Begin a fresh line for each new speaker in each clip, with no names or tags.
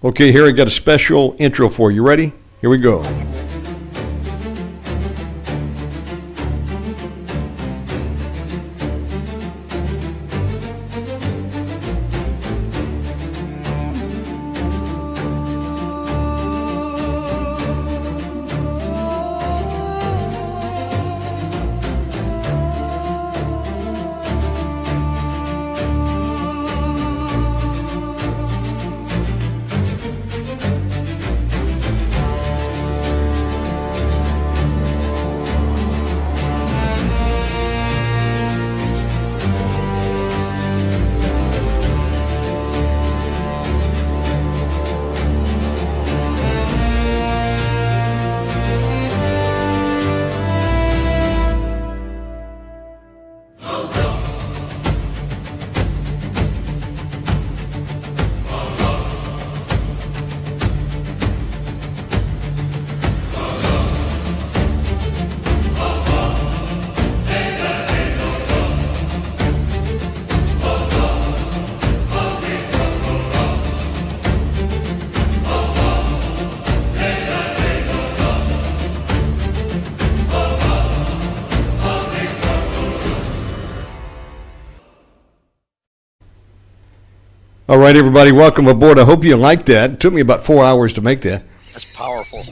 Okay, Harry, got a special intro for you. Ready? Here we go. All right, everybody, welcome aboard. I hope you liked that. It took me about 4 hours to make that.
That's powerful.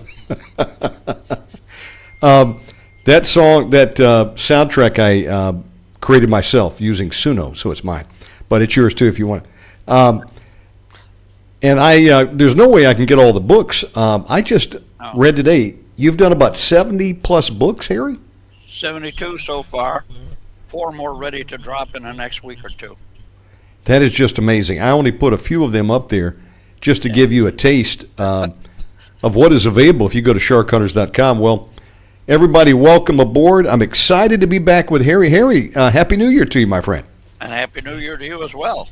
That song, that soundtrack I created myself using Suno, so it's mine. But it's yours, too, if you want it. And there's no way I can get all the books. I just read today, you've done about 70-plus books, Harry?
72 so far. 4 more ready to drop in the next week or two.
That is just amazing. I only put a few of them up there just to give you a taste of what is available if you go to sharkhunters.com. Well, everybody, welcome aboard. I'm excited to be back with Harry. Harry, Happy New Year to you, my friend.
And Happy New Year to you as well.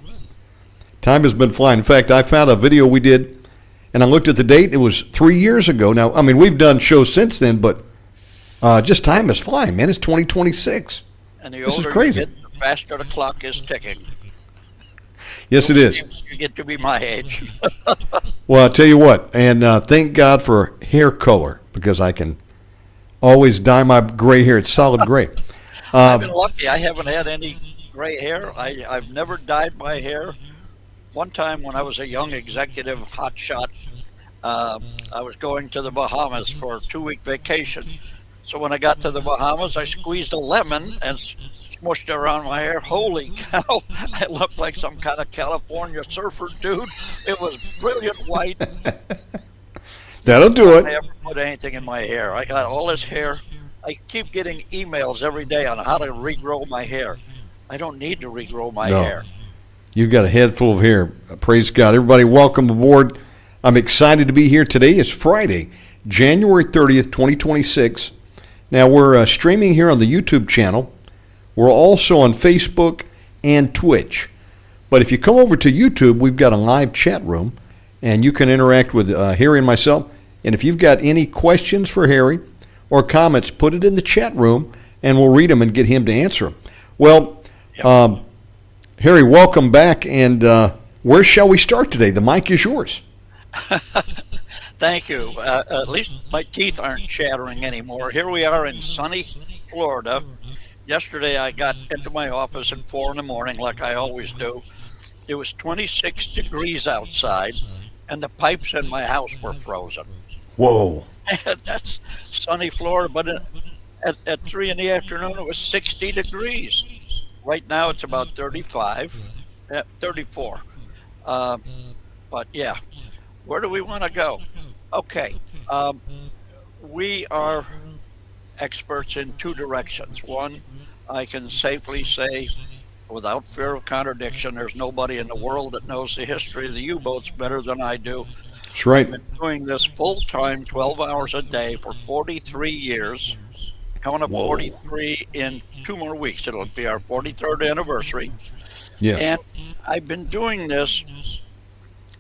Time has been flying. In fact, I found a video we did, and I looked at the date. It was 3 years ago. Now, I mean, we've done shows since then, but just time is flying, man. It's 2026.
And the
This is
older
crazy.
you get, the faster the clock is ticking.
Yes, it is.
You get to be my age.
Well, I'll tell you what, and thank God for hair color, because I can always dye my gray hair. It's solid gray.
I've been lucky. I haven't had any gray hair. I've never dyed my hair. One time when I was a young executive hotshot, I was going to the Bahamas for a 2-week vacation. So when I got to the Bahamas, I squeezed a lemon and smushed it around my hair. Holy cow, I looked like some kind of California surfer dude. It was brilliant white.
That'll do
I
it.
never put anything in my hair. I got all this hair. I keep getting emails every day on how to regrow my hair. I don't need to regrow my hair.
You've got a head full of hair. Praise God. Everybody, welcome aboard. I'm excited to be here. Today is Friday, January 30th, 2026. Now, we're streaming here on the YouTube channel. We're also on Facebook and Twitch. But if you come over to YouTube, we've got a live chat room, and you can interact with Harry and myself. And if you've got any questions for Harry or comments, put it in the chat room, and we'll read them and get him to answer them. Well, Harry, welcome back. And where shall we start today? The mic is yours.
Thank you. At least my teeth aren't chattering anymore. Here we are in sunny Florida. Yesterday I got into my office at 4 in the morning like I always do. It was 26 degrees outside and the pipes in my house were frozen.
Whoa.
That's sunny Florida, but at 3 in the afternoon it was 60 degrees. Right now it's about 34. But yeah, where do we want to go? Okay, we are experts in 2 directions. One, I can safely say, without fear of contradiction, there's nobody in the world that knows the history of the U-boats better than I do.
That's right.
I've been doing this full-time, 12 hours a day for 43 years. Coming up 43 in 2 more weeks. It'll be our 43rd anniversary.
Yes.
And I've been doing this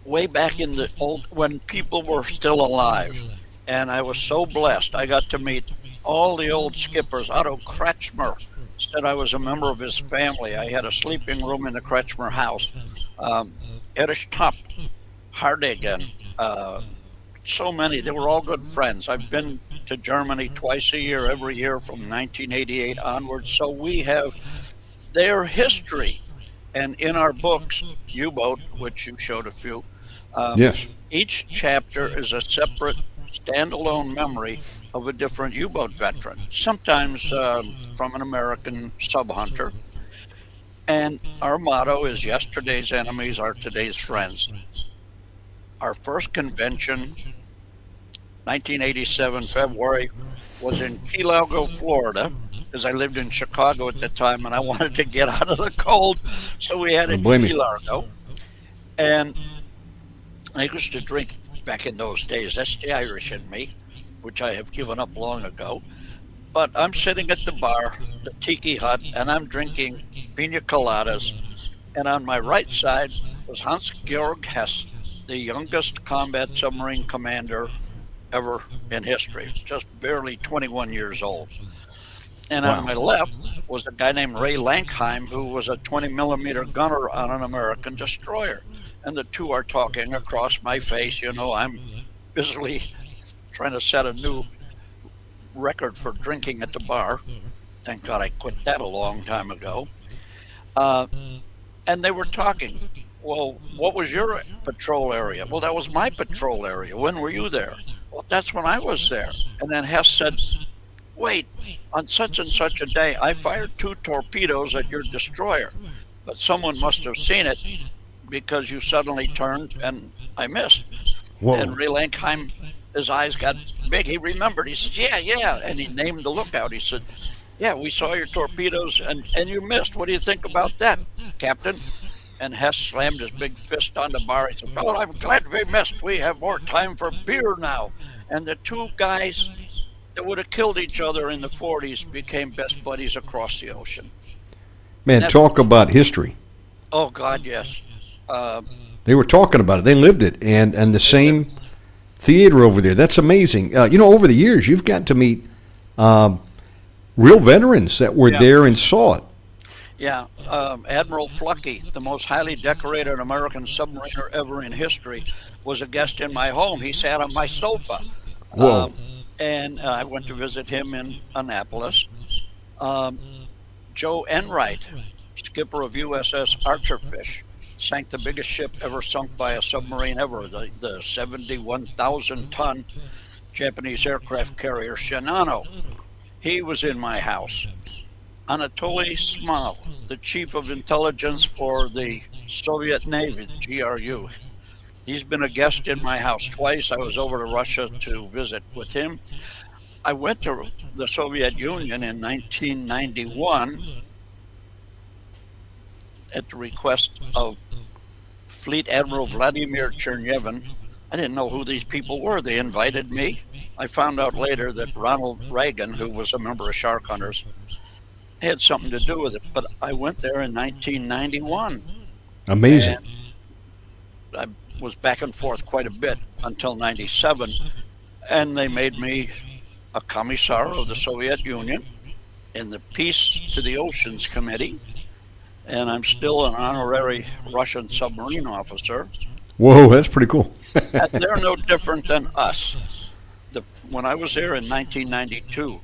way back in the old, when people were still alive. And I was so blessed. I got to meet all the old skippers. Otto Kretschmer said I was a member of his family. I had a sleeping room in the Kretschmer house. Erich Topp Hardigan, so many. They were all good friends. I've been to Germany twice a year, every year from 1988 onwards. So we have their history. And in our books, U-Boat, which you showed a few, um,
Yes.
each chapter is a separate standalone memory of a different U-boat veteran, sometimes from an American sub-hunter. And our motto is yesterday's enemies are today's friends. Our first convention, 1987 February, was in Key Largo, Florida, because I lived in Chicago at the time and I wanted to get out of the cold. So we had it
Don't
in
blame
Key
me.
Largo. And I used to drink back in those days. That's the Irish in me, which I have given up long ago. But I'm sitting at the bar, the tiki hut, and I'm drinking pina coladas. And on my right side was Hans-Georg Hess, the youngest combat submarine commander ever in history, just barely 21 years old. And on
Wow.
my left was a guy named Ray Lankheim, who was a 20 millimeter gunner on an American destroyer. And the two are talking across my face. You know, I'm busily trying to set a new record for drinking at the bar. Thank God I quit that a long time ago. Uh, and they were talking. Well, what was your patrol area? Well, that was my patrol area. When were you there? Well, that's when I was there. And then Hess said, wait, on such and such a day, I fired 2 torpedoes at your destroyer, but someone must have seen it because you suddenly turned and I missed.
Whoa.
And Ray Lankheim, his eyes got big. He remembered. He said, yeah. And he named the lookout. He said, yeah, we saw your torpedoes and you missed. What do you think about that, Captain? And Hess slammed his big fist on the bar. He said, well, I'm glad we missed. We have more time for beer now. And the two guys that would have killed each other in the 40s became best buddies across the ocean.
Man,
That's-
talk about history.
Oh, God, yes.
They were talking about it. They lived it. And the same theater over there. That's amazing. Over the years, you've got to meet real veterans that were
Yeah.
there and saw it.
Yeah, Admiral Fluckey, the most highly decorated American submariner ever in history, was a guest in my home. He sat on my sofa.
Whoa.
And I went to visit him in Annapolis. Joe Enright, skipper of USS Archerfish, sank the biggest ship ever sunk by a submarine ever, the 71,000-ton Japanese aircraft carrier Shinano. He was in my house. Anatoly Smal, the chief of intelligence for the Soviet Navy, GRU. He's been a guest in my house twice. I was over to Russia to visit with him. I went to the Soviet Union in 1991 at the request of Fleet Admiral Vladimir Chernevin. I didn't know who these people were. They invited me. I found out later that Ronald Reagan, who was a member of Shark Hunters, had something to do with it. But I went there in 1991.
Amazing.
And I was back and forth quite a bit until 97. And they made me a commissar of the Soviet Union in the Peace to the Oceans Committee. And I'm still an honorary Russian submarine officer.
Whoa, that's pretty cool.
And they're no different than us. When I was there in 1992,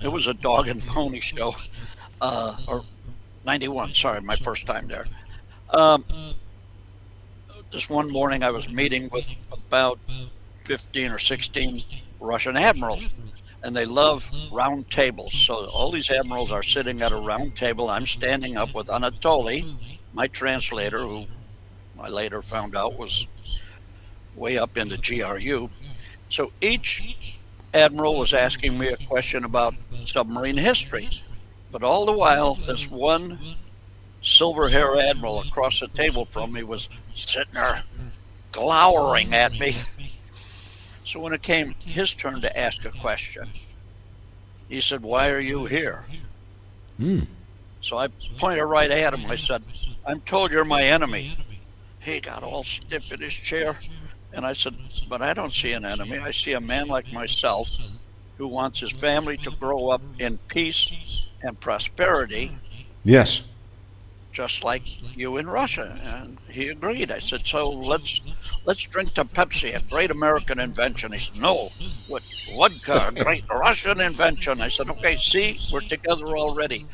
it was a dog and pony show, or 91, sorry, my first time there. This one morning I was meeting with about 15 or 16 Russian admirals, and they love round tables. So all these admirals are sitting at a round table. I'm standing up with Anatoly, my translator, who I later found out was way up in the GRU. So each admiral was asking me a question about submarine history. But all the while, this one silver-haired admiral across the table from me was sitting there glowering at me. So when it came his turn to ask a question, he said, "Why are you here?" So I pointed right at him. I said, "I'm told you're my enemy." He got all stiff in his chair. And I said, "But I don't see an enemy. I see a man like myself who wants his family to grow up in peace and prosperity,
Yes.
just like you in Russia. And he agreed. I said, so let's drink to Pepsi, a great American invention. He said, no, what vodka, a great Russian invention. I said, okay, see, we're together already.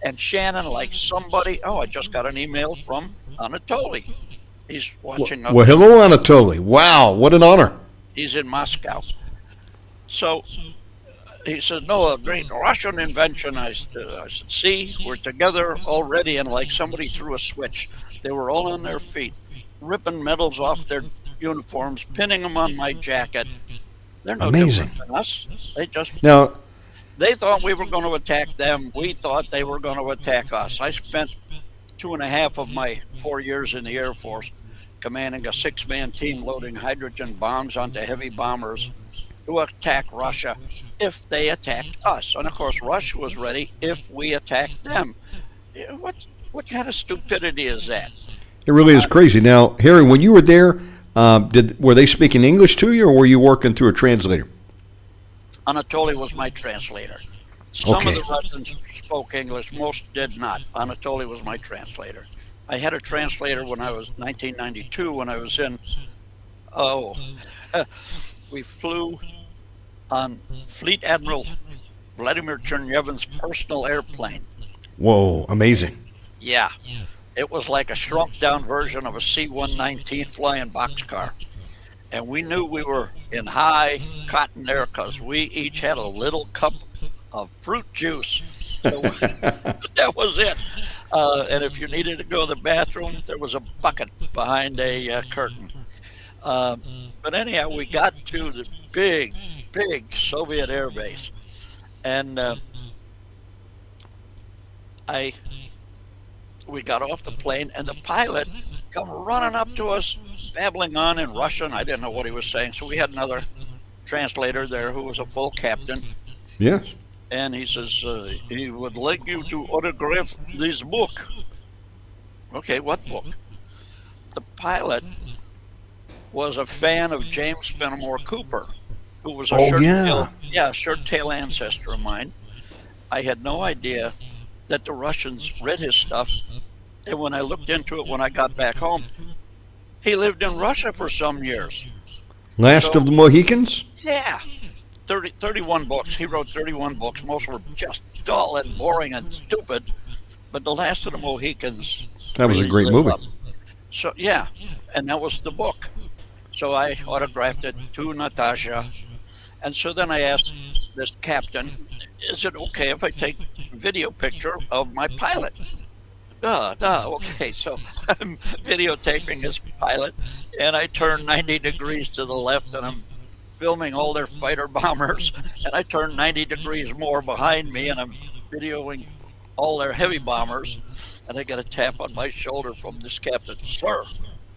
And Shannon, like somebody, oh, I just got an email from Anatoly. He's watching us.
Well, hello, Anatoly. Wow, what an honor.
He's in Moscow. So he said, no, a great Russian invention. I said, see, we're together already. And like somebody threw a switch, they were all on their feet, ripping medals off their uniforms, pinning them on my jacket. They're no
Amazing.
different than us.
Now,
They thought we were going to attack them. We thought they were going to attack us. I spent 2.5 of my 4 years in the Air Force commanding a 6-man team loading hydrogen bombs onto heavy bombers to attack Russia if they attacked us. And of course, Russia was ready if we attacked them. What kind of stupidity is that?
it really is crazy. Now, Harry, when you were there, were they speaking English to you, or were you working through a translator?
Anatoly was my translator. Some
Okay.
of the Russians spoke English, most did not. Anatoly was my translator. I had a translator when I was 1992 when I was in, we flew on Fleet Admiral Vladimir Chernyevin's personal airplane.
Whoa, amazing.
Yeah, it was like a shrunk down version of a C-119 flying boxcar. And we knew we were in high cotton there because we each had a little cup of fruit juice. So that was it. And if you needed to go to the bathroom, there was a bucket behind a curtain. But anyhow, we got to the big Soviet air base. And we got off the plane, and the pilot come running up to us, babbling on in Russian. I didn't know what he was saying, so we had another translator there who was a full captain.
Yes.
And he says, he would like you to autograph this book. Okay, what book? The pilot was a fan of James Fenimore Cooper, who was a short tail ancestor of mine. I had no idea that the Russians read his stuff. And when I looked into it when I got back home, he lived in Russia for some years.
Last of the Mohicans?
Yeah. 31 books. He wrote 31 books. Most were just dull and boring and stupid. But The Last of the Mohicans.
That was a great
lived
movie.
up. So, yeah. And that was the book. So I autographed it to Natasha. And so then I asked this captain, is it okay if I take a video picture of my pilot? Okay, so I'm videotaping his pilot, and I turn 90 degrees to the left, and I'm filming all their fighter bombers, and I turn 90 degrees more behind me, and I'm videoing all their heavy bombers, and I get a tap on my shoulder from this captain. Sir,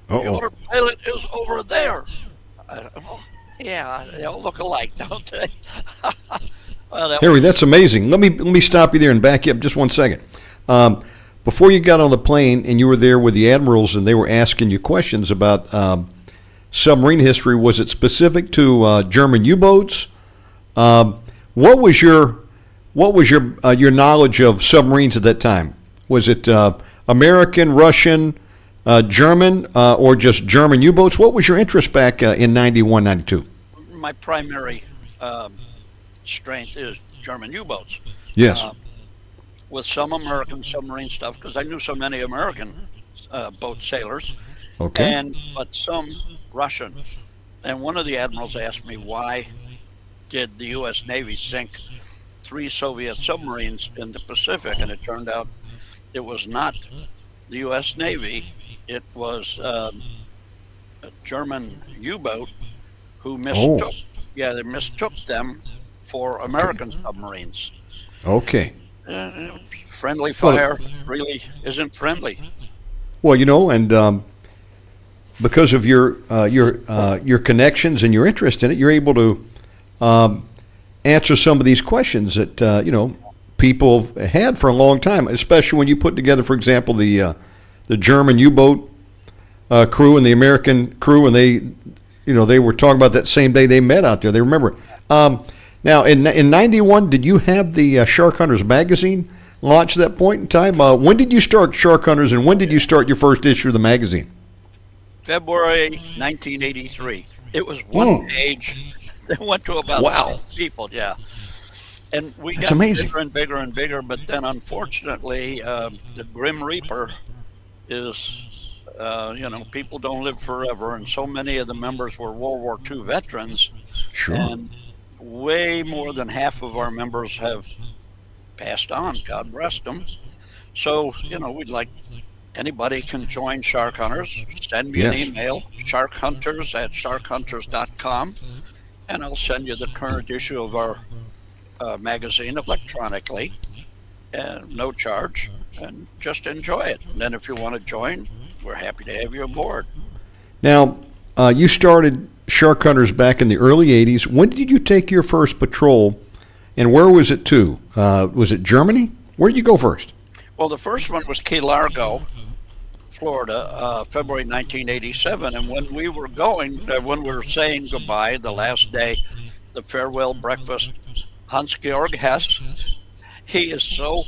the other pilot is over there. Yeah, they all look alike, don't they? Well,
Harry, that's amazing. Let me stop you there and back you up just 1 second. Before you got on the plane and you were there with the admirals and they were asking you questions about submarine history, was it specific to German U-boats? What was your knowledge of submarines at that time? Was it American, Russian, German, or just German U-boats? What was your interest back in 91, 92?
My primary strength is German U-boats.
Yes.
With some American submarine stuff, because I knew so many American boat sailors,
Okay.
but some Russian. And one of the admirals asked me, why did the U.S. Navy sink 3 Soviet submarines in the Pacific? And it turned out it was not the U.S. Navy. It was a German U-boat who mistook. Yeah, they mistook them for American submarines.
Okay.
Friendly fire really isn't friendly.
Well, and because of your connections and your interest in it, you're able to answer some of these questions that people have had for a long time. Especially when you put together, for example, the German U-boat crew and the American crew, and they were talking about that same day they met out there. They remember it. Now, in 91, did you have the Shark Hunters magazine launch at that point in time? When did you start Shark Hunters, and when did you start your first issue of the magazine?
February 1983. It was one page. They went to about
Wow.
6 people, yeah. And we
That's
got
amazing.
bigger and bigger and bigger, but then unfortunately, the Grim Reaper is, people don't live forever, and so many of the members were World War II veterans,
Sure.
and way more than half of our members have passed on, God rest them. So, we'd like anybody can join Shark Hunters. Send me
Yes.
an email, sharkhunters@sharkhunters.com, and I'll send you the current issue of our magazine electronically, and no charge, and just enjoy it. And then if you want to join, we're happy to have you aboard.
Now, you started Shark Hunters back in the early 80s. When did you take your first patrol, and where was it to? Was it Germany? Where did you go first?
Well, the first one was Key Largo, Florida, February 1987. And when we were going, when we were saying goodbye, the last day, the farewell breakfast, Hans-Georg Hess, he was so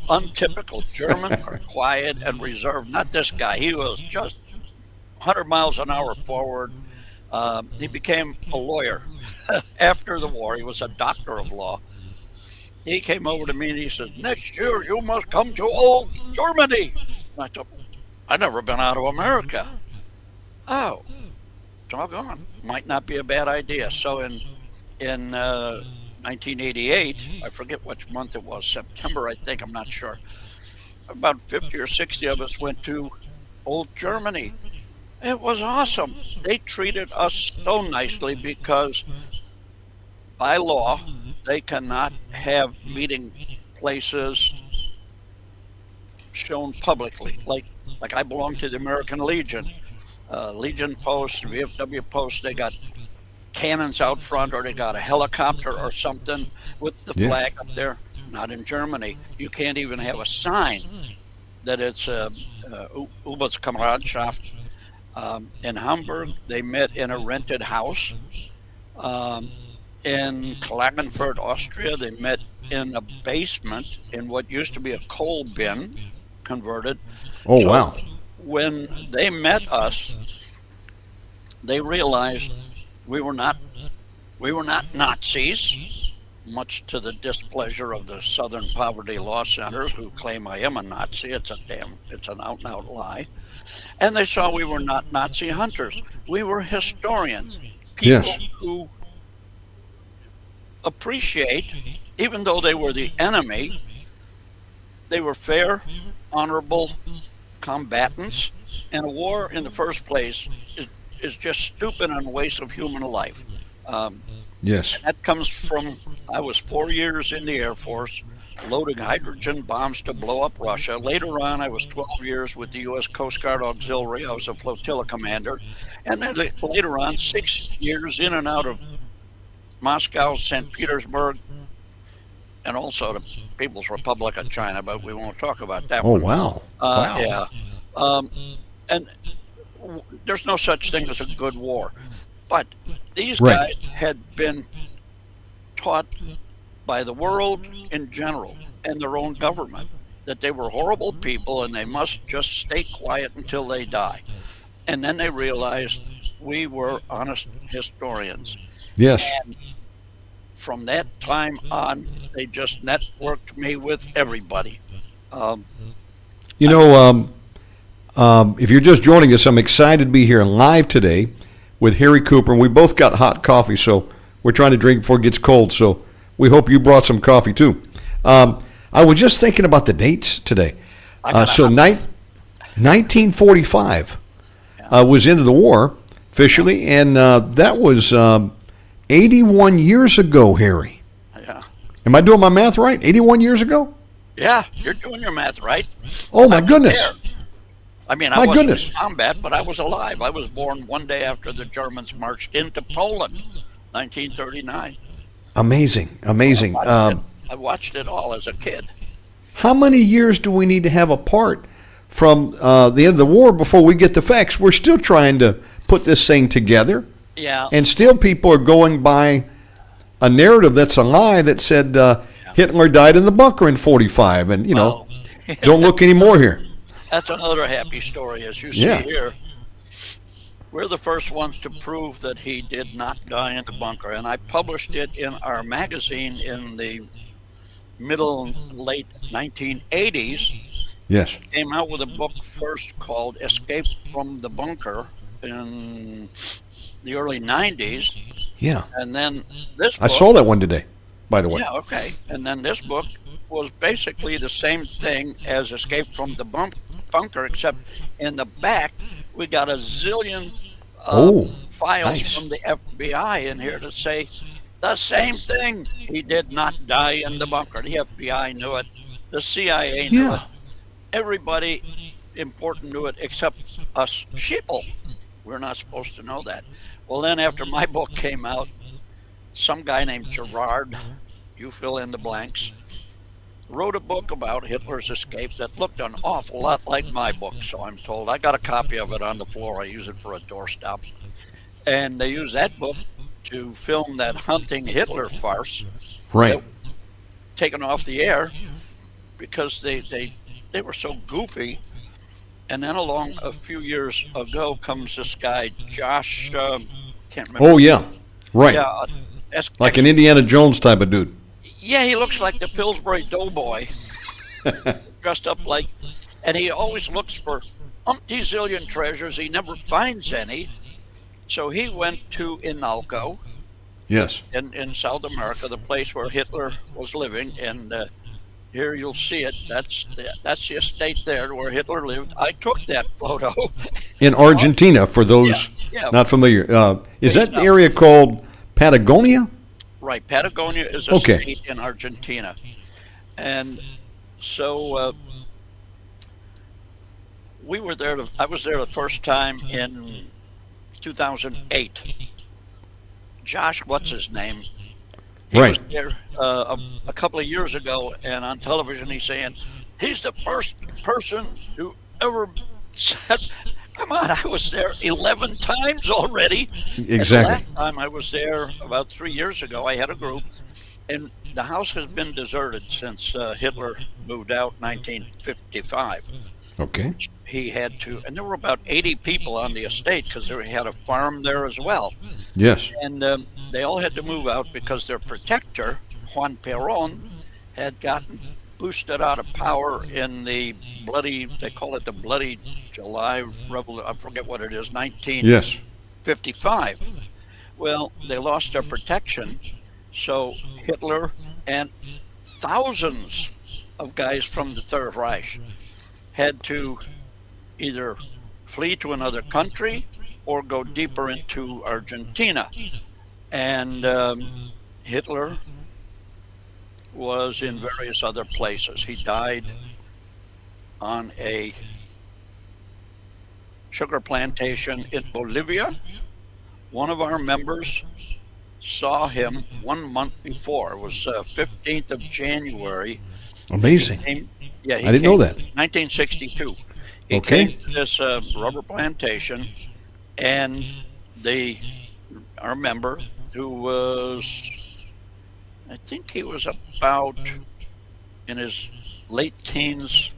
untypical. Germans are quiet and reserved. Not this guy. He was just 100 miles an hour forward. He became a lawyer after the war. He was a doctor of law. He came over to me and he said, "Next year you must come to old Germany." And I thought, I've never been out of America. Oh, doggone. Might not be a bad idea. So in 1988, I forget which month it was, September, I think, I'm not sure. About 50 or 60 of us went to old Germany. It was awesome. They treated us so nicely because by law, they cannot have meeting places shown publicly. Like I belong to the American Legion. Legion Post, VFW Post, they got cannons out front, or they got a helicopter or something with the flag up there. Not in Germany. You can't even have a sign that it's Übungskameradschaft. In Hamburg, they met in a rented house. In Klagenfurt, Austria, they met in a basement in what used to be a coal bin, converted.
Oh,
So
wow.
when they met us, they realized we were not Nazis, much to the displeasure of the Southern Poverty Law Centers, who claim I am a Nazi. It's an out and out lie. And they saw we were not Nazi hunters. We were historians, people
Yes.
who appreciate, even though they were the enemy, they were fair, honorable combatants. And a war in the first place is just stupid and a waste of human life.
Yes.
That comes from, I was 4 years in the Air Force, loading hydrogen bombs to blow up Russia. Later on, I was 12 years with the U.S. Coast Guard Auxiliary. I was a flotilla commander. And then later on, 6 years in and out of Moscow, St. Petersburg, and also the People's Republic of China, but we won't talk about that
Oh,
one.
wow. Wow.
Yeah. And there's no such thing as a good war. But these
Right.
guys had been taught by the world in general and their own government that they were horrible people and they must just stay quiet until they die. And then they realized we were honest historians.
Yes.
And from that time on, they just networked me with everybody.
You know, if you're just joining us, I'm excited to be here live today with Harry Cooper. And we both got hot coffee, so we're trying to drink before it gets cold. So we hope you brought some coffee, too. I was just thinking about the dates today. So 1945 was into the war officially, and that was 81 years ago, Harry.
Yeah.
Am I doing my math right? 81 years ago?
Yeah, you're doing your math right.
Oh, my
I was
goodness.
there. I mean, I
My
wasn't
goodness.
in combat, but I was alive. I was born one day after the Germans marched into Poland, 1939.
Amazing, amazing.
I watched it all as a kid.
How many years do we need to have apart from the end of the war before we get the facts? We're still trying to put this thing together,
Yeah.
and still people are going by a narrative that's a lie that said, Hitler died in the bunker in 45, and
Well,
don't look anymore here.
that's another happy story, as you see
Yeah.
here. We're the first ones to prove that he did not die in the bunker, and I published it in our magazine in the middle late 1980s.
Yes.
Came out with a book first called Escape from the Bunker in the early 90s,
Yeah.
and then this
I
book,
saw that one today, by the way.
yeah, okay, and then this book was basically the same thing as Escape from the Bunker, except in the back we got a zillion
Oh,
files
nice.
from the FBI in here to say the same thing. He did not die in the bunker. The FBI knew it. The CIA knew it.
Yeah.
Everybody important knew it except us sheeple. We're not supposed to know that. Well, then after my book came out, some guy named Gerard, you fill in the blanks, wrote a book about Hitler's escape that looked an awful lot like my book, so I'm told. I got a copy of it on the floor. I use it for a doorstop. And they used that book to film that Hunting Hitler farce,
Right.
taken off the air because they were so goofy. And then along a few years ago comes this guy, Josh, can't remember.
Oh, yeah. Right.
Yeah,
Like an Indiana Jones type of dude.
Yeah, he looks like the Pillsbury Doughboy, dressed up like, and he always looks for umpty zillion treasures. He never finds any. So he went to Inalco
Yes.
in South America, the place where Hitler was living, and here you'll see it. That's the estate there where Hitler lived. I took that photo.
In Argentina, for those
Yeah.
not familiar. Is that the
Now-
area called Patagonia?
Right, Patagonia is a
Okay.
state in Argentina, and so we were there. I was there the first time in 2008. Josh, what's his name? He
Right.
was there a couple of years ago, and on television he's saying he's the first person who ever said. Come on, I was there 11 times already. And the
Exactly.
last time I was there about 3 years ago, I had a group, and the house has been deserted since Hitler moved out 1955.
Okay.
He had to, and there were about 80 people on the estate because they had a farm there as well.
Yes.
And they all had to move out because their protector, Juan Perón, had gotten boosted out of power in the bloody, they call it the Bloody July Revolution, I forget what it is, 1955.
Yes.
Well, they lost their protection, so Hitler and thousands of guys from the Third Reich had to either flee to another country or go deeper into Argentina. And Hitler was in various other places. He died on a sugar plantation in Bolivia. One of our members saw him 1 month before. It was 15th of January.
Amazing.
Yeah,
I didn't know that.
1962. He
Okay.
came to this rubber plantation, and our member, who was, I think he was about in his late teens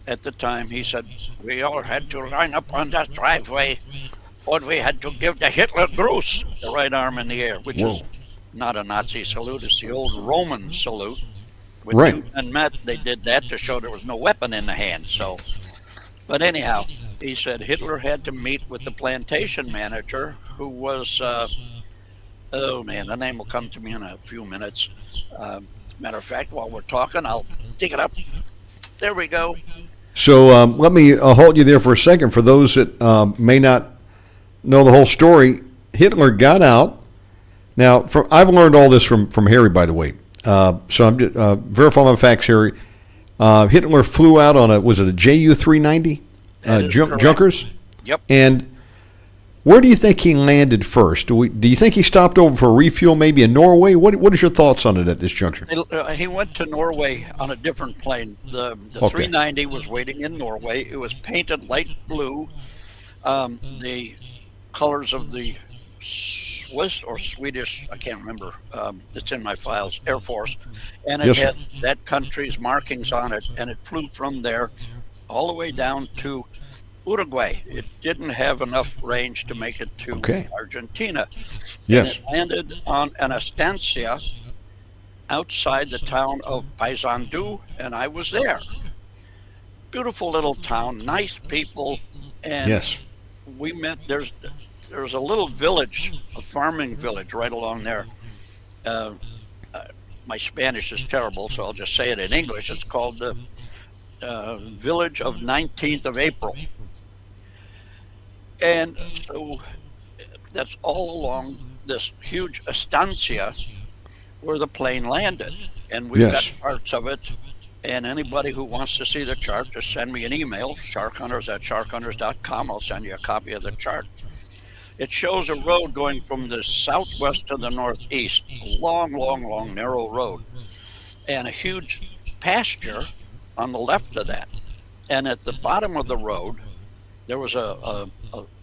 at the time, he said, we all had to line up on that driveway, and we had to give the Hitler Gruß, the right arm in the air, which
Whoa.
is not a Nazi salute, it's the old Roman salute. When
Right.
two men met, they did that to show there was no weapon in the hand. So, but anyhow, he said Hitler had to meet with the plantation manager, who was, oh man, the name will come to me in a few minutes. Matter of fact, while we're talking, I'll dig it up. There we go.
So let me hold you there for a second. For those that may not know the whole story, Hitler got out. Now, I've learned all this from Harry, by the way. So I'm just verifying my facts, Harry. Hitler flew out on was it a Ju-390
That is correct.
Junkers?
Yep.
And where do you think he landed first? Do you think he stopped over for refuel, maybe in Norway? What is your thoughts on it at this juncture?
He went to Norway on a different plane. The
Okay.
390 was waiting in Norway. It was painted light blue. The colors of the Swiss or Swedish, I can't remember. It's in my files, Air Force. And it
Yes, sir.
had that country's markings on it, and it flew from there all the way down to Uruguay. It didn't have enough range to make it to
Okay.
Argentina.
Yes.
And it landed on an estancia outside the town of Paysandú, and I was there. Beautiful little town, nice people, and
Yes.
we met. There's a little village, a farming village, right along there. Uh, my Spanish is terrible, so I'll just say it in English. It's called the village of 19th of April, and so that's all along this huge estancia where the plane landed, and we've
Yes.
got parts of it. And anybody who wants to see the chart, just send me an email, sharkhunters@sharkhunters.com. I'll send you a copy of the chart. It shows a road going from the southwest to the northeast, a long, long, long, narrow road, and a huge pasture on the left of that. And at the bottom of the road, there was a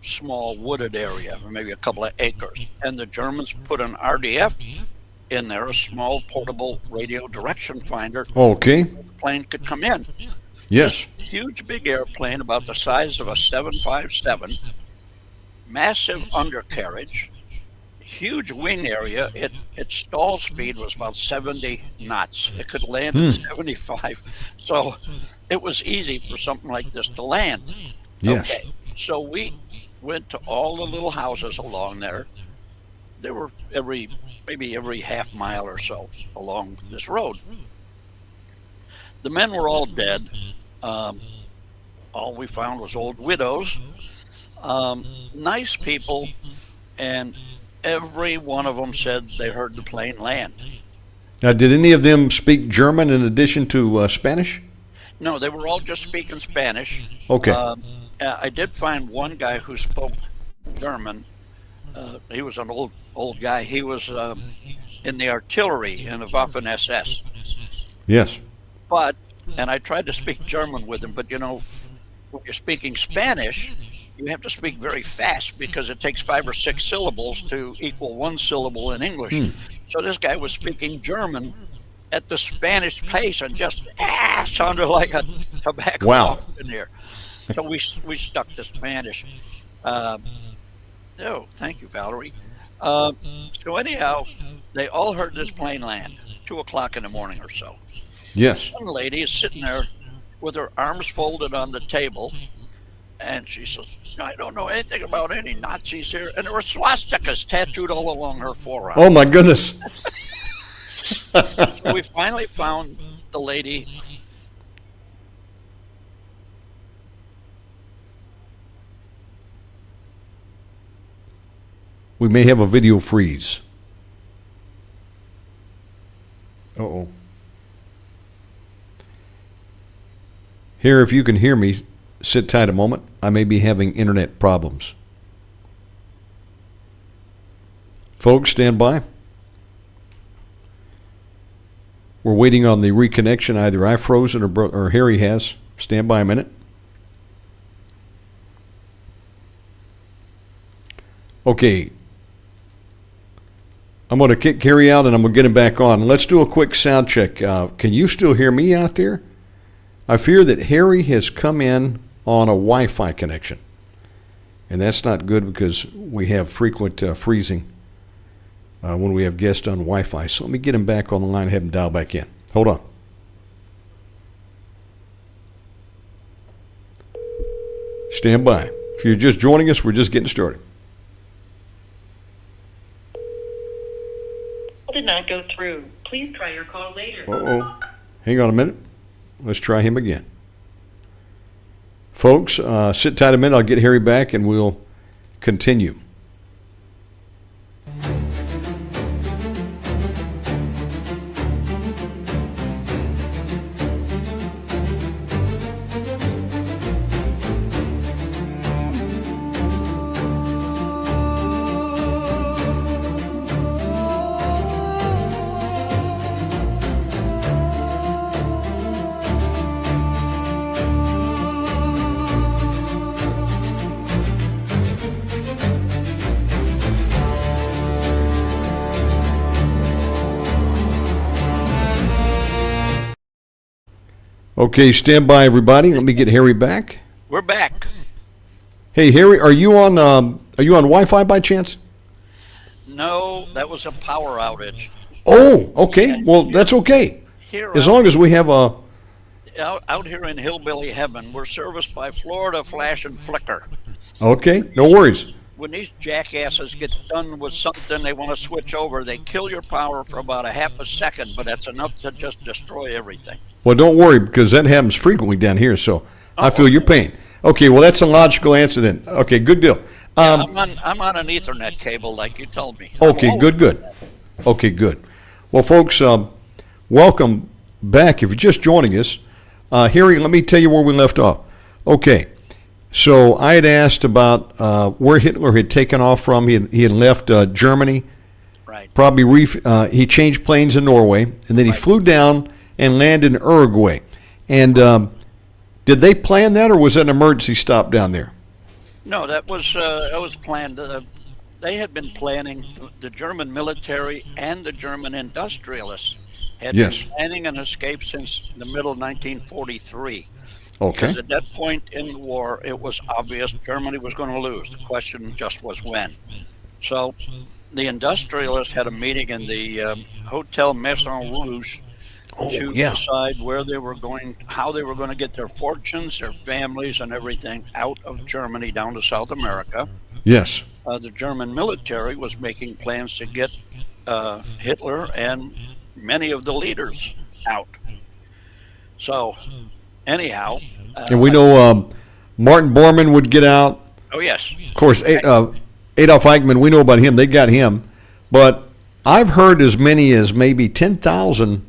small wooded area, maybe a couple of acres. And the Germans put an RDF in there, a small portable radio direction finder.
Okay.
The plane could come in.
Yes.
Huge, big airplane about the size of a 757, massive undercarriage, huge wing area. Its stall speed was about 70 knots. It could land at 75. So it was easy for something like this to land.
Yes.
Okay. So we went to all the little houses along there. There were maybe every half mile or so along this road. The men were all dead. All we found was old widows, nice people, and every one of them said they heard the plane land.
Now, did any of them speak German in addition to Spanish?
No, they were all just speaking Spanish.
Okay.
I did find one guy who spoke German. He was an old guy. He was in the artillery in the Waffen SS.
Yes.
And I tried to speak German with him, but you know, when you're speaking Spanish, you have to speak very fast because it takes 5 or 6 syllables to equal 1 syllable in English. So this guy was speaking German at the Spanish pace and just sounded like a tobacco
Wow.
in there. So we stuck to Spanish. Thank you, Valerie. So anyhow, they all heard this plane land, 2 o'clock in the morning or so.
Yes.
One lady is sitting there with her arms folded on the table, and she says, I don't know anything about any Nazis here. And there were swastikas tattooed all along her forearm.
Oh, my goodness.
So we finally found the lady.
We may have a video freeze. Uh-oh. Here, if you can hear me, sit tight a moment. I may be having internet problems. Folks, stand by. We're waiting on the reconnection. Either I've frozen or Harry has. Stand by a minute. Okay. I'm going to kick Harry out and I'm going to get him back on. Let's do a quick sound check. Can you still hear me out there? I fear that Harry has come in on a Wi-Fi connection. And that's not good because we have frequent freezing when we have guests on Wi-Fi. So let me get him back on the line and have him dial back in. Hold on. Stand by. If you're just joining us, we're just getting started.
Did not go through. Please try your call later.
Uh-oh. Hang on a minute. Let's try him again. Folks, sit tight a minute. I'll get Harry back and we'll continue. Okay, stand by, everybody. Let me get Harry back.
We're back.
Hey, Harry, are you on Wi-Fi by chance?
No, that was a power outage.
Oh, okay. Well, that's okay.
Here
As long as we have a.
out here in Hillbilly Heaven, we're serviced by Florida Flash and Flicker.
Okay, no worries.
When these jackasses get done with something they want to switch over, they kill your power for about a half a second, but that's enough to just destroy everything.
Well, don't worry, because that happens frequently down here, so I feel your pain. Okay, well, that's a logical answer then. Okay, good deal.
Yeah, I'm on an Ethernet cable, like you told me.
Okay, good. Okay, good. Well, folks, welcome back. If you're just joining us, Harry, let me tell you where we left off. Okay, so I had asked about where Hitler had taken off from. He had left Germany.
Right.
Probably he changed planes in Norway, and then he flew down and landed in Uruguay. And did they plan that, or was that an emergency stop down there?
No, that was planned. They had been planning, the German military and the German industrialists had been planning an escape since the middle of 1943.
Okay.
Because at that point in the war, it was obvious Germany was going to lose. The question just was when. So the industrialists had a meeting in the Hotel Maison Rouge to decide where they were going, how they were going to get their fortunes, their families, and everything out of Germany down to South America.
Yes.
The German military was making plans to get Hitler and many of the leaders out. So, anyhow.
And we know Martin Bormann would get out.
Oh, yes.
Of course, Adolf Eichmann, we know about him. They got him. But I've heard as many as maybe 10,000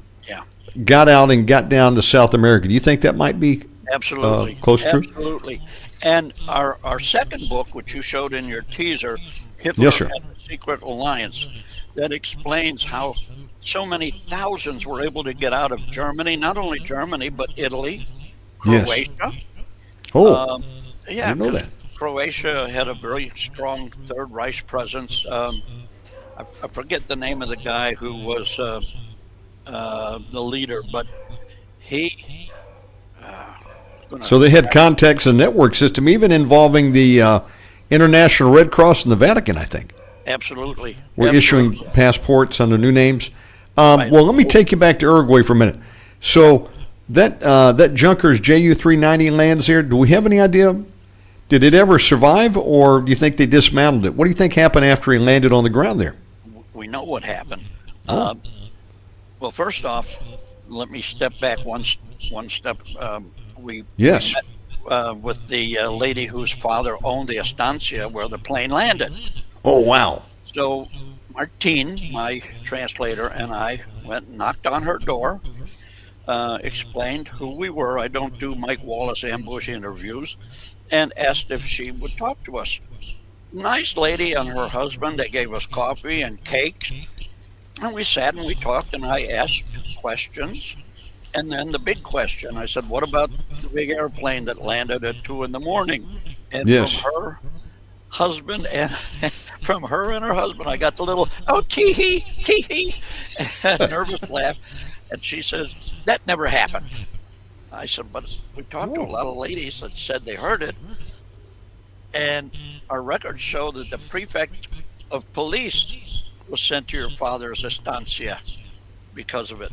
got out and got down to South America. Do you think that might be
absolutely
close to?
Absolutely. And our second book, which you showed in your teaser, Hitler
Yes, sir.
and the Secret Alliance, that explains how so many thousands were able to get out of Germany, not only Germany, but Italy, Croatia.
Yes. Oh,
yeah,
I didn't know that.
Croatia had a very strong Third Reich presence. I forget the name of the guy who was the leader, but he.
So they had contacts and network system, even involving the International Red Cross and the Vatican, I think.
Absolutely.
We're issuing passports under new names. Well, let me take you back to Uruguay for a minute. So that Junkers Ju-390 lands there. Do we have any idea? Did it ever survive, or do you think they dismantled it? What do you think happened after he landed on the ground there?
We know what happened. Well, first off, let me step back one step. We met with the lady whose father owned the estancia where the plane landed.
Oh, wow.
So Martine, my translator, and I went and knocked on her door, explained who we were. I don't do Mike Wallace ambush interviews, and asked if she would talk to us. Nice lady and her husband, they gave us coffee and cakes, and we sat and we talked, and I asked questions. And then the big question, I said, what about the big airplane that landed at 2 a.m? And from her husband and from her and her husband, I got the little, tee-hee, nervous laugh. And she says, that never happened. I said, but we talked to a lot of ladies that said they heard it. And our records show that the prefect of police was sent to your father's estancia because of it.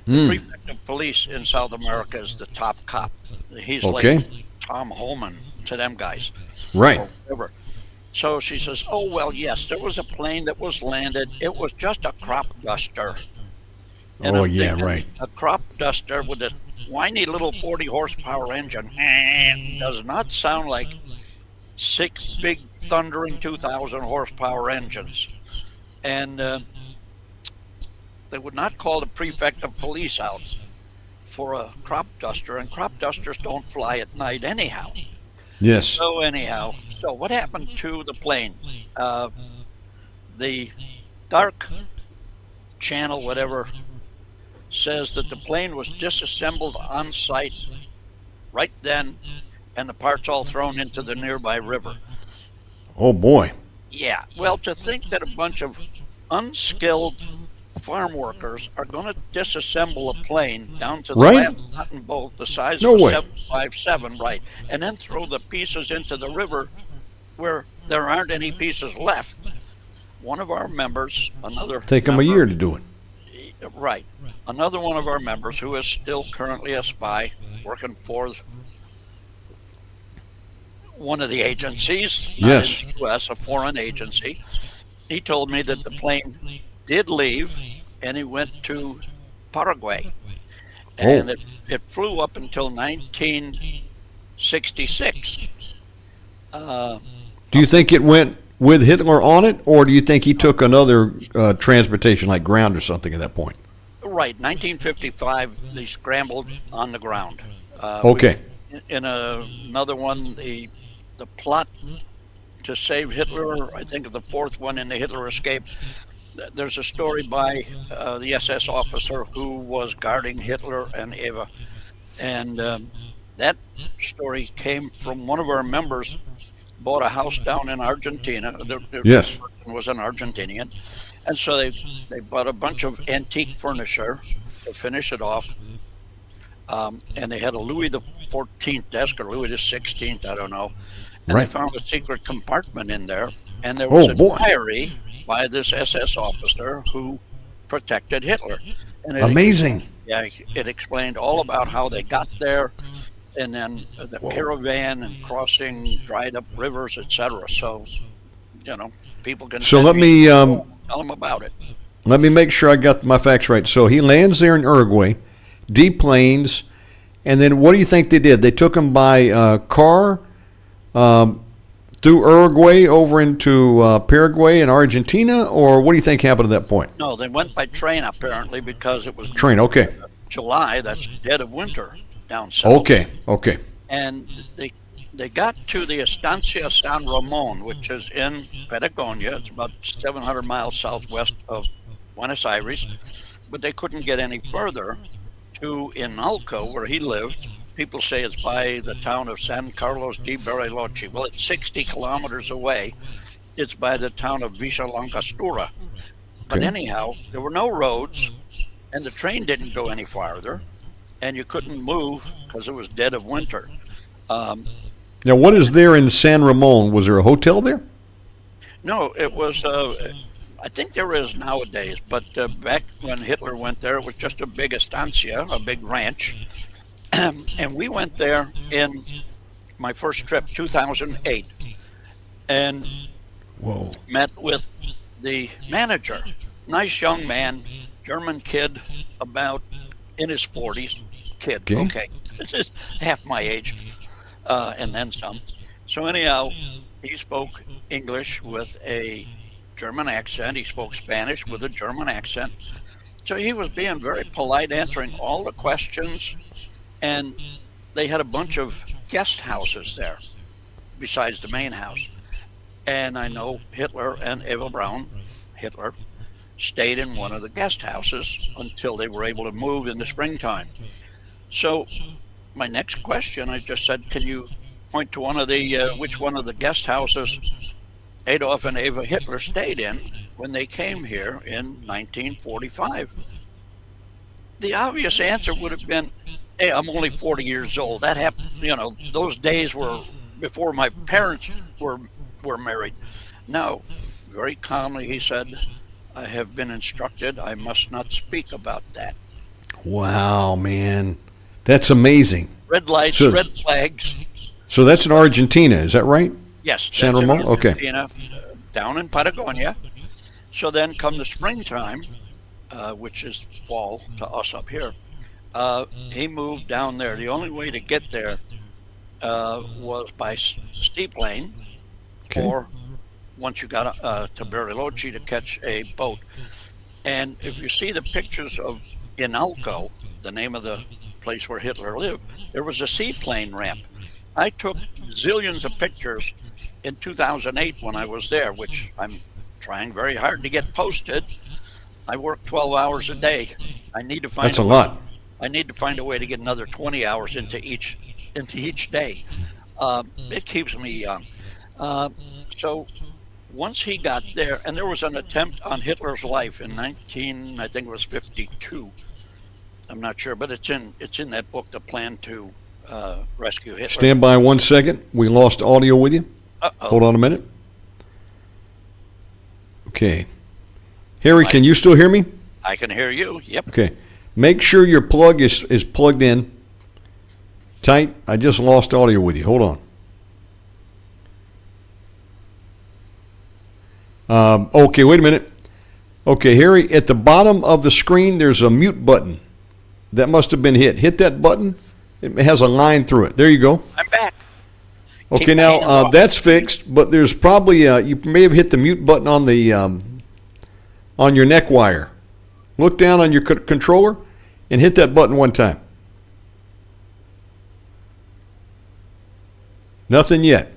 The prefect of police in South America is the top cop. He's like Tom Holman to them guys.
Right.
So she says, oh, well, yes, there was a plane that was landed. It was just a crop duster. And I'm thinking,
right.
A crop duster with a whiny little 40 horsepower engine does not sound like 6 big thundering 2,000 horsepower engines. And they would not call the prefect of police out for a crop duster, and crop dusters don't fly at night anyhow.
Yes.
So anyhow, so what happened to the plane? The dark channel, whatever, says that the plane was disassembled on site right then, and the parts all thrown into the nearby river.
Oh, boy.
Yeah, well, to think that a bunch of unskilled farm workers are going to disassemble a plane down to the
Right?
last nut and bolt the size
No
of a
way.
757, right, and then throw the pieces into the river where there aren't any pieces left. One of our members, another
Take them a
member,
year to do it.
right, another one of our members who is still currently a spy working for one of the agencies, not
Yes.
in the U.S., a foreign agency. He told me that the plane did leave and it went to Paraguay. And it flew up until 1966.
Do you think it went with Hitler on it, or do you think he took another transportation like ground or something at that point?
Right, 1955, they scrambled on the ground.
Okay.
In another one, the plot to save Hitler, I think of the fourth one in the Hitler escape. There's a story by the SS officer who was guarding Hitler and Eva, and that story came from one of our members. Bought a house down in Argentina. The
Yes.
person was an Argentinian, and so they bought a bunch of antique furniture to finish it off, and they had a Louis the 14th desk or Louis the 16th, I don't know, and
Right.
they found a secret compartment in there, and there was
Oh,
a
boy.
diary by this SS officer who protected Hitler. And
Amazing.
it explained all about how they got there, and then the caravan and crossing dried up rivers, etc. So, people can
So
send
let me
tell them about it.
let me make sure I got my facts right. So he lands there in Uruguay, deplanes, and then what do you think they did? They took him by car through Uruguay over into Paraguay and Argentina, or what do you think happened at that point?
No, they went by train apparently because it was
Train. Okay.
July. That's dead of winter down south.
Okay. Okay.
And they got to the Estancia San Ramon, which is in Patagonia. It's about 700 miles southwest of Buenos Aires, but they couldn't get any further to Inalco, where he lived. People say it's by the town of San Carlos de Bariloche. Well, it's 60 kilometers away. It's by the town of Villa Langostura. But
Okay.
anyhow, there were no roads, and the train didn't go any farther, and you couldn't move because it was dead of winter.
Now, what is there in San Ramon? Was there a hotel there?
No, it was, I think there is nowadays, but back when Hitler went there, it was just a big estancia, a big ranch. And we went there in my first trip, 2008, and
Whoa.
met with the manager. Nice young man, German kid, about in his 40s. Kid, okay. This is half my age, and then some. So anyhow, he spoke English with a German accent. He spoke Spanish with a German accent. So he was being very polite, answering all the questions. And they had a bunch of guest houses there besides the main house. And I know Hitler and Eva Braun, Hitler, stayed in one of the guest houses until they were able to move in the springtime. So my next question, I just said, can you point to one of the, which one of the guest houses Adolf and Eva Hitler stayed in when they came here in 1945? The obvious answer would have been, hey, I'm only 40 years old. That happened, those days were before my parents were married. No, very calmly he said, I have been instructed I must not speak about that.
Wow, man. That's amazing.
Red lights,
So-
red flags.
So that's in Argentina, is that right?
Yes,
San
that's in
Ramon? Okay.
Argentina, down in Patagonia. So then come the springtime, which is fall to us up here, he moved down there. The only way to get there was by seaplane,
Okay.
or once you got to Bariloche to catch a boat. And if you see the pictures of Inalco, the name of the place where Hitler lived, there was a seaplane ramp. I took zillions of pictures in 2008 when I was there, which I'm trying very hard to get posted. I work 12 hours a day. I need to find
That's a lot.
I need to find a way to get another 20 hours into each day. It keeps me young. So once he got there, and there was an attempt on Hitler's life in I think it was 52. I'm not sure, but it's in that book, The Plan to Rescue Hitler.
Stand by 1 second. We lost audio with you.
Uh-oh.
Hold on a minute. Okay. Harry, can you still hear me?
I can hear you. Yep.
Okay. Make sure your plug is plugged in tight. I just lost audio with you. Hold on. Okay, wait a minute. Okay, Harry, at the bottom of the screen, there's a mute button. That must have been hit. Hit that button. It has a line through it. There you go.
I'm back.
Okay,
Keep
now that's fixed, but there's probably you may have hit the mute button on the on your neck wire. Look down on your controller and hit that button one time. Nothing yet.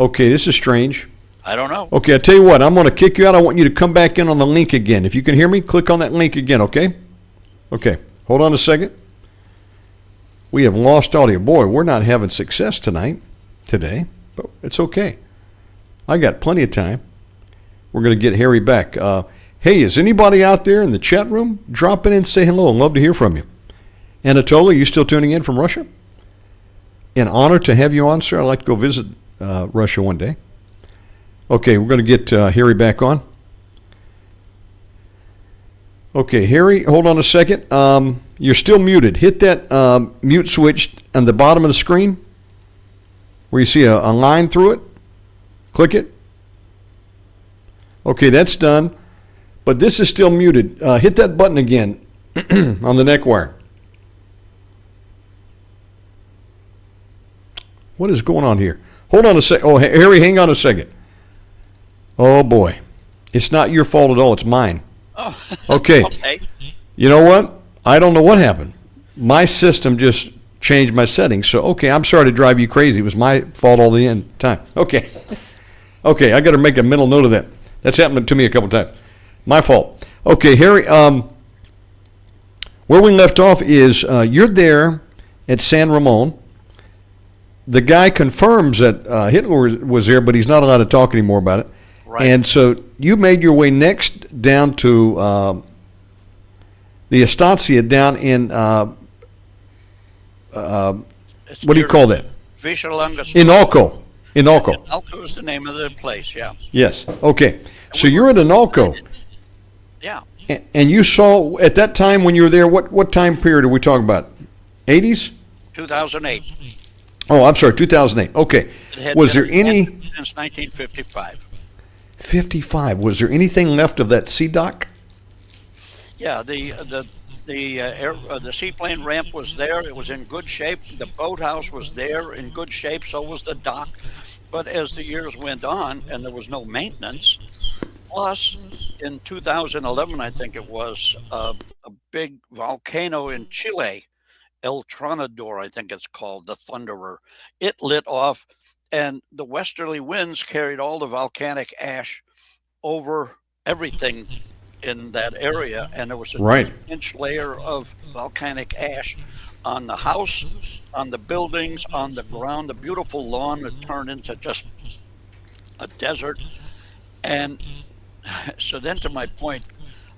Okay, this is strange.
I don't know.
Okay, I tell you what, I'm going to kick you out. I want you to come back in on the link again. If you can hear me, click on that link again, okay? Okay, hold on a second. We have lost audio. Boy, we're not having success today, but it's okay. I got plenty of time. We're going to get Harry back. Hey, is anybody out there in the chat room? Drop in and say hello. I'd love to hear from you. Anatoly, you still tuning in from Russia? An honor to have you on, sir. I'd like to go visit Russia one day. Okay, we're going to get Harry back on. Okay, Harry, hold on a second. You're still muted. Hit that mute switch on the bottom of the screen where you see a line through it. Click it. Okay, that's done. But this is still muted. Hit that button again on the neck wire. What is going on here? Hold on a sec. Oh, Harry, hang on a second. Oh, boy. It's not your fault at all. It's mine.
Oh.
Okay.
Okay.
You know what? I don't know what happened. My system just changed my settings. So, okay, I'm sorry to drive you crazy. It was my fault all the time. Okay. Okay, I got to make a mental note of that. That's happened to me a couple times. My fault. Okay, Harry, where we left off is you're there at San Ramon. The guy confirms that Hitler was there, but he's not allowed to talk anymore about it.
Right.
And so you made your way next down to the Estancia down in, what do you call that? Inalco.
Inalco is the name of the place, yeah.
Yes. Okay. So you're at Inalco.
Yeah.
And you saw, at that time when you were there, what time period are we talking about? 80s?
2008.
Oh, I'm sorry, 2008. Okay. Was there any...
Since 1955.
55. Was there anything left of that sea dock?
Yeah, the seaplane ramp was there. It was in good shape. The boathouse was there in good shape. So was the dock. But as the years went on and there was no maintenance, plus in 2011, I think it was, a big volcano in Chile, El Tronador, I think it's called, the Thunderer. It lit off, and the westerly winds carried all the volcanic ash over everything in that area, and there was a 2-inch layer of volcanic ash on the house, on the buildings, on the ground, the beautiful lawn that turned into just a desert. And so then, to my point,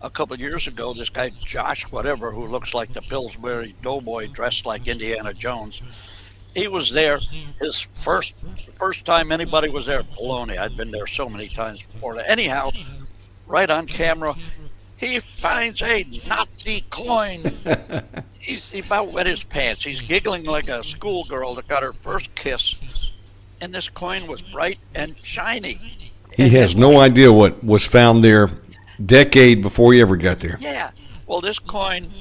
a couple of years ago, this guy Josh whatever, who looks like the Pillsbury Doughboy dressed like Indiana Jones, he was there. His first time anybody was there. Baloney. I'd been there so many times before that. Anyhow, right on camera, he finds a Nazi coin. He about wet his pants. He's giggling like a schoolgirl that got her first kiss, and this coin was bright and shiny.
He has no idea what was found there decade before he ever got there.
Yeah. Well, this coin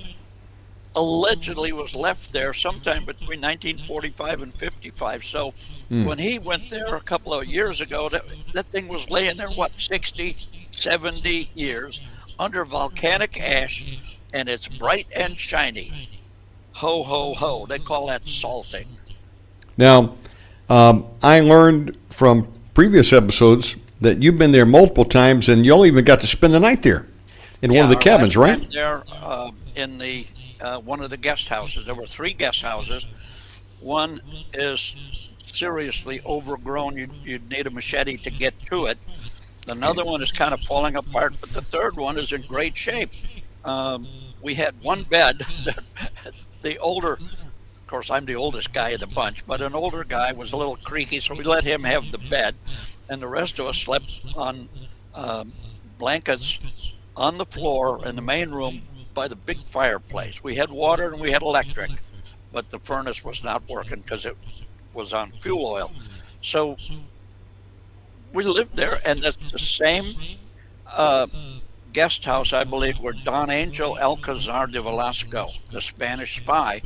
allegedly was left there sometime between 1945 and 55. So when he went there a couple of years ago, that thing was laying there, 60, 70 years under volcanic ash, and it's bright and shiny. Ho, ho, ho. They call that salting.
Now, I learned from previous episodes that you've been there multiple times, and you all even got to spend the night there in one of the cabins, right?
There, in the one of the guest houses. There were 3 guest houses. One is seriously overgrown. You'd need a machete to get to it. Another one is kind of falling apart, but the third one is in great shape. We had one bed that the older, of course, I'm the oldest guy of the bunch, but an older guy was a little creaky, so we let him have the bed, and the rest of us slept on blankets on the floor in the main room by the big fireplace. We had water and we had electric, but the furnace was not working because it was on fuel oil. So we lived there, and that's the same guest house, I believe, where Don Angel Alcazar de Velasco, the Spanish spy,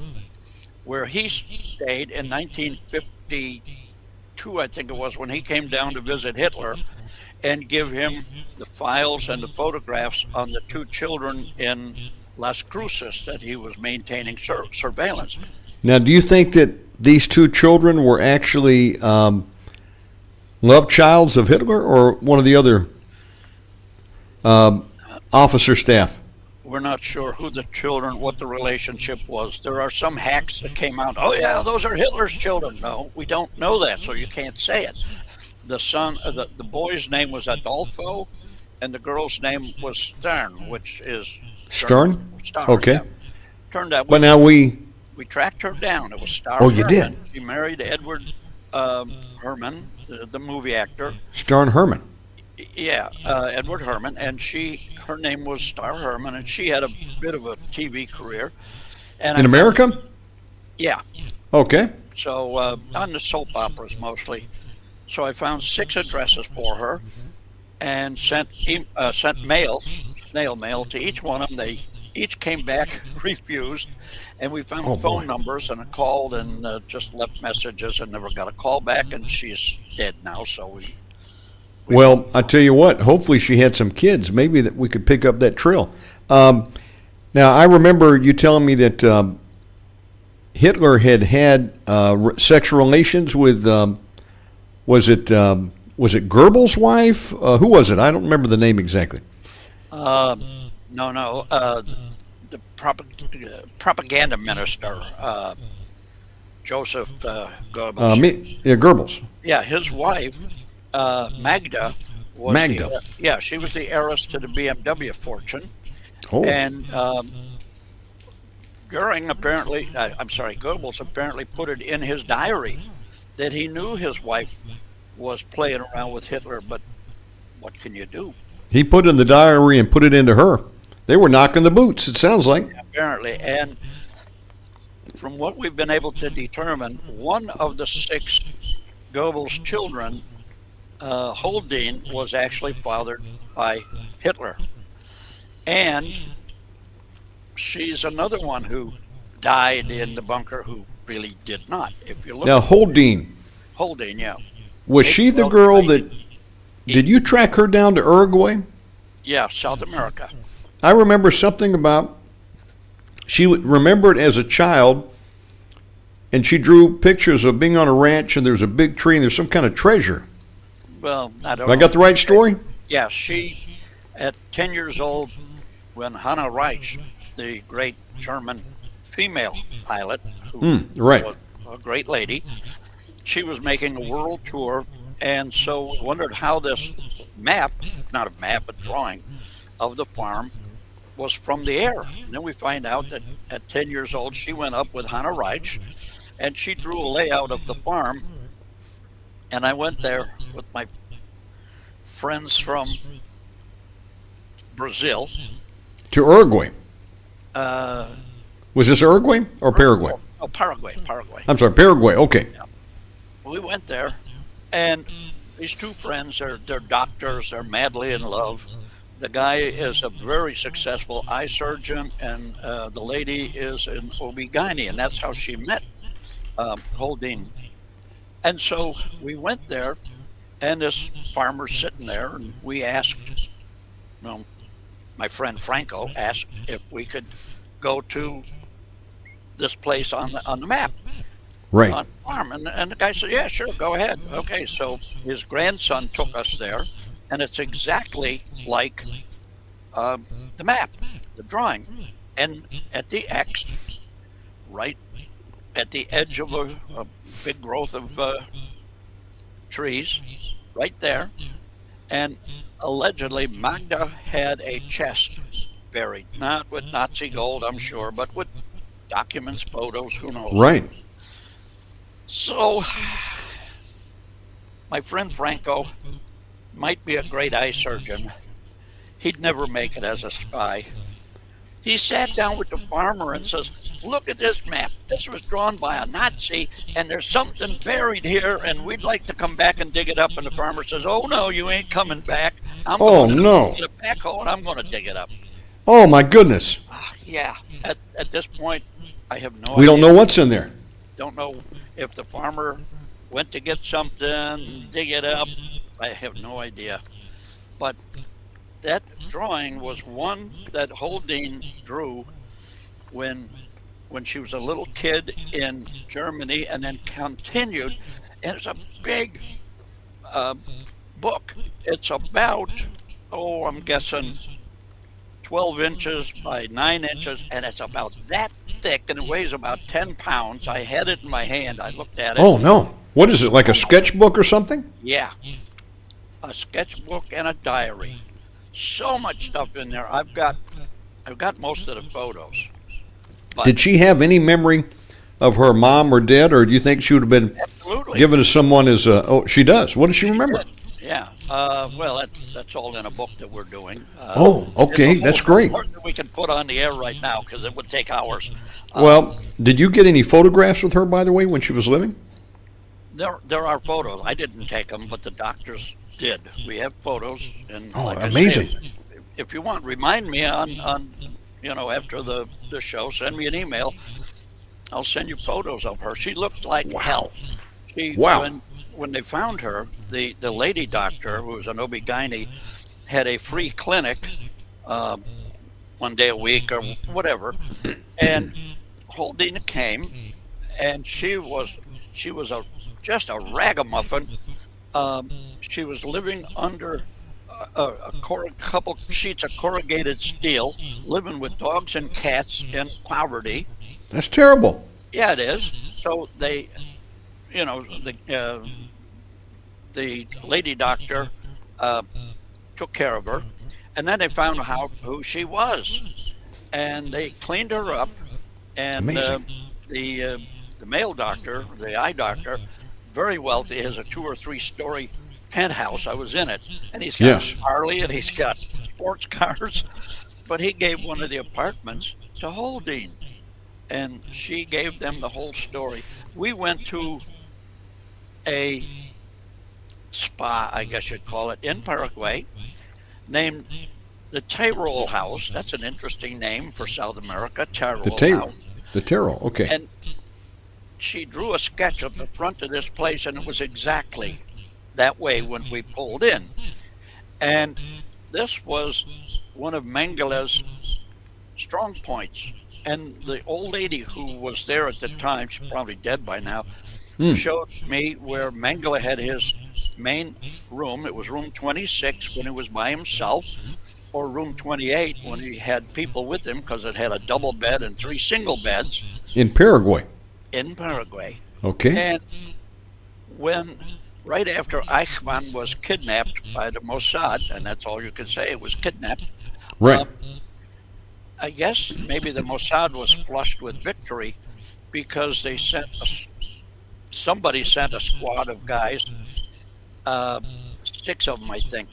where he stayed in 1952, I think it was, when he came down to visit Hitler and give him the files and the photographs on the two children in Las Cruces that he was maintaining surveillance.
Now, do you think that these two children were actually love childs of Hitler or one of the other officer staff?
We're not sure who the children, what the relationship was. There are some hacks that came out, oh yeah, those are Hitler's children. No, we don't know that, so you can't say it. The son, the boy's name was Adolfo, and the girl's name was Stern, which is
Stern?
Stern,
okay.
Yeah. Turned out
But now we
tracked her down. It was Star
Oh, you
Herman.
did?
She married Edward Herman, the movie actor.
Stern Herman.
Yeah, Edward Herman, and her name was Star Herman, and she had a bit of a TV career. And
In America?
Yeah.
Okay.
So on the soap operas mostly. So I found 6 addresses for her, and sent mail, snail mail to each one of them. They each came back refused, and we found phone numbers, and I called and just left messages and never got a call back, and she's dead now. So we
Well, I tell you what, hopefully she had some kids. Maybe that we could pick up that trail. Now, I remember you telling me that Hitler had sexual relations with, was it Goebbels' wife? Who was it? I don't remember the name exactly.
No. The propaganda minister, Joseph Goebbels.
Goebbels.
Yeah, his wife, Magda.
Magda.
She was the heiress to the BMW fortune.
Oh.
And Goebbels apparently put it in his diary that he knew his wife was playing around with Hitler, but what can you do?
He put it in the diary and put it into her. They were knocking the boots, it sounds like.
Apparently. And from what we've been able to determine, one of the 6 Goebbels' children, Holding, was actually fathered by Hitler. And she's another one who died in the bunker who really did not. If you look
Now, Holding,
yeah.
was she the girl that, did you track her down to Uruguay?
Yeah, South America.
I remember something about, she remembered as a child, and she drew pictures of being on a ranch, and there's a big tree, and there's some kind of treasure.
Well, I don't
Have I got the right story?
Yeah, she, at 10 years old, when Hannah Reich, the great German female pilot, who
right.
was a great lady, she was making a world tour, and so we wondered how this map, not a map, a drawing of the farm, was from the air. And then we find out that at 10 years old, she went up with Hannah Reich, and she drew a layout of the farm, and I went there with my friends from Brazil.
To Uruguay. Was this Uruguay or Paraguay?
Oh, Paraguay.
I'm sorry, Paraguay, okay.
Yeah. We went there, and these 2 friends they're doctors, they're madly in love. The guy is a very successful eye surgeon, and the lady is an OB-GYN, and that's how she met Holding. And so we went there, and this farmer's sitting there, and we asked, my friend Franco asked if we could go to this place on the map.
Right.
On the farm. And the guy said, yeah, sure, go ahead. Okay, so his grandson took us there, and it's exactly like the map, the drawing. And at the X, right at the edge of a big growth of trees, right there. And allegedly, Magda had a chest buried, not with Nazi gold, I'm sure, but with documents, photos, who knows.
Right.
So, my friend Franco might be a great eye surgeon. He'd never make it as a spy. He sat down with the farmer and says, look at this map. This was drawn by a Nazi, and there's something buried here, and we'd like to come back and dig it up. And the farmer says, oh, no, you ain't coming back. I'm
Oh,
going to
no.
get a backhoe, and I'm going to dig it up.
Oh, my goodness.
Yeah, at this point, I have no idea.
We don't know what's in there.
Don't know if the farmer went to get something, dig it up. I have no idea. But that drawing was one that Holding drew when she was a little kid in Germany, and then continued. And it's a big book. It's about, I'm guessing 12 inches by 9 inches, and it's about that thick, and it weighs about 10 pounds. I had it in my hand. I looked at it.
Oh, no. What is it, like a sketchbook or something?
Yeah. A sketchbook and a diary. So much stuff in there. I've got most of the photos. But
Did she have any memory of her mom or dad, or do you think she would have been
absolutely.
given to someone as a... Oh, she does. What does she remember?
Yeah. Well, that's all in a book that we're doing.
Oh, okay.
It's a
That's
whole
great.
report that we can put on the air right now because it would take hours.
Well, did you get any photographs with her, by the way, when she was living?
There are photos. I didn't take them, but the doctors did. We have photos, and
Oh,
like
amazing.
I say, if you want, remind me on after the show. Send me an email. I'll send you photos of her. She looked like hell.
Wow.
When they found her, the lady doctor, who was an OB-GYN, had a free clinic 1 day a week or whatever, and Holding came, and she was just a ragamuffin. She was living under a couple sheets of corrugated steel, living with dogs and cats in poverty.
That's terrible.
Yeah, it is. So they, the lady doctor took care of her, and then they found out who she was, and they cleaned her up. And
Amazing.
The male doctor, the eye doctor, very wealthy, has a 2 or 3 story penthouse. I was in it, and he's got
Yes.
a Harley and he's got sports cars, but he gave one of the apartments to Holding, and she gave them the whole story. We went to a spa, I guess you'd call it, in Paraguay, named the Tyrol House. That's an interesting name for South America, Tyrol House.
The Tyrol, okay.
And she drew a sketch of the front of this place, and it was exactly that way when we pulled in. And this was one of Mengele's strong points. And the old lady who was there at the time, she's probably dead by now, showed me where Mengele had his main room. It was room 26 when he was by himself, or room 28 when he had people with him, because it had a double bed and 3 single beds
In Paraguay.
in Paraguay.
Okay.
And right after Eichmann was kidnapped by the Mossad, and that's all you can say, it was kidnapped.
Right.
I guess maybe the Mossad was flushed with victory because they somebody sent a squad of guys, 6 of them, I think.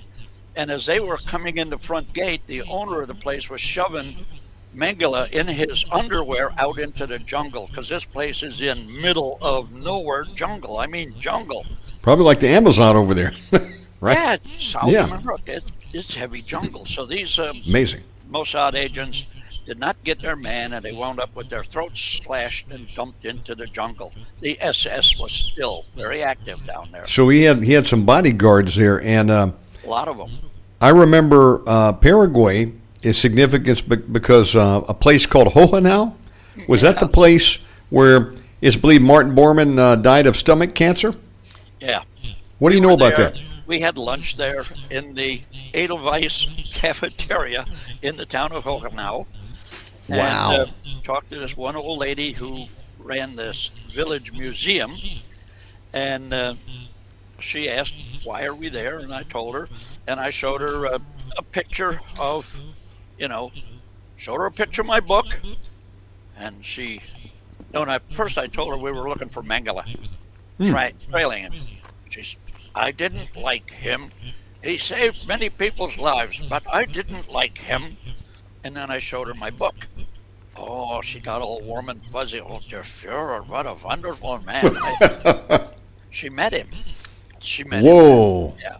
And as they were coming in the front gate, the owner of the place was shoving Mengele in his underwear out into the jungle, because this place is in middle of nowhere jungle. I mean jungle.
Probably like the Amazon over there. Right?
Yeah, South
Yeah.
America. It's heavy jungle. So these
Amazing.
Mossad agents did not get their man, and they wound up with their throats slashed and dumped into the jungle. The SS was still very active down there.
So he had some bodyguards there, and
A lot of them.
I remember Paraguay is significant because a place called Hohenau, was that the place where it's believed Martin Bormann died of stomach cancer?
Yeah.
What do you know about
There,
that?
We had lunch there in the Edelweiss cafeteria in the town of Hohenau.
Wow.
And talked to this one old lady who ran this village museum, and she asked, "Why are we there?" And I told her, and I showed her a picture of, showed her a picture of my book, and she. No, and first I told her we were looking for Mengele, trailing him. I didn't like him. He saved many people's lives, but I didn't like him. And then I showed her my book. Oh, she got all warm and fuzzy. Oh, dear Führer, what a wonderful man. She met him.
Whoa.
Yeah.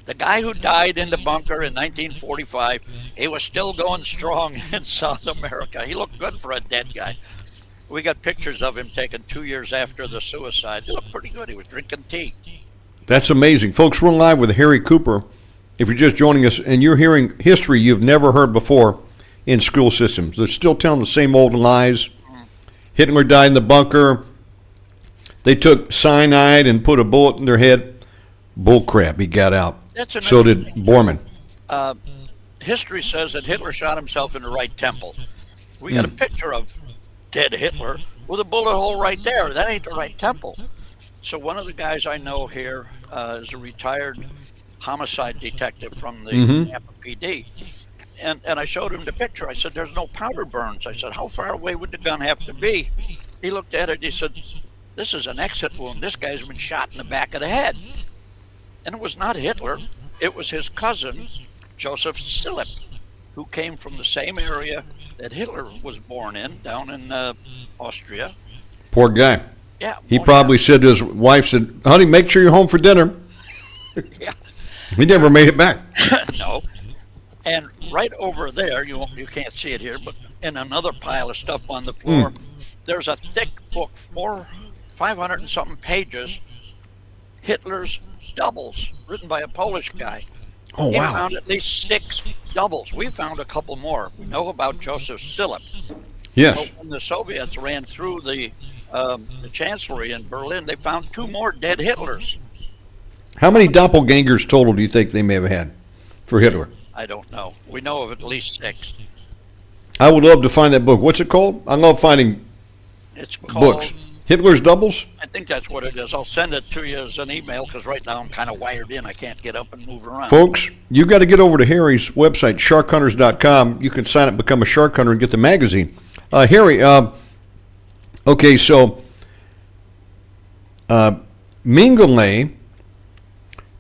The guy who died in the bunker in 1945, he was still going strong in South America. He looked good for a dead guy. We got pictures of him taken 2 years after the suicide. He looked pretty good. He was drinking tea.
That's amazing. Folks, we're live with Harry Cooper. If you're just joining us and you're hearing history you've never heard before in school systems, they're still telling the same old lies. Hitler died in the bunker. They took cyanide and put a bullet in their head. Bull crap, he got out. So did Bormann.
History says that Hitler shot himself in the right temple. We got a picture of dead Hitler with a bullet hole right there. That ain't the right temple. So one of the guys I know here is a retired homicide detective from the Tampa PD. And I showed him the picture. I said, there's no powder burns. I said, how far away would the gun have to be? He looked at it. He said, this is an exit wound. This guy's been shot in the back of the head. And it was not Hitler. It was his cousin, Joseph Stilip, who came from the same area that Hitler was born in, down in Austria.
Poor guy.
Yeah.
He probably said to his wife, honey, make sure you're home for dinner.
Yeah.
He never made it back.
No. And right over there, you can't see it here, but in another pile of stuff on the floor, there's a thick book, 500 and something pages, Hitler's doubles, written by a Polish guy.
Oh,
He
wow.
found at least 6 doubles. We found a couple more. We know about Joseph Stilip.
Yes.
But when the Soviets ran through the chancellery in Berlin, they found 2 more dead Hitlers.
How many doppelgangers total do you think they may have had for Hitler?
I don't know. We know of at least 6.
I would love to find that book. What's it called? I love finding
It's called,
books. Hitler's Doubles?
I think that's what it is. I'll send it to you as an email because right now I'm kind of wired in. I can't get up and move around.
Folks, you got to get over to Harry's website, sharkhunters.com. You can sign up, become a shark hunter, and get the magazine. Harry, okay, so Mengele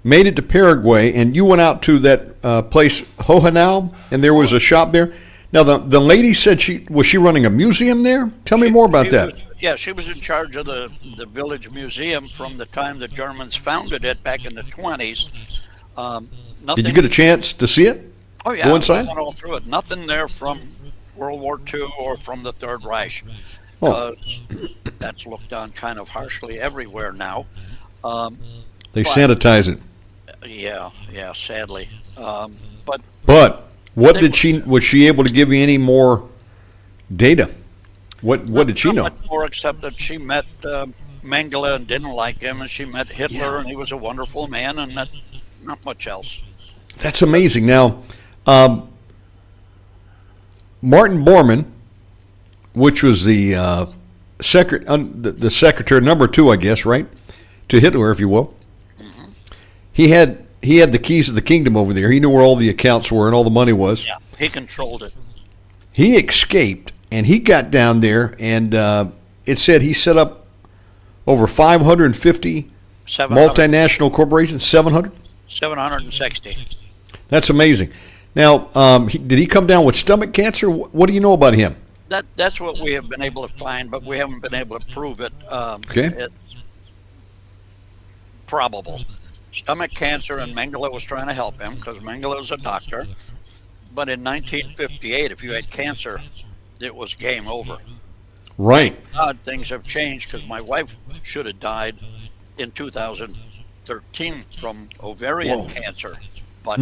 made it to Paraguay, and you went out to that place, Hohenau, and there was a shop there. Now, the lady said was she running a museum there? Tell me more about that.
She was in charge of the village museum from the time the Germans founded it back in the 20s.
Did you get a chance to see it?
Oh, yeah.
Go inside?
I went all through it. Nothing there from World War II or from the Third Reich.
Oh.
That's looked on kind of harshly everywhere now.
They sanitize it.
Yeah, sadly. But
what was she able to give you any more data? What did she know?
Not much more except that she met Mengele and didn't like him, and she met Hitler and he was a wonderful man, and not much else.
That's amazing. Now, Martin Bormann, which was the secretary number 2, I guess, right, to Hitler, if you will. Mm-hmm. He had the keys of the kingdom over there. He knew where all the accounts were and all the money was.
Yeah, he controlled it.
He escaped, and he got down there, and it said he set up over 550 multinational corporations. 700?
760.
That's amazing. Now, did he come down with stomach cancer? What do you know about him?
That's what we have been able to find, but we haven't been able to prove it.
Okay.
It's probable. Stomach cancer, and Mengele was trying to help him because Mengele was a doctor. But in 1958, if you had cancer, it was game over.
Right.
Odd things have changed because my wife should have died in 2013 from ovarian cancer, but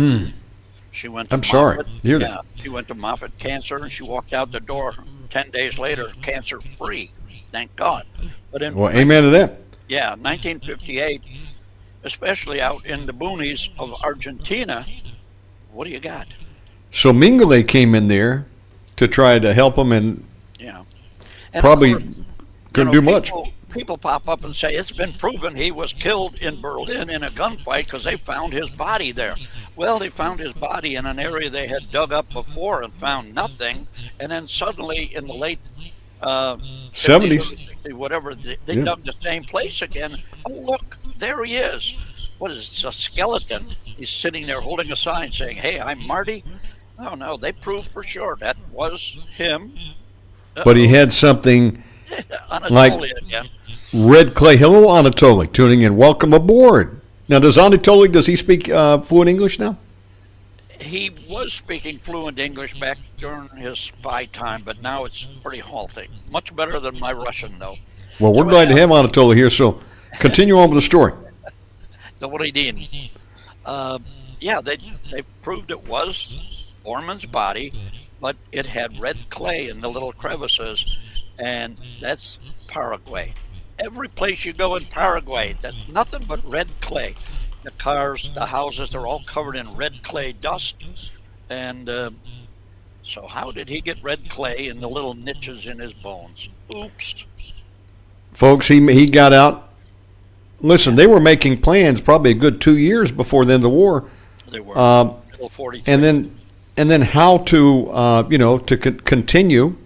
she went to Moffitt.
Yeah,
she went to Moffitt Cancer, and she walked out the door 10 days later, cancer-free. Thank God. But
amen to that.
Yeah, 1958, especially out in the boonies of Argentina, what do you got?
So Mengele came in there to try to help him, and
and
probably Couldn't do much.
People pop up and say it's been proven he was killed in Berlin in a gunfight because they found his body there. Well, they found his body in an area they had dug up before and found nothing, and then suddenly in the late
70s,
whatever, they dug the same place again. Oh, look, there he is. What is it, a skeleton? He's sitting there holding a sign saying, "Hey, I'm Marty." Oh no, they proved for sure that was him.
but he had something
Anatoly
like
again.
red clay. Hello, Anatoly, tuning in. Welcome aboard. Now, does he speak fluent English now?
He was speaking fluent English back during his spy time, but now it's pretty halting. Much better than my Russian, though.
Well, we're glad to have Anatoly here, so continue on with the story.
Добрый день. Yeah, they proved it was Bormann's body, but it had red clay in the little crevices, and that's Paraguay. Every place you go in Paraguay, that's nothing but red clay. The cars, the houses, they're all covered in red clay dust. And so how did he get red clay in the little niches in his bones? Oops.
Folks, he got out. Listen, they were making plans probably a good 2 years before the end of the war.
They were. Middle 43.
And then how to continue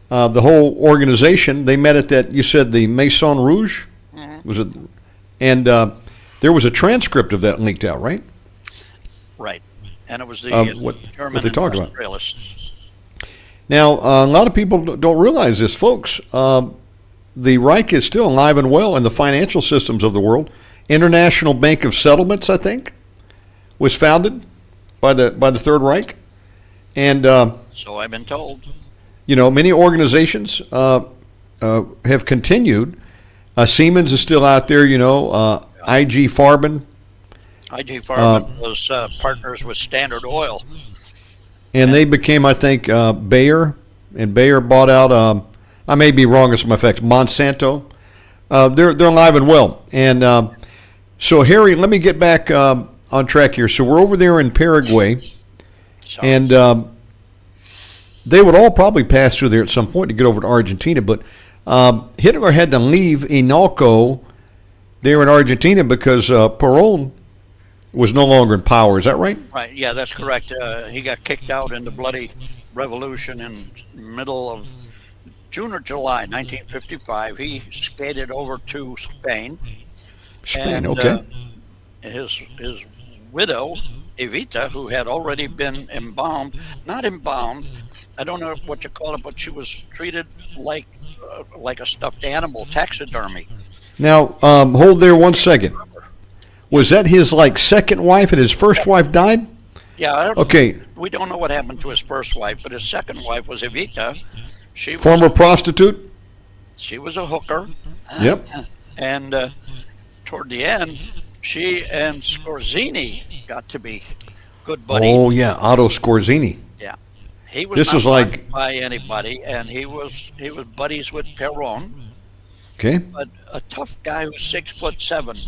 the whole organization. They met at that, you said, the Maison Rouge?
Mm-hmm.
Was it? And there was a transcript of that leaked out, right?
Right. And it was the
what
German
they talk about.
industrialists.
Now, a lot of people don't realize this, folks. The Reich is still alive and well in the financial systems of the world. International Bank of Settlements, I think, was founded by the Third Reich. And
So I've been told.
many organizations have continued. Siemens is still out there, IG Farben.
IG Farben was partners with Standard Oil.
And they became, I think, Bayer. And Bayer bought out, I may be wrong as my facts, Monsanto. They're alive and well. And so, Harry, let me get back on track here. So we're over there in Paraguay. And they would all probably pass through there at some point to get over to Argentina. But Hitler had to leave Inalco there in Argentina because Perón was no longer in power. Is that right?
Right, yeah, that's correct. He got kicked out in the bloody revolution in middle of June or July 1955. He skated over to Spain.
Spain,
and,
okay.
His widow, Evita, who had already been not embalmed, I don't know what you call it, but she was treated like a stuffed animal, taxidermy.
Now, hold there 1 second. Was that his second wife and his first wife died?
Yeah.
Okay.
We don't know what happened to his first wife, but his second wife was Evita.
Former prostitute?
She was a hooker.
Yep.
And toward the end, she and Scorzini got to be good buddies.
Oh, yeah, Otto Scorzini.
Yeah. He was
This
not
was like-
liked by anybody, and he was buddies with Perón,
Okay.
but a tough guy who's 6'7".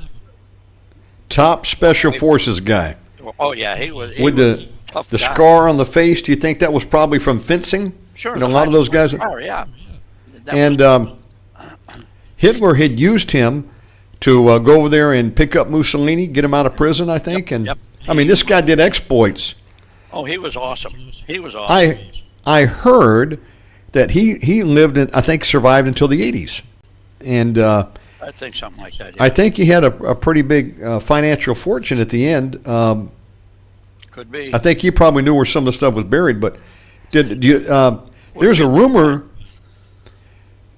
Top special forces guy.
Oh yeah, he was.
With the
tough
the
guy.
scar on the face, do you think that was probably from fencing?
Sure.
A lot of those guys.
Scar, yeah. That
And Hitler had used him to go over there and pick up Mussolini, get him out of prison, I think. And
yep.
I mean, this guy did exploits.
Oh, he was awesome. He was awesome.
I heard that he lived and I think survived until the 80s. And
I think something like that. Yeah.
I think he had a pretty big financial fortune at the end.
Could be.
I think he probably knew where some of the stuff was buried. But there's a rumor.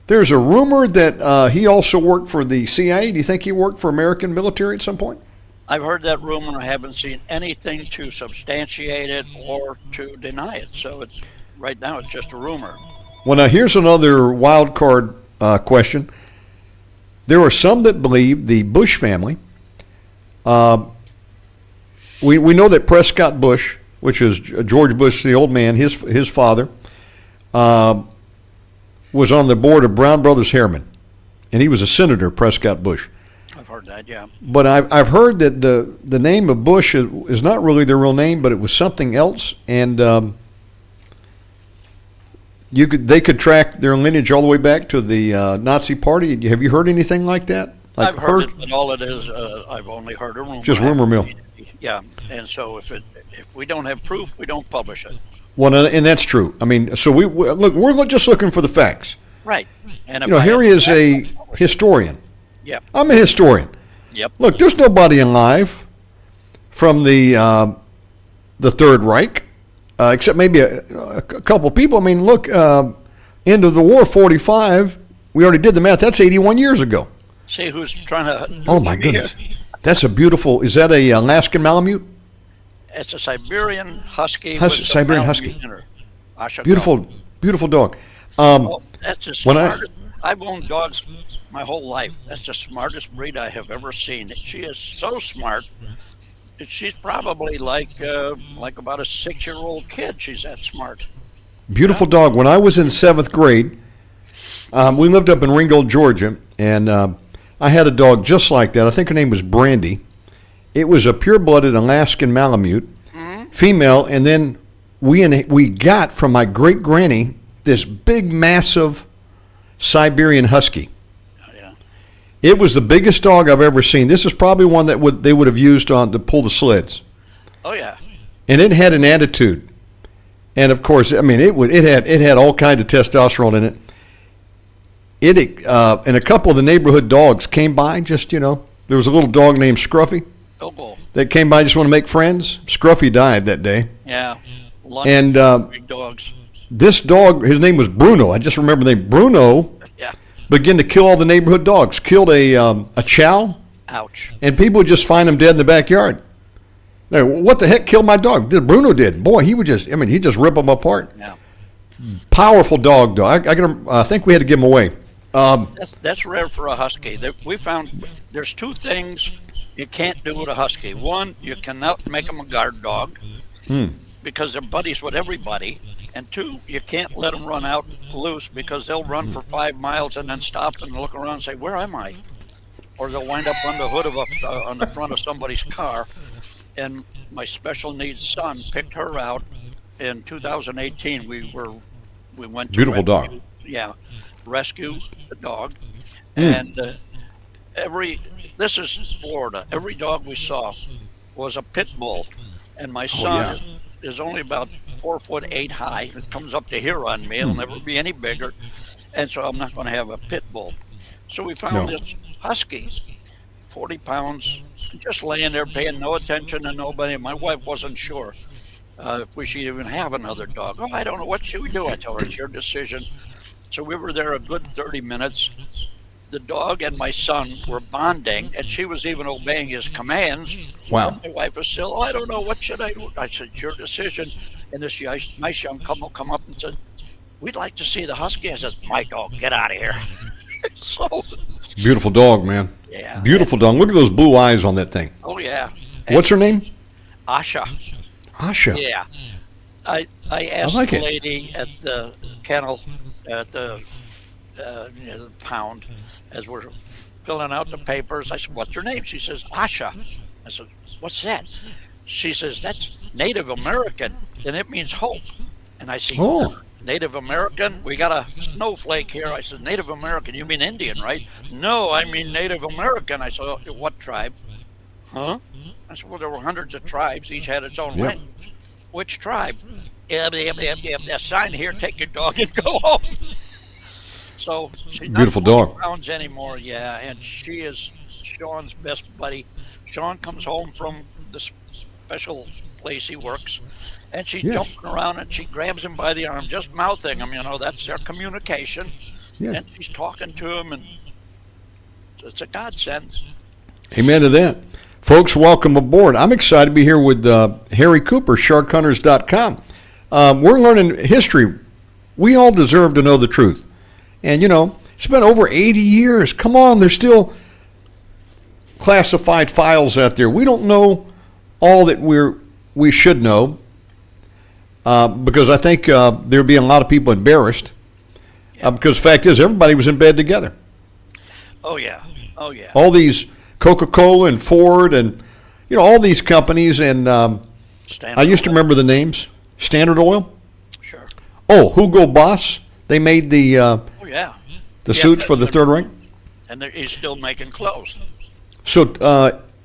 There's a rumor that he also worked for the CIA. Do you think he worked for American military at some point?
I've heard that rumor. I haven't seen anything to substantiate it or to deny it. So right now it's just a rumor.
Well, now here's another wild card question. There are some that believe the Bush family. We know that Prescott Bush, which is George Bush, the old man, his father, was on the board of Brown Brothers Harriman, and he was a senator, Prescott Bush.
I've heard that, yeah.
But I've heard that the name of Bush is not really their real name, but it was something else, and they could track their lineage all the way back to the Nazi Party. Have you heard anything like that? Like
I've heard it, but all it is, I've only heard a rumor.
Just rumor mill.
Yeah, and so if we don't have proof, we don't publish it.
Well, and that's true. I mean, so look. We're just looking for the facts.
Right. And if
Harry is a historian.
Yep.
I'm a historian.
Yep.
Look, there's nobody alive from the Third Reich, except maybe a couple people. I mean, look, end of the war, 45. We already did the math. That's 81 years ago.
See who's trying to.
Oh my goodness, that's a beautiful. Is that a Alaskan Malamute?
It's a Siberian Husky.
Siberian Husky.
Beautiful,
beautiful dog.
That's the smartest. I've owned dogs my whole life. That's the smartest breed I have ever seen. She is so smart. She's probably like about a 6-year-old kid. She's that smart.
Beautiful dog. When I was in 7th grade, we lived up in Ringgold, Georgia, and I had a dog just like that. I think her name was Brandy. It was a pure-blooded Alaskan Malamute, female, and then we got from my great-granny this big, massive Siberian Husky.
Oh, yeah.
It was the biggest dog I've ever seen. This is probably one that they would have used to pull the sleds.
Oh yeah.
And it had an attitude, and of course, I mean, it had all kinds of testosterone in it. And a couple of the neighborhood dogs came by. Just there was a little dog named Scruffy.
Oh, cool.
That came by just want to make friends. Scruffy died that day.
Yeah.
And
big dogs.
This dog, his name was Bruno. I just remember the name. Bruno
Yeah.
began to kill all the neighborhood dogs. Killed a chow.
Ouch.
And people would just find him dead in the backyard. Now, what the heck killed my dog? Bruno did. Boy, he'd just rip them apart.
Yeah.
Powerful dog, though. I think we had to give him away.
That's rare for a Husky. We found there's 2 things you can't do with a Husky. One, you cannot make them a guard dog because they're buddies with everybody. And 2, you can't let them run out loose because they'll run for 5 miles and then stop and look around and say, "Where am I?" Or they'll wind up on the hood of on the front of somebody's car. And my special needs son picked her out in 2018. We went to
Beautiful dog.
Yeah, rescue the dog, and this is Florida. Every dog we saw was a pit bull, and my son is only about 4'8" high. It comes up to here on me. It'll never be any bigger, and so I'm not going to have a pit bull. So we found this Husky, 40 pounds, just laying there paying no attention to nobody. My wife wasn't sure if we should even have another dog. Oh, I don't know. What should we do? I told her, it's your decision. So we were there a good 30 minutes. The dog and my son were bonding, and she was even obeying his commands.
Wow.
My wife was still, I don't know, what should I do? I said, it's your decision. And this nice young couple come up and said, we'd like to see the Husky. I said, my dog, get out of here. So
Beautiful dog, man.
Yeah.
Beautiful dog. Look at those blue eyes on that thing.
Oh yeah.
What's her name?
Asha.
Asha.
Yeah. I asked
like
the
it.
lady at the kennel at the pound as we're filling out the papers. I said, "What's her name?" She says, "Asha." I said, "What's that?" She says, "That's Native American, and it means hope." And I said,
Oh.
Native American? We got a snowflake here. I said, Native American, you mean Indian, right? No, I mean Native American. I said, "Oh, what tribe? Huh? I said, well, there were hundreds of tribes. Each had its own
Yep.
language. Which tribe? A sign here, take your dog and go home. So she's not
Beautiful
40
dog.
pounds anymore, yeah, and she is Sean's best buddy. Sean comes home from the special place he works, and she's
Yes.
jumping around, and she grabs him by the arm, just mouthing him, that's their communication.
Yeah.
And she's talking to him, and it's a godsend.
Amen to that. Folks, welcome aboard. I'm excited to be here with Harry Cooper, sharkhunters.com. We're learning history. We all deserve to know the truth. And, it's been over 80 years. Come on, there's still classified files out there. We don't know all that we should know because I think there'd be a lot of people embarrassed because the fact is everybody was in bed together.
Oh, yeah. Oh, yeah.
All these Coca-Cola and Ford and, all these companies. And I used to remember the names. Standard Oil.
Sure.
Oh, Hugo Boss. They made the
Oh yeah,
suits for the Third Reich.
and he's still making clothes.
So,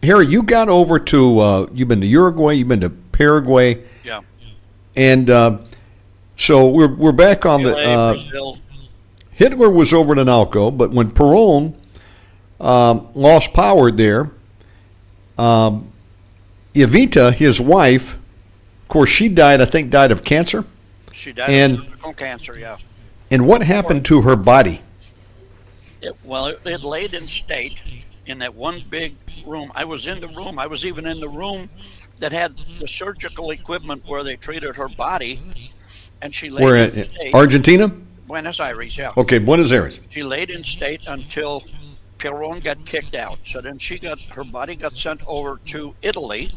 Harry, you got over to you've been to Uruguay, you've been to Paraguay,
Yeah,
and so we're back on
Chile,
the.
Brazil.
Hitler was over in Analco, but when Perón lost power there, Evita, his wife, of course, she died. I think died of cancer.
She died
And-
of cervical cancer. Yeah.
And what happened to her body?
It laid in state in that one big room. I was in the room. I was even in the room that had the surgical equipment where they treated her body, and she laid
Where
in state.
Argentina?
Buenos Aires, yeah.
Okay, Buenos Aires.
She laid in state until Perón got kicked out. So then her body got sent over to Italy,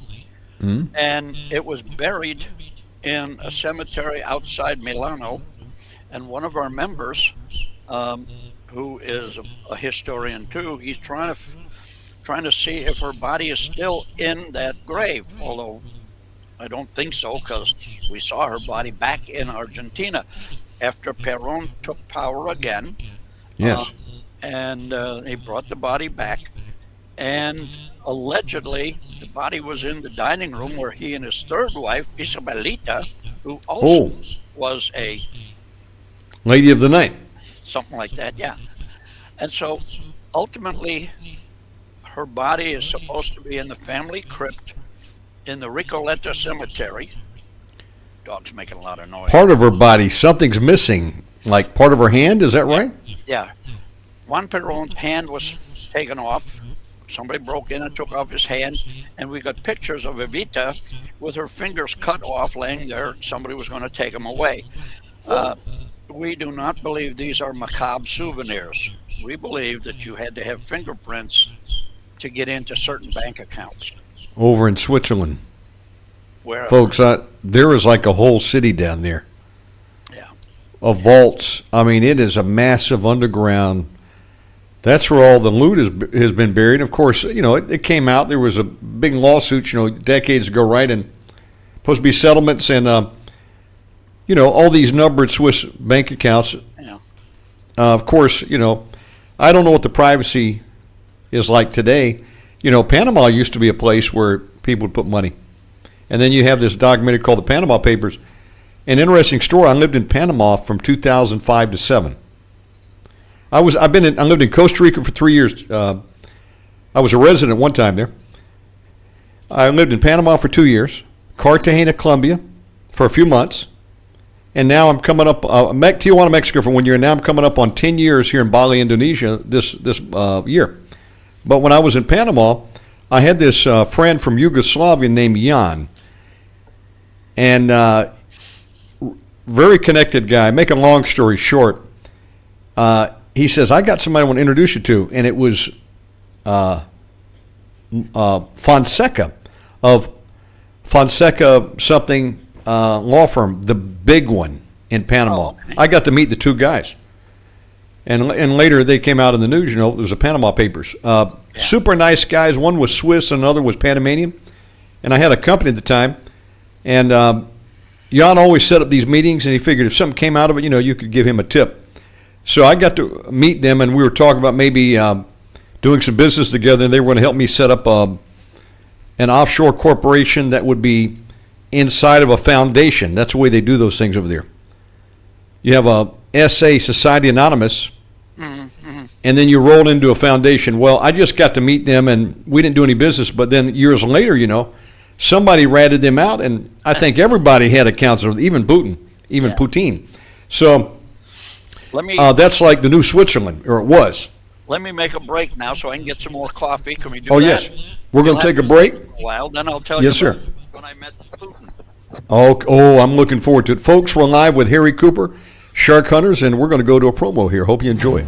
and it was buried in a cemetery outside Milano. And one of our members, who is a historian too, he's trying to see if her body is still in that grave. Although I don't think so, because we saw her body back in Argentina after Perón took power again.
Yes.
And he brought the body back, and allegedly the body was in the dining room where he and his third wife, Isabelita, who also was a
Lady of the Night.
something like that, yeah. And so ultimately her body is supposed to be in the family crypt in the Recoleta Cemetery. Dog's making a lot of noise.
Part of her body, something's missing. Like part of her hand, is that right?
Yeah. Juan Perón's hand was taken off. Somebody broke in and took off his hand, and we got pictures of Evita with her fingers cut off laying there. Somebody was going to take them away. We do not believe these are macabre souvenirs. We believe that you had to have fingerprints to get into certain bank accounts.
Over in Switzerland.
Where,
Folks, there is like a whole city down there
yeah.
of vaults. I mean, it is a massive underground. That's where all the loot has been buried. Of course, it came out. There was a big lawsuit, decades ago, right? And supposed to be settlements and, all these numbered Swiss bank accounts.
Yeah.
Of course, I don't know what the privacy is like today. Panama used to be a place where people would put money. And then you have this documentary called The Panama Papers. An interesting story. I lived in Panama from 2005 to 7. I lived in Costa Rica for 3 years. I was a resident one time there. I lived in Panama for 2 years, Cartagena, Colombia for a few months, and now I'm coming up, Tijuana, Mexico for 1 year, and now I'm coming up on 10 years here in Bali, Indonesia this year. But when I was in Panama, I had this friend from Yugoslavia named Jan, and very connected guy. Make a long story short, he says, I got somebody I want to introduce you to, and it was Fonseca of Fonseca something law firm, the big one in Panama.
Oh, okay.
I got to meet the two guys. And later they came out in the news, it was the Panama Papers. Super nice guys. One was Swiss and another was Panamanian. And I had a company at the time. And Jan always set up these meetings, and he figured if something came out of it, you could give him a tip. So I got to meet them, and we were talking about maybe doing some business together, and they were going to help me set up an offshore corporation that would be inside of a foundation. That's the way they do those things over there. You have a SA, Society Anonymous, and then you roll into a foundation. Well, I just got to meet them, and we didn't do any business, but then years later, somebody ratted them out, and I think everybody had accounts, even Putin, Putin. So that's like the new Switzerland, or it was.
Let me make a break now so I can get some more coffee. Can we do
Oh,
that?
yes. We're going to take a break?
A while, then I'll tell
Yes,
you
sir.
when I met Putin.
Oh, I'm looking forward to it. Folks, we're live with Harry Cooper, Shark Hunters, and we're going to go to a promo here. Hope you enjoy it.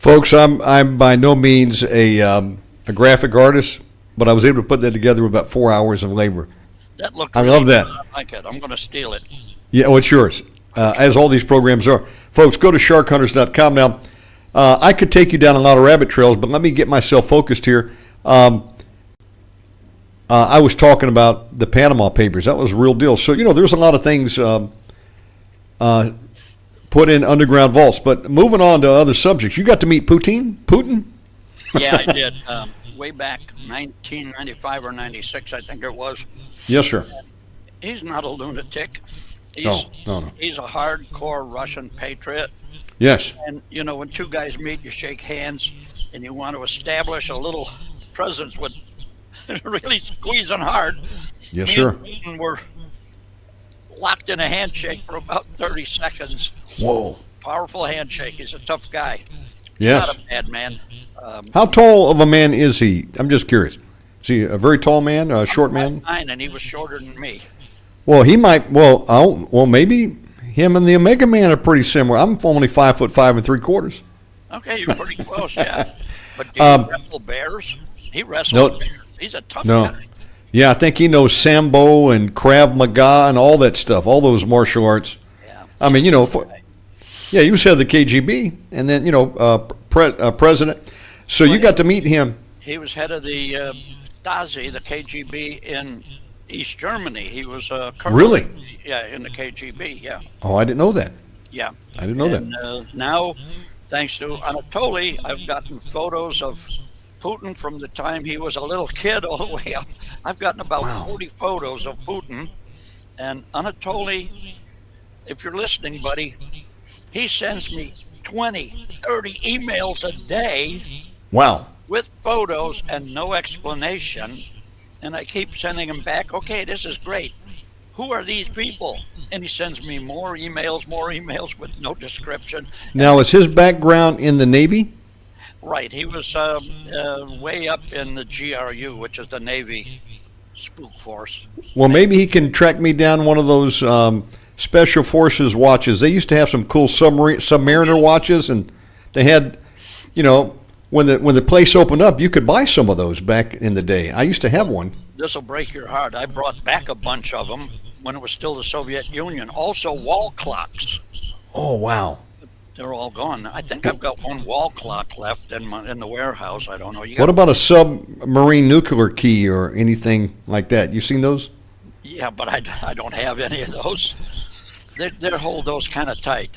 Folks, I'm by no means a graphic artist, but I was able to put that together with about 4 hours of labor.
That looked.
I
really
love that.
good. I like it. I'm going to steal it.
Yeah, oh, it's yours, as all these programs are. Folks, go to sharkhunters.com. Now, I could take you down a lot of rabbit trails, but let me get myself focused here. I was talking about the Panama Papers. That was a real deal. So, there's a lot of things put in underground vaults. But moving on to other subjects, you got to meet Putin?
Yeah, I did. Way back 1995 or 96, I think it was.
Yes, sir.
He's not a lunatic.
No.
He's a hardcore Russian patriot.
Yes.
And, when two guys meet, you shake hands, and you want to establish a little presence with really squeezing hard.
Yes, sir.
And we're locked in a handshake for about 30 seconds.
Whoa.
Powerful handshake. He's a tough guy.
Yes.
Not a bad man.
How tall of a man is he? I'm just curious. Is he a very tall man, a short man?
5'9", and he was shorter than me.
Well, he might. Well, maybe him and the Omega Man are pretty similar. I'm only 5'5" ¾
Okay, you're pretty close, yeah. But do you wrestle bears? He wrestles bears. He's a tough guy.
Yeah, I think he knows Sambo and Krav Maga and all that stuff, all those martial arts.
Yeah.
I mean, he was head of the KGB, and then president. So you got to meet him.
He was head of the Stasi, the KGB in East Germany. He was a colonel.
Really?
Yeah, in the KGB. Yeah.
Oh, I didn't know that.
Yeah.
I didn't know that.
Now, thanks to Anatoly, I've gotten photos of Putin from the time he was a little kid all the way up. I've gotten about 40 photos of Putin. And Anatoly, if you're listening, buddy, he sends me 20, 30 emails a day.
Wow.
With photos and no explanation. And I keep sending him back, okay, this is great. Who are these people? And he sends me more emails with no description.
Now, is his background in the Navy?
Right. He was way up in the GRU, which is the Navy spook force.
Well, maybe he can track me down one of those Special Forces watches. They used to have some cool Submariner watches, and they had, when the place opened up, you could buy some of those back in the day. I used to have one.
This will break your heart. I brought back a bunch of them when it was still the Soviet Union. Also wall clocks.
Oh, wow.
They're all gone. I think I've got one wall clock left in the warehouse. I don't know.
What about a submarine nuclear key or anything like that? You seen those?
Yeah, but I don't have any of those. They hold those kind of tight.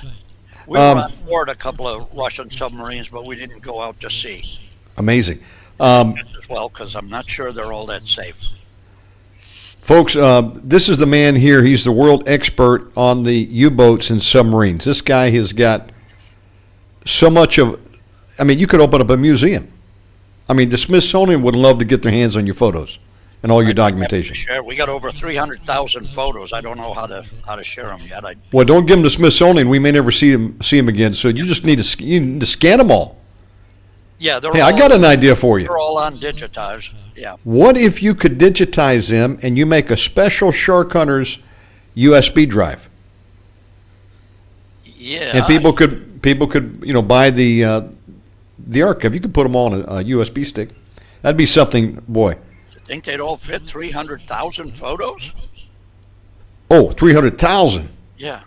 We were on board a couple of Russian submarines, but we didn't go out to sea.
Amazing.
As well, because I'm not sure they're all that safe.
Folks, this is the man here. He's the world expert on the U-boats and submarines. This guy has got so much of, you could open up a museum. The Smithsonian would love to get their hands on your photos and all your documentation.
We got over 300,000 photos. I don't know how to share them yet.
Well, don't give them to Smithsonian. We may never see them again. So you just need to scan them all.
Yeah,
I got an idea for you.
They're all undigitized. Yeah.
What if you could digitize them and you make a special Shark Hunters USB drive?
Yeah.
And people could buy the archive. You could put them all on a USB stick. That'd be something, boy.
You think they'd all fit 300,000 photos?
Oh, 300,000.
Yeah.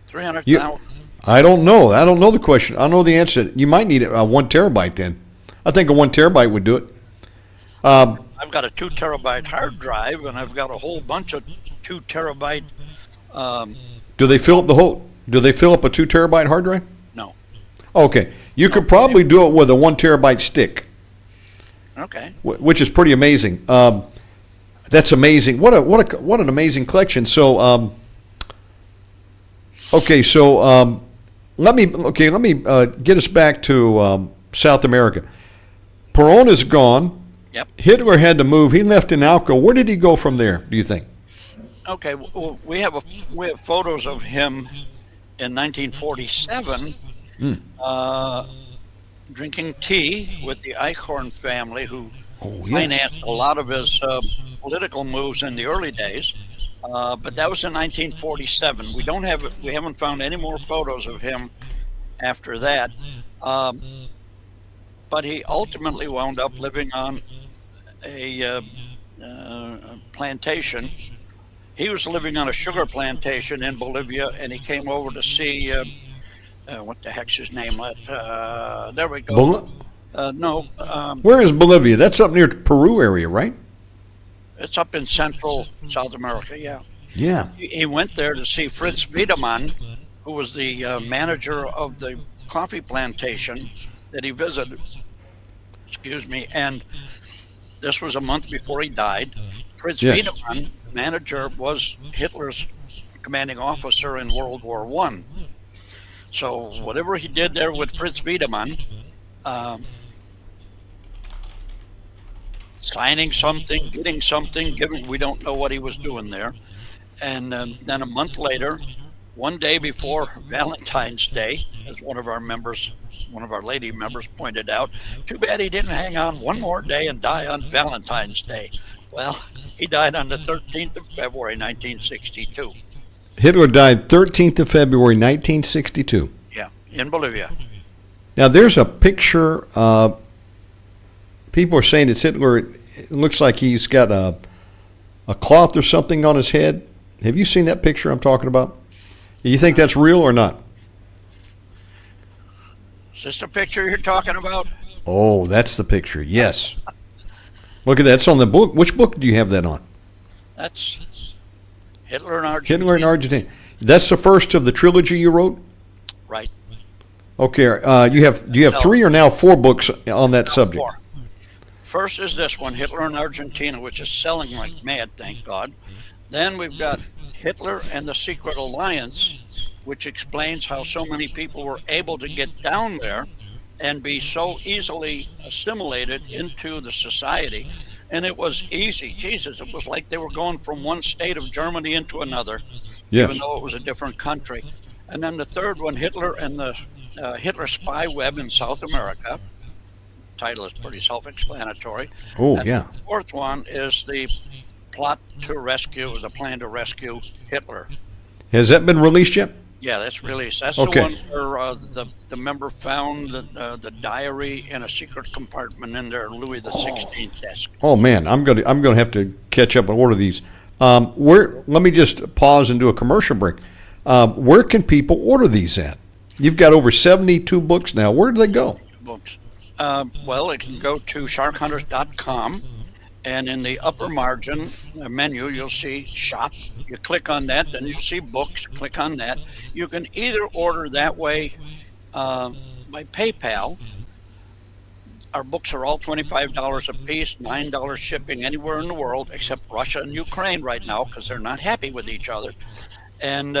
300,000.
I don't know. I don't know the question. I don't know the answer. You might need 1 terabyte then. I think a 1 terabyte would do it.
I've got a 2 terabyte hard drive, and I've got a whole bunch of 2 terabyte.
Do they fill up a 2 terabyte hard drive?
No.
Okay. You could probably do it with a 1 terabyte stick.
Okay.
Which is pretty amazing. That's amazing. What an amazing collection. So, let me get us back to South America. Perón is gone.
Yep.
Hitler had to move. He left in Alco. Where did he go from there, do you think?
Okay, well, we have photos of him in 1947 drinking tea with the Eichhorn family, who financed a lot of his political moves in the early days. But that was in 1947. We haven't found any more photos of him after that. But he ultimately wound up living on a plantation. He was living on a sugar plantation in Bolivia, and he came over to see what the heck's his name? There we go. No,
Where is Bolivia? That's up near Peru area, right?
it's up in central South America. Yeah.
Yeah.
He went there to see Fritz Wiedemann, who was the manager of the coffee plantation that he visited. Excuse me. And this was a month before he died. Fritz Wiedemann, manager, was Hitler's commanding officer in World War I. So whatever he did there with Fritz Wiedemann, signing something, getting something, we don't know what he was doing there. And then a month later, one day before Valentine's Day, as one of our lady members pointed out, too bad he didn't hang on one more day and die on Valentine's Day. Well, he died on the 13th of February, 1962.
Hitler died 13th of February, 1962.
Yeah, in Bolivia.
Now, there's a picture. People are saying it's Hitler. It looks like he's got a cloth or something on his head. Have you seen that picture I'm talking about? You think that's real or not?
Is this the picture you're talking about?
Oh, that's the picture. Yes. Look at that. It's on the book. Which book do you have that on?
That's Hitler in Argentina.
Hitler in Argentina. That's the first of the trilogy you wrote?
Right.
Okay. Do you have 3 or now 4 books on that subject?
4. First is this one, Hitler in Argentina, which is selling like mad, thank God. Then we've got Hitler and the Secret Alliance, which explains how so many people were able to get down there and be so easily assimilated into the society. And it was easy. Jesus, it was like they were going from one state of Germany into another, even though it was a different country. And then the third one, Hitler and the Hitler spy web in South America. Title is pretty self-explanatory.
Oh,
and
yeah.
The fourth one is the plan to rescue Hitler.
Has that been released yet?
Yeah, that's released. That's
Okay.
the one where the member found the diary in a secret compartment in their Louis XVI desk.
Oh man, I'm gonna have to catch up and order these. Let me just pause and do a commercial break. Where can people order these at? You've got over 72 books now. Where do they go?
Books. Well, it can go to sharkhunters.com, and in the upper margin menu, you'll see shop. You click on that, then you'll see books. Click on that. You can either order that way by PayPal. Our books are all $25 a piece, $9 shipping anywhere in the world except Russia and Ukraine right now because they're not happy with each other. And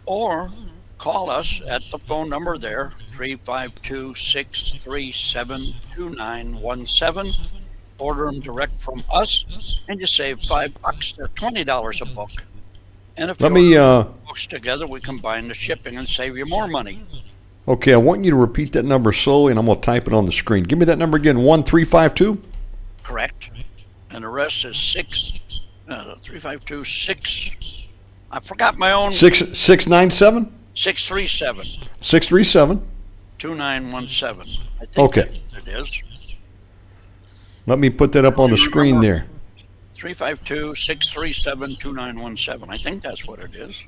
or call us at the phone number there, 352-637-2917. Order them direct from us, and you save $5. They're $20 a book. And if you order books together, we combine the shipping and save you more money.
Okay, I want you to repeat that number slowly, and I'm going to type it on the screen. Give me that number again, 1352?
Correct. And the rest is 352-6. I forgot my own.
697?
637.
637.
2917. I think
Okay.
it is.
Let me put that up on the screen there.
352-637-2917. I think that's what it is.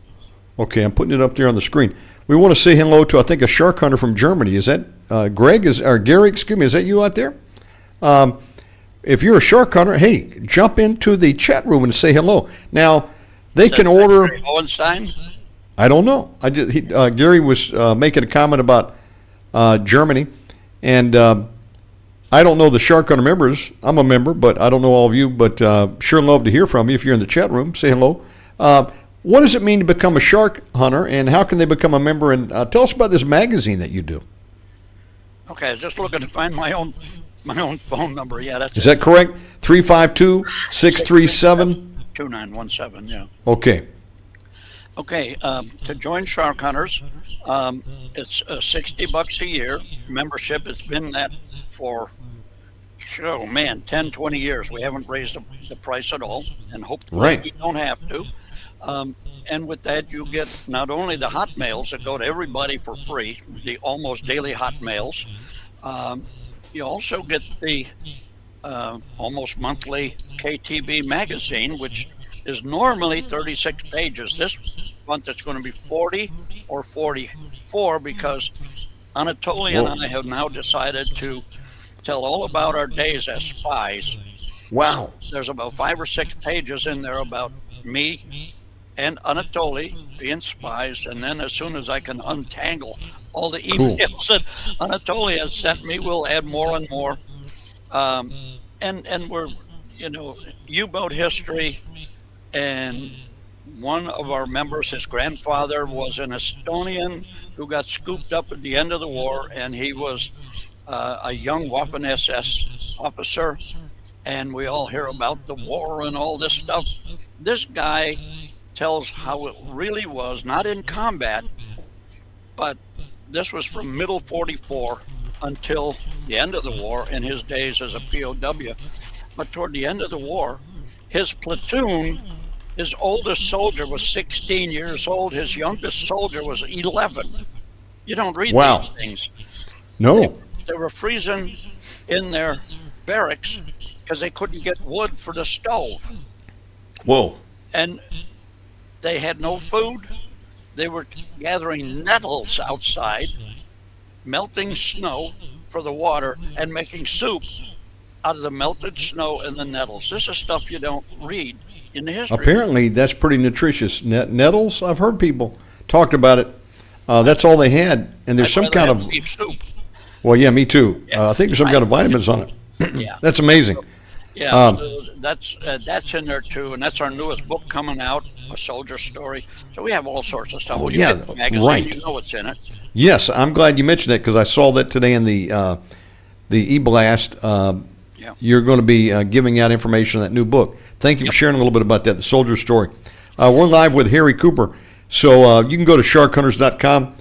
Okay, I'm putting it up there on the screen. We want to say hello to, I think, a shark hunter from Germany. Is that Gary? Excuse me, is that you out there? If you're a shark hunter, hey, jump into the chat room and say hello. Now, they can order.
Hohenstein?
I don't know. Gary was making a comment about Germany, and I don't know the Shark Hunter members. I'm a member, but I don't know all of you. But sure love to hear from you if you're in the chat room. Say hello. What does it mean to become a shark hunter, and how can they become a member? And tell us about this magazine that you do.
Okay, I was just looking to find my own phone number. Yeah, that's
Is that correct? 352-637?
2917. Yeah.
Okay.
Okay, to join Shark Hunters, it's $60 a year membership. It's been that for, 10, 20 years. We haven't raised the price at all, and hopefully we don't have to. And with that, you get not only the hot mails that go to everybody for free, the almost daily hot mails, you also get the almost monthly KTB magazine, which is normally 36 pages. This month it's going to be 40 or 44 because Anatoly and I have now decided to tell all about our days as spies.
Wow.
There's about 5 or 6 pages in there about me and Anatoly being spies, and then as soon as I can untangle all the emails that Anatoly has sent me, we'll add more and more. And we're, U-boat history, and one of our members, his grandfather, was an Estonian who got scooped up at the end of the war, and he was a young Waffen-SS officer, and we all hear about the war and all this stuff. This guy tells how it really was, not in combat, but this was from middle 44 until the end of the war in his days as a POW. But toward the end of the war, his platoon, his oldest soldier was 16 years old, his youngest soldier was 11. You don't read these things.
No.
They were freezing in their barracks because they couldn't get wood for the stove.
Whoa.
And they had no food. They were gathering nettles outside, melting snow for the water, and making soup out of the melted snow and the nettles. This is stuff you don't read in the history.
Apparently, that's pretty nutritious. Nettles, I've heard people talk about it. That's all they had. And there's some kind of
beef soup.
Well, yeah, me too.
Yeah.
I think there's some kind of vitamins on it.
Yeah.
That's amazing.
Yeah, so that's in there too, and that's our newest book coming out, A Soldier Story. So we have all sorts of stuff.
Oh,
When you
yeah,
get the magazine,
right.
you know what's in it.
Yes, I'm glad you mentioned it because I saw that today in the e-blast. You're going to be giving out information on that new book. Thank you for sharing a little bit about that, The Soldier Story. We're live with Harry Cooper. So you can go to sharkhunters.com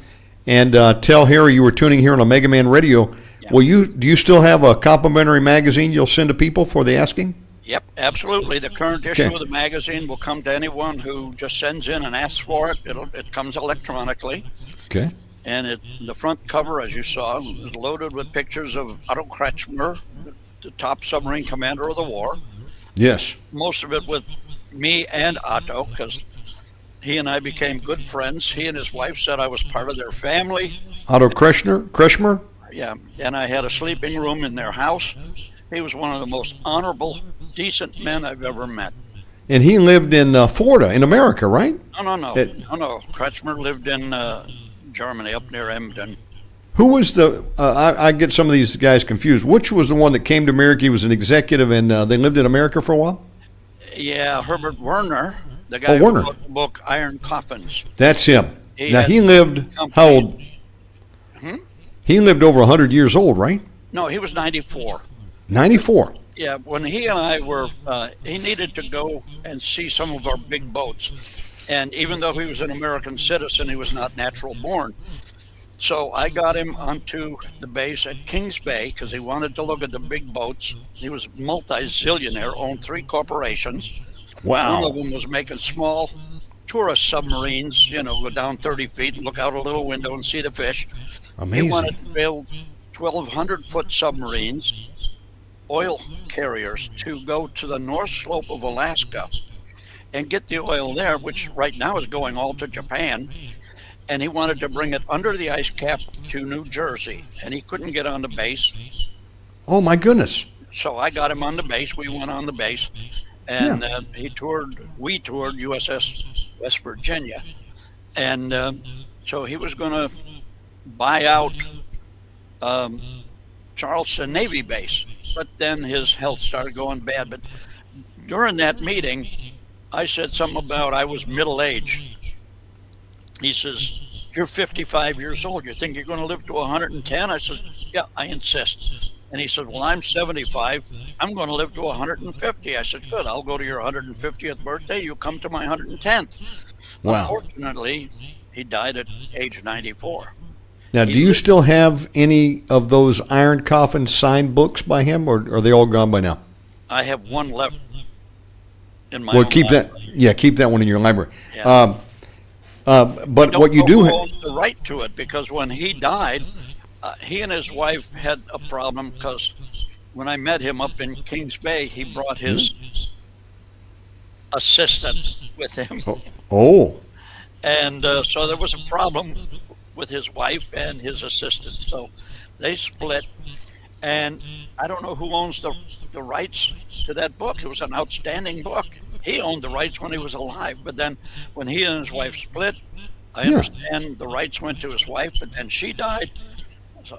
and tell Harry you were tuning here on Omega Man Radio. Yeah. Do you still have a complimentary magazine you'll send to people for the asking?
Yep, absolutely. The current issue of the magazine will come to anyone who just sends in and asks for it. It comes electronically.
Okay.
And the front cover, as you saw, is loaded with pictures of Otto Kretschmer, the top submarine commander of the war.
Yes.
Most of it with me and Otto, because he and I became good friends. He and his wife said I was part of their family.
Otto Kretschmer?
Yeah, and I had a sleeping room in their house. He was one of the most honorable, decent men I've ever met.
And he lived in Florida, in America, right?
No. Kretschmer lived in Germany, up near Emden.
Who was I get some of these guys confused. Which was the one that came to America? He was an executive, and they lived in America for a while?
Yeah, Herbert Werner, the guy who wrote the book Iron Coffins.
That's him. He lived, how old? He lived over 100 years old, right?
No, he was 94.
94?
Yeah, when he and I were, he needed to go and see some of our big boats. And even though he was an American citizen, he was not natural born. So I got him onto the base at Kings Bay because he wanted to look at the big boats. He was multi-zillionaire, owned 3 corporations.
Wow.
One of them was making small tourist submarines, go down 30 feet and look out a little window and see the fish.
Amazing.
He wanted to build 1,200-foot submarines, oil carriers, to go to the North Slope of Alaska and get the oil there, which right now is going all to Japan. And he wanted to bring it under the ice cap to New Jersey, and he couldn't get on the base.
Oh, my goodness.
So I got him on the base. We went on the base, and we toured USS West Virginia. And so he was going to buy out Charleston Navy Base, but then his health started going bad. But during that meeting, I said something about I was middle-aged. He says, "You're 55 years old. You think you're going to live to 110?" I said, "Yeah, I insist." And he said, "Well, I'm 75. I'm going to live to 150. I said, "Good. I'll go to your 150th birthday. You come to my 110th.
Wow.
Unfortunately, he died at age 94.
Now, do you still have any of those Iron Coffin signed books by him, or are they all gone by now?
I have one left in my
Well,
own
keep that.
library.
Yeah, keep that one in your library.
Yeah.
But
Don't
what you
know
do,
who owns the right to it, because when he died, he and his wife had a problem, because when I met him up in Kings Bay, he brought his assistant with him,
oh,
and so there was a problem with his wife and his assistant. So they split, and I don't know who owns the rights to that book. It was an outstanding book. He owned the rights when he was alive, but then when he and his wife split, I
Yeah.
understand the rights went to his wife, but then she died. So,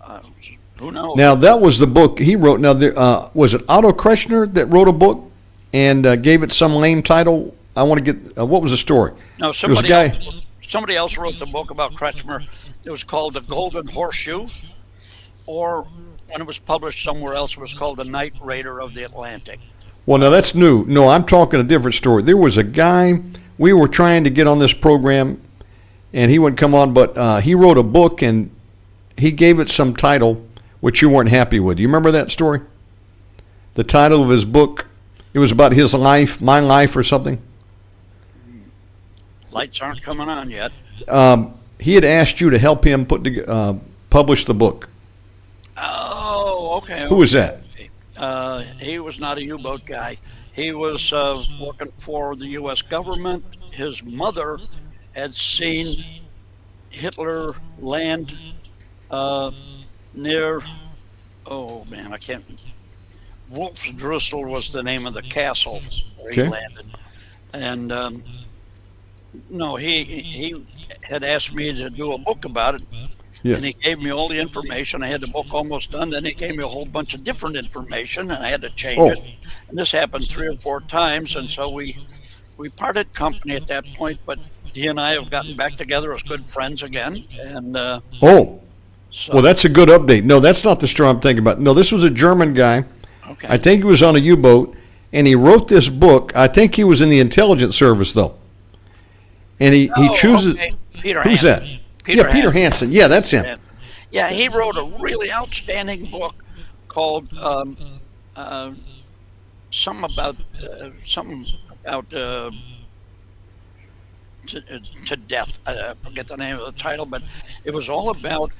who knows?
now that was the book he wrote. Now, was it Otto Kretschmer that wrote a book and gave it some lame title? I want to get what was the story?
No,
There was a guy.
somebody else wrote the book about Kretschmer. It was called The Golden Horseshoe, or when it was published somewhere else, it was called The Night Raider of the Atlantic.
Well, now that's new. No, I'm talking a different story. There was a guy we were trying to get on this program, and he wouldn't come on, but he wrote a book and he gave it some title which you weren't happy with. Do you remember that story? The title of his book, it was about his life, my life, or something.
Lights aren't coming on yet.
He had asked you to help him publish the book.
Oh, okay.
Who was that?
He was not a U-boat guy. He was working for the U.S. government. His mother had seen Hitler land near, oh man, I can't. Wolfsdrussel was the name of the castle where he
Okay.
landed, and no, he had asked me to do a book about it.
Yeah.
And he gave me all the information. I had the book almost done. Then he gave me a whole bunch of different information, and I had to change
Oh.
it. And this happened 3 or 4 times, and so we parted company at that point. But he and I have gotten back together as good friends again. And
Oh,
so,
well, that's a good update. No, that's not the story I'm thinking about. No, this was a German guy.
okay.
I think he was on a U-boat, and he wrote this book. I think he was in the intelligence service, though. And he chooses.
Okay. Peter
Who's
Hansen.
that? Peter Hansen. Yeah, that's him.
Yeah, he wrote a really outstanding book called something about to death. I forget the name of the title, but it was all about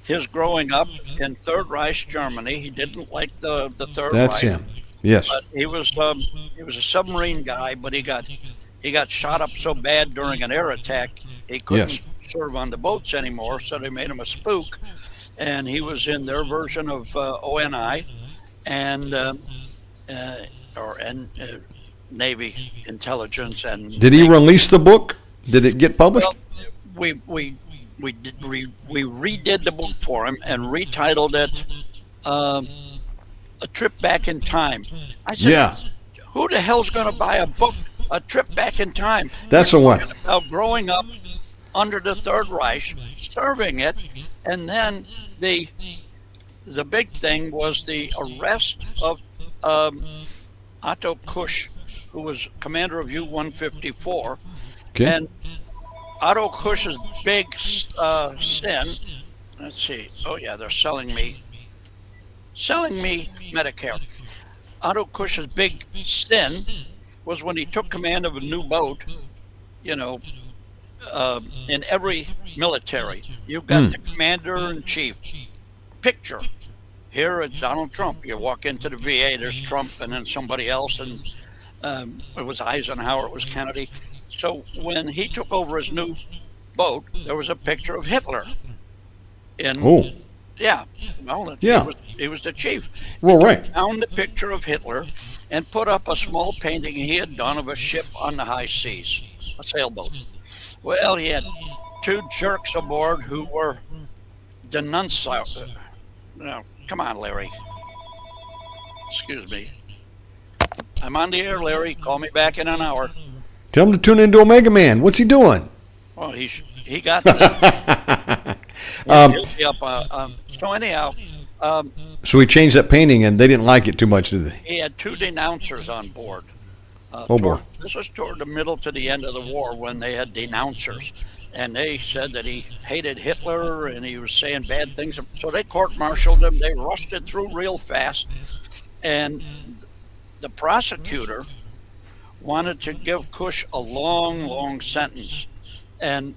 his growing up in Third Reich Germany. He didn't like the Third
That's
Reich.
him. Yes.
But he was a submarine guy, but he got shot up so bad during an air attack he couldn't serve on the boats anymore, so they made him a spook, and he was in their version of ONI and Navy intelligence. And
Did he release the book? Did it get published?
well, we redid the book for him and retitled it A Trip Back in Time. I said,
Yeah.
who the hell's going to buy a book, A Trip Back in Time?
That's the one.
About growing up under the Third Reich, serving it, and then the big thing was the arrest of Otto Kusch, who was commander of U-154,
Okay.
and Otto Kusch's big sin. Let's see. Oh yeah, they're selling me Medicare. Otto Kusch's big sin was when he took command of a new boat. You know, in every military, you've got the commander-in-chief picture. Here it's Donald Trump. You walk into the VA, there's Trump and then somebody else, and it was Eisenhower, it was Kennedy. So when he took over his new boat, there was a picture of Hitler. Yeah, well,
Yeah.
he was the chief.
Well, right.
Found the picture of Hitler and put up a small painting he had done of a ship on the high seas, a sailboat. Well, he had 2 jerks aboard who were denunciations. No, come on, Larry. Excuse me. I'm on the air, Larry. Call me back in an hour.
Tell him to tune into Omega Man. What's he doing?
Well, he got the, he'll be up. So anyhow,
So he changed that painting, and they didn't like it too much, did they?
he had 2 denouncers on board.
Oh, boy.
This was toward the middle to the end of the war when they had denouncers. And they said that he hated Hitler and he was saying bad things. So they court-martialed him. They rushed it through real fast. And the prosecutor wanted to give Cush a long, long sentence. And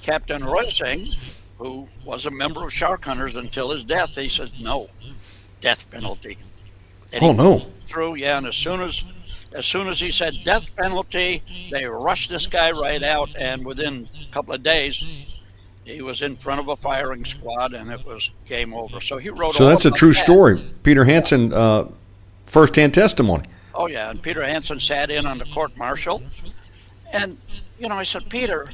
Captain Reusing, who was a member of Shark Hunters until his death, he says, no, death penalty. And
Oh, no.
through, yeah, and as soon as he said death penalty, they rushed this guy right out, and within a couple of days, he was in front of a firing squad, and it was game over. So he wrote.
So
all
that's a
about
true
that.
story. Peter Hansen, first-hand testimony.
Oh yeah, and Peter Hansen sat in on the court martial, and I said, Peter,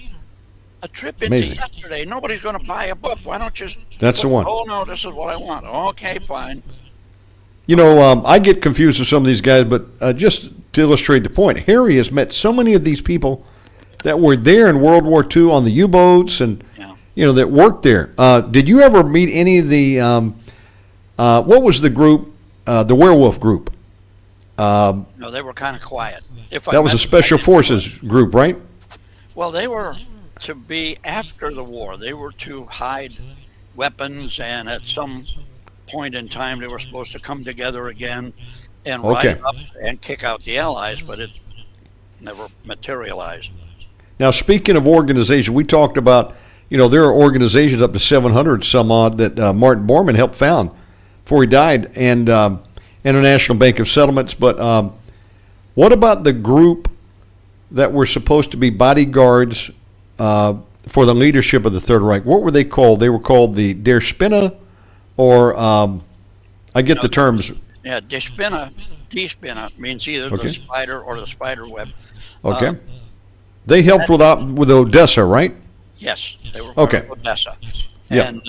a trip into
Amazing.
yesterday. Nobody's going to buy a book. Why don't you?
That's the one.
Oh no, this is what I want. Okay, fine.
I get confused with some of these guys, but just to illustrate the point, Harry has met so many of these people that were there in World War II on the U-boats and,
Yeah.
that worked there. Did you ever meet any of the, what was the group, the werewolf group?
No, they were kind of quiet.
That was a special forces group, right?
Well, they were to be after the war. They were to hide weapons, and at some point in time, they were supposed to come together again and
Okay.
rise up and kick out the Allies, but it never materialized.
Now, speaking of organization, we talked about, there are organizations up to 700 some odd that Martin Bormann helped found before he died, and International Bank of Settlements. But what about the group that were supposed to be bodyguards for the leadership of the Third Reich? What were they called? They were called the Der Spinne, or I get the terms.
Yeah, Die Spinne means either
Okay.
the spider or the spider web.
Okay. They helped with Odessa, right?
Yes, they were
Okay.
part of Odessa.
Yeah.
And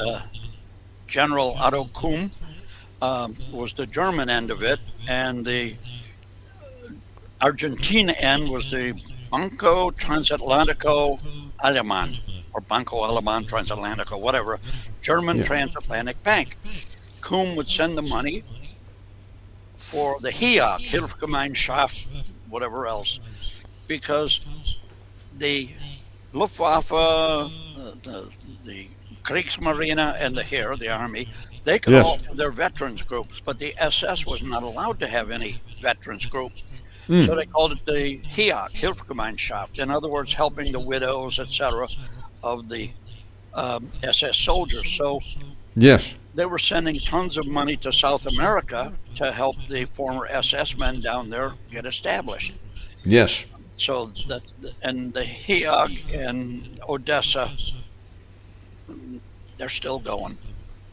General Otto Kuhn was the German end of it, and the Argentina end was the Banco Transatlantico Aleman, or Banco Aleman Transatlantico, whatever, German
Yeah.
transatlantic bank. Kuhn would send the money for the HIAG, Hilfsgemeinschaft, whatever else, because the Luftwaffe, the Kriegsmarine, and the Heer, the Army, they could
Yes.
all have their veterans groups, but the SS was not allowed to have any veterans group.
Hmm.
So they called it the HIAG, Hilfsgemeinschaft. In other words, helping the widows, etc., of the SS soldiers. So
Yes.
they were sending tons of money to South America to help the former SS men down there get established.
Yes.
So that, and the HIAG and Odessa, they're still going.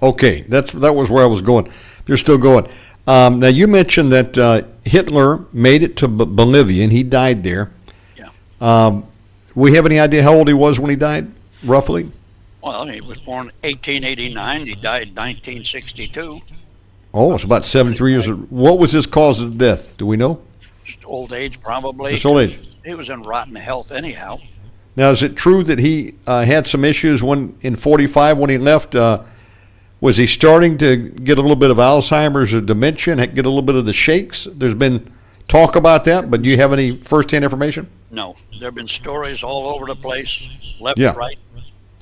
Okay, that was where I was going. They're still going. Now you mentioned that Hitler made it to Bolivia and he died there.
Yeah.
We have any idea how old he was when he died, roughly?
Well, he was born 1889. He died 1962.
Oh, it's about 73 years. What was his cause of death? Do we know?
Just old age, probably.
Just old age.
He was in rotten health anyhow.
Now, is it true that he had some issues when in 45 when he left? Was he starting to get a little bit of Alzheimer's or dementia and get a little bit of the shakes? There's been talk about that, but do you have any first-hand information?
No, there have been stories all over the place, left,
Yeah.
right,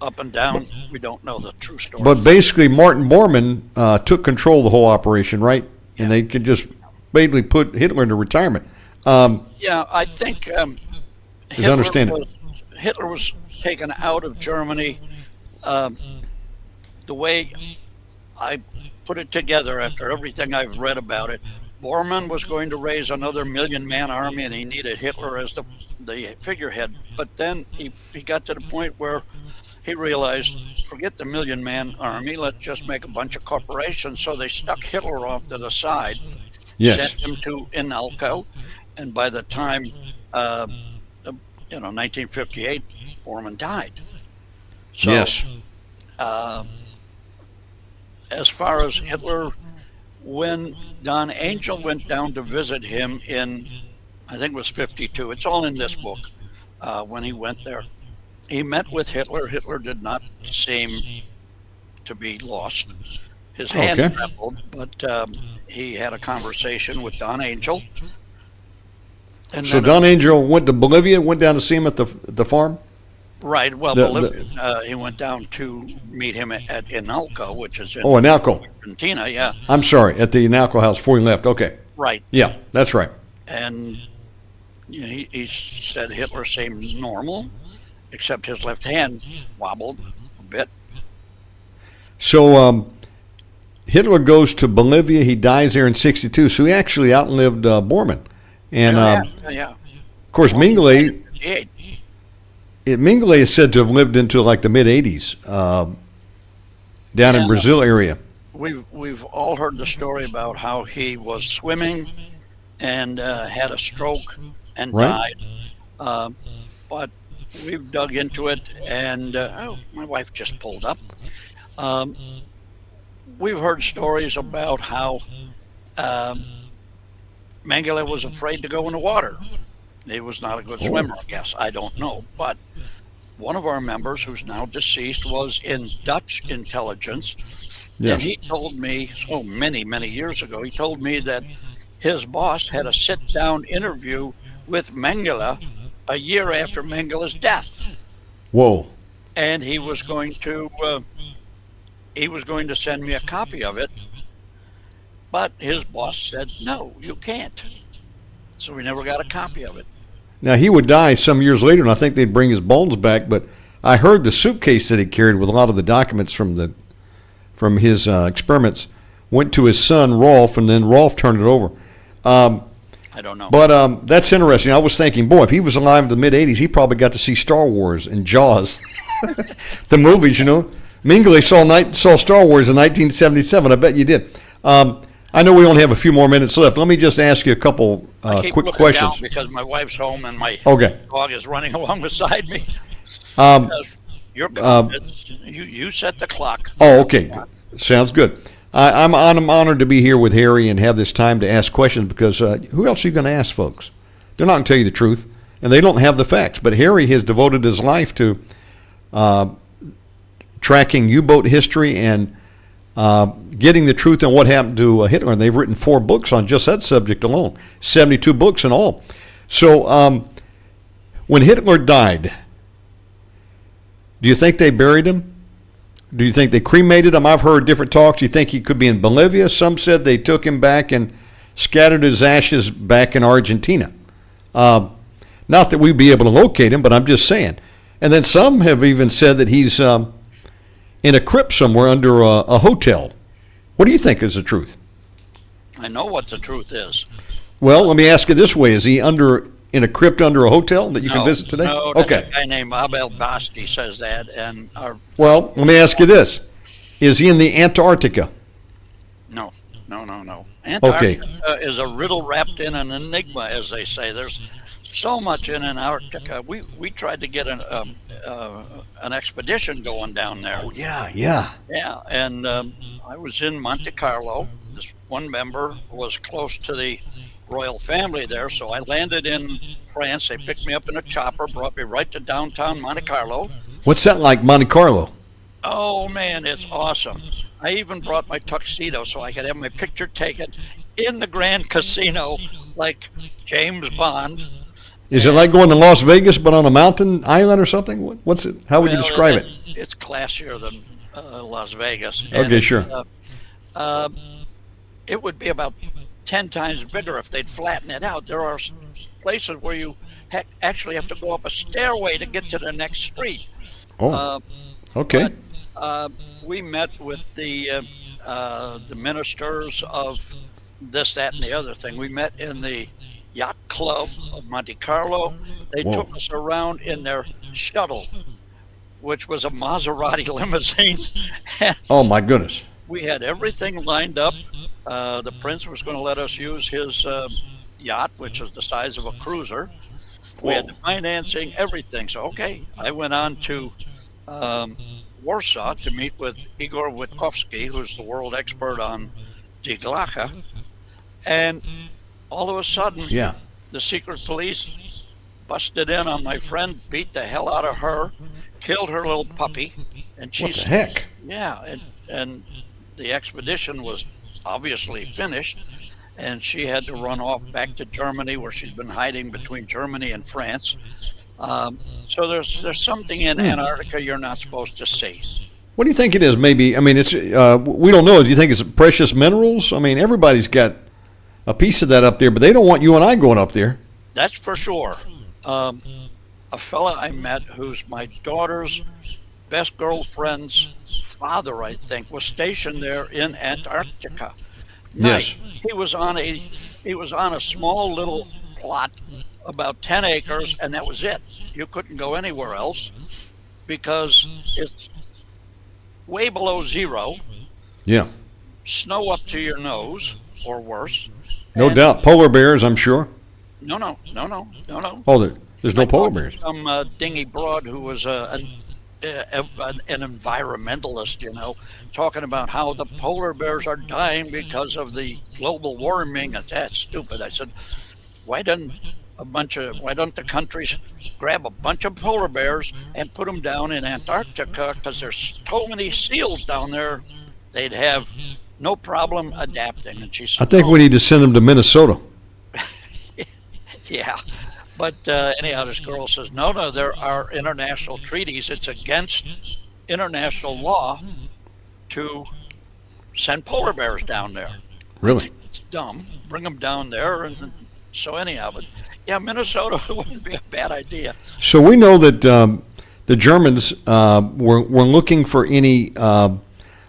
up and down. We don't know the true story.
But basically, Martin Bormann took control of the whole operation, right? And they could just basically put Hitler into retirement.
Yeah, I think
understanding.
Hitler was taken out of Germany. The way I put it together after everything I've read about it, Bormann was going to raise another 1 million-man army, and he needed Hitler as the figurehead. But then he got to the point where he realized, forget the 1 million-man army, let's just make a bunch of corporations. So they stuck Hitler off to the side,
Yes.
sent him to Inalco, and by the time 1958, Bormann died. So,
Yes.
As far as Hitler, when Don Angel went down to visit him in, I think it was 52, it's all in this book, when he went there, he met with Hitler. Hitler did not seem to be lost. His hand
Okay.
trembled, but he had a conversation with Don Angel. And
So
then
Don Angel went to Bolivia, went down to see him at the farm?
Right. Well,
The-
Bolivia, he went down to meet him at Inalco, which is in
Oh, Inalco.
Argentina. Yeah.
I'm sorry, at the Inalco house before he left. Okay.
Right.
Yeah, that's right.
And he said Hitler seemed normal, except his left hand wobbled a bit.
So Hitler goes to Bolivia. He dies there in 62. So he actually outlived Bormann. And,
Yeah.
of course, Mengele,
58.
Mengele is said to have lived into like the mid-'80s down in Brazil area.
We've all heard the story about how he was swimming and had a stroke and
Right.
died. But we've dug into it, and my wife just pulled up. We've heard stories about how Mengele was afraid to go in the water. He was not a good swimmer, I guess. I don't know. But one of our members, who's now deceased, was in Dutch intelligence.
Yes.
And he told me, many, many years ago, he told me that his boss had a sit-down interview with Mengele a year after Mengele's death.
Whoa.
And he was going to send me a copy of it. But his boss said, no, you can't. So we never got a copy of it.
Now, he would die some years later, and I think they'd bring his bones back, but I heard the suitcase that he carried with a lot of the documents from his experiments went to his son, Rolf, and then Rolf turned it over.
I don't know.
But that's interesting. I was thinking, boy, if he was alive in the mid-'80s, he probably got to see Star Wars and Jaws, the movies, you know. Mengele saw Star Wars in 1977. I bet you did. I know we only have a few more minutes left. Let me just ask you a couple quick questions.
Because my wife's home and my
Okay.
dog is running along beside me. You set the clock.
Oh, okay. Sounds good. I'm honored to be here with Harry and have this time to ask questions because who else are you going to ask, folks? They're not going to tell you the truth, and they don't have the facts. But Harry has devoted his life to tracking U-boat history and getting the truth on what happened to Hitler. And they've written 4 books on just that subject alone, 72 books in all. So when Hitler died, do you think they buried him? Do you think they cremated him? I've heard different talks. You think he could be in Bolivia? Some said they took him back and scattered his ashes back in Argentina. Not that we'd be able to locate him, but I'm just saying. And then some have even said that he's in a crypt somewhere under a hotel. What do you think is the truth?
I know what the truth is.
Well, let me ask you this way. Is he in a crypt under a hotel that you can visit today?
No, that's
okay.
a guy named Abel Basti says that.
Well, let me ask you this. Is he in the Antarctica?
No. Antarctica is a riddle wrapped in an enigma, as they say. There's so much in Antarctica. We tried to get an expedition going down there.
Oh, yeah.
Yeah, and I was in Monte Carlo. This one member was close to the royal family there, so I landed in France. They picked me up in a chopper, brought me right to downtown Monte Carlo.
What's that like, Monte Carlo?
Oh man, it's awesome. I even brought my tuxedo so I could have my picture taken in the Grand Casino like James Bond.
Is it like going to Las Vegas but on a mountain island or something? What's it? How would you describe it?
It's classier than Las Vegas.
Okay, sure.
It would be about 10 times bigger if they'd flatten it out. There are places where you actually have to go up a stairway to get to the next street.
Oh, okay.
But, we met with the ministers of this, that, and the other thing. We met in the Yacht Club of Monte Carlo. They took us around in their shuttle, which was a Maserati limousine.
Oh, my goodness.
We had everything lined up. The prince was going to let us use his yacht, which is the size of a cruiser. We had the financing, everything. So, okay, I went on to Warsaw to meet with Igor Witkowski, who's the world expert on Die Glocke. And all of a sudden, the secret police busted in on my friend, beat the hell out of her, killed her little puppy. And
What the heck?
Yeah, and the expedition was obviously finished, and she had to run off back to Germany, where she'd been hiding between Germany and France. So there's something in Antarctica you're not supposed to see.
What do you think it is? Maybe, I mean, it's we don't know. Do you think it's precious minerals? I mean, everybody's got a piece of that up there, but they don't want you and I going up there.
That's for sure. A fella I met who's my daughter's best girlfriend's father, I think, was stationed there in Antarctica.
Yes.
He was on a small little plot, about 10 acres, and that was it. You couldn't go anywhere else because it's way below zero,
Yeah.
snow up to your nose or worse.
No
And
doubt. Polar bears, I'm sure.
no.
Oh, there's no
I
polar
talked to
bears.
some dingy broad who was an environmentalist, talking about how the polar bears are dying because of the global warming. And that's stupid. I said, why don't the countries grab a bunch of polar bears and put them down in Antarctica? Because there's so many seals down there, they'd have no problem adapting. And she
I
said,
think
"No."
we need to send them to Minnesota.
Yeah. But anyhow, this girl says, no, there are international treaties. It's against international law to send polar bears down there.
Really?
It's dumb. Bring them down there. And so anyhow, but yeah, Minnesota wouldn't be a bad idea.
So we know that the Germans were looking for any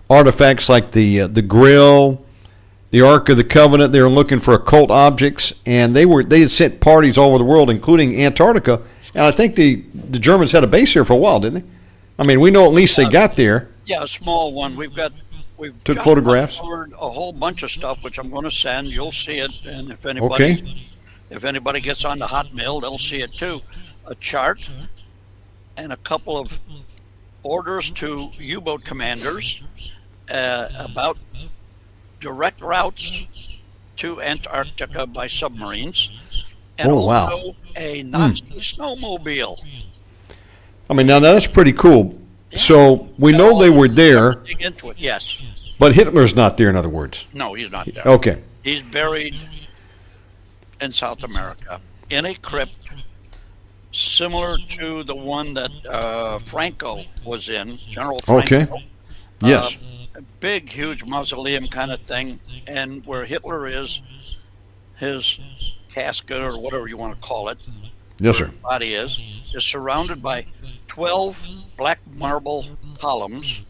artifacts like the grill, the Ark of the Covenant. They were looking for occult objects, and they had sent parties all over the world, including Antarctica. And I think the Germans had a base here for a while, didn't they? I mean, we know at least they got there.
Yeah, a small one. We've
Took
just
photographs.
uncovered a whole bunch of stuff, which I'm going to send. You'll see it, and if anybody gets on the Hotmail, they'll see it too. A chart and a couple of orders to U-boat commanders about direct routes to Antarctica by submarines, and
Oh, wow.
also a Nazi snowmobile.
I mean, now that's pretty cool. So we know they were there,
Dig into it, yes.
but Hitler's not there, in other words.
No, he's not there.
Okay.
He's buried in South America in a crypt similar to the one that Franco was in, General Franco.
Okay. Yes.
A big, huge mausoleum kind of thing, and where Hitler is, his casket or whatever you want to call it,
Yes, sir.
body is surrounded by 12 black marble columns,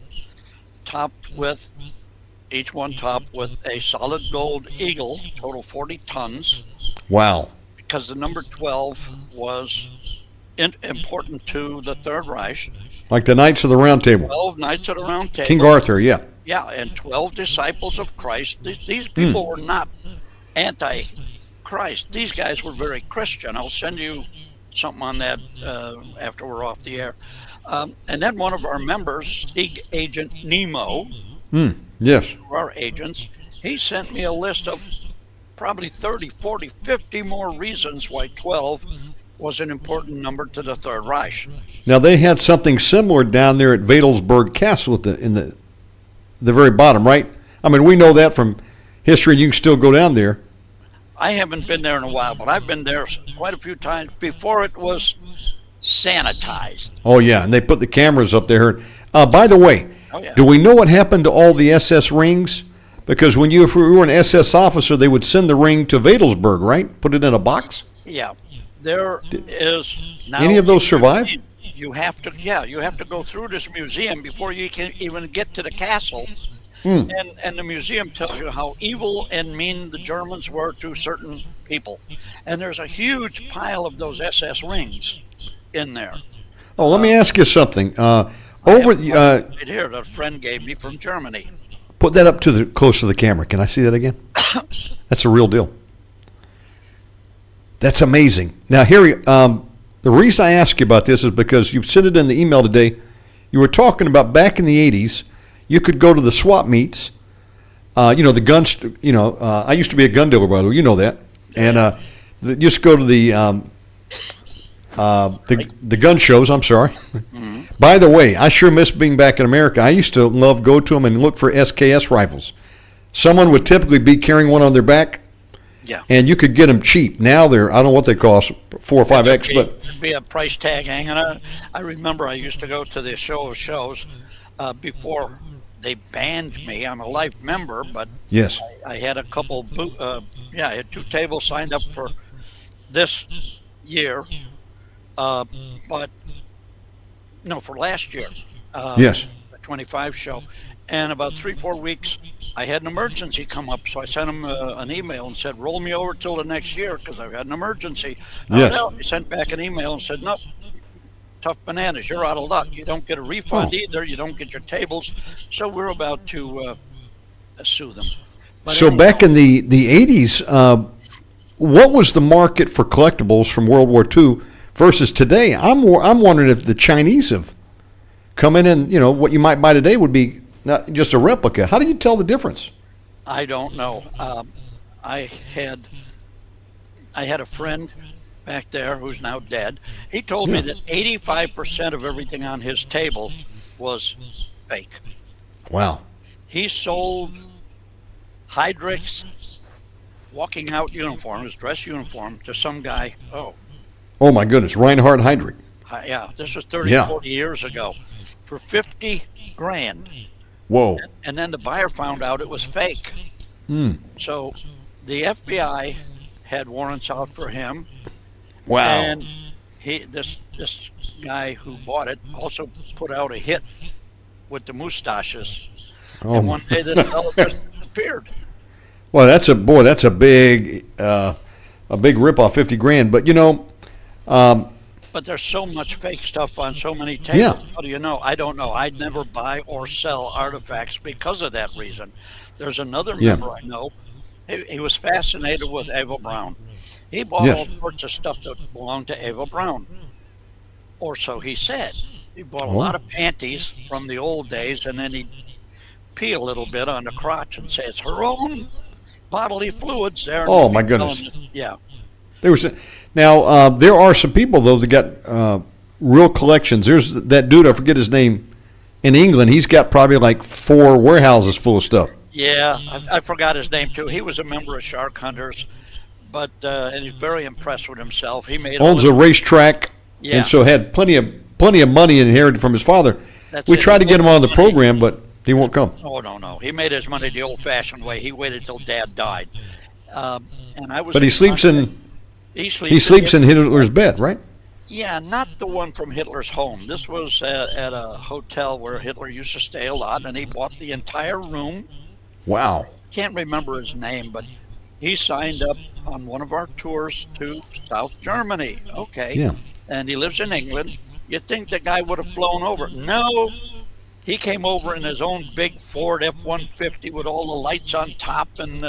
each one topped with a solid gold eagle, total 40 tons,
Wow.
because the number 12 was important to the Third Reich.
Like the Knights of the Round Table.
12 Knights of the Round Table.
King Arthur, yeah.
Yeah, and 12 disciples of Christ. These people were not anti-Christ. These guys were very Christian. I'll send you something on that after we're off the air. And then one of our members, Sieg Agent Nemo,
Yes.
our agents, he sent me a list of probably 30, 40, 50 more reasons why 12 was an important number to the Third Reich.
Now they had something similar down there at Wedelsburg Castle in the very bottom, right? I mean, we know that from history, and you can still go down there.
I haven't been there in a while, but I've been there quite a few times before it was sanitized.
Oh yeah, and they put the cameras up there. By the way,
Oh, yeah.
do we know what happened to all the SS rings? Because if you were an SS officer, they would send the ring to Wedelsburg, right? Put it in a box.
Yeah, there is now.
Any of those survive?
You have to go through this museum before you can even get to the castle. And the museum tells you how evil and mean the Germans were to certain people. And there's a huge pile of those SS rings in there.
Oh, let me ask you something.
Right here, that a friend gave me from Germany.
Put that up close to the camera. Can I see that again? That's a real deal. That's amazing. Now, Harry, the reason I ask you about this is because you sent it in the email today. You were talking about back in the 80s, you could go to the swap meets. The guns. I used to be a gun dealer, by the way. You know that. And just go to the gun shows. I'm sorry. By the way, I sure miss being back in America. I used to go to them and look for SKS rifles. Someone would typically be carrying one on their back.
Yeah.
And you could get them cheap. Now I don't know what they cost, 4 or 5X, but
There'd be a price tag hanging on. I remember I used to go to the show of shows before they banned me. I'm a life member, but
yes.
I had a couple. I had 2 tables signed up for this year, but no, for last year.
Yes.
The 25 show. And about 3-4 weeks, I had an emergency come up, so I sent him an email and said, "Roll me over till the next year because I've had an emergency."
Yes.
No, he sent back an email and said, "Nope, tough bananas. You're out of luck. You don't get a refund either. You don't get your tables." So we're about to sue them. But
So
anyhow,
back in the 80s, what was the market for collectibles from World War II versus today? I'm wondering if the Chinese have come in and, what you might buy today would be not just a replica. How do you tell the difference?
I don't know. I had a friend back there who's now dead. He told me that 85% of everything on his table was fake.
Wow.
He sold Heydrich's walking out uniform, his dress uniform, to some guy.
Oh my goodness. Reinhard Heydrich.
Yeah, this was 30,
Yeah.
40 years ago, for 50 grand.
Whoa.
And then the buyer found out it was fake. So the FBI had warrants out for him.
Wow.
And this guy who bought it also put out a hit with the mustaches.
Oh,
And one day the fellow just appeared.
well, that's a big ripoff, 50 grand. But
But there's so much fake stuff on so many tables.
Yeah.
How do you know? I don't know. I'd never buy or sell artifacts because of that reason. There's another member I know. He was fascinated with Ava Braun. He bought
Yes.
all sorts of stuff that belonged to Ava Braun. Or so he said. He bought a lot of panties from the old days, and then he'd pee a little bit on the crotch and say it's her own bodily fluids there.
Oh, my goodness.
Yeah.
Now, there are some people, though, that got real collections. There's that dude, I forget his name, in England. He's got probably like 4 warehouses full of stuff.
Yeah, I forgot his name, too. He was a member of Shark Hunters, but and he's very impressed with himself. He made
Owns a racetrack,
Yeah.
and so had plenty of money inherited from his father.
That's
We
it.
tried to get him on the program, but he won't come.
Oh, no. He made his money the old-fashioned way. He waited till Dad died. And I was.
But he sleeps in
He
in Hitler's bed, right?
Yeah, not the one from Hitler's home. This was at a hotel where Hitler used to stay a lot, and he bought the entire room.
Wow.
Can't remember his name, but he signed up on one of our tours to South Germany. Okay.
Yeah.
And he lives in England. You'd think the guy would have flown over. No. He came over in his own big Ford F-150 with all the lights on top, and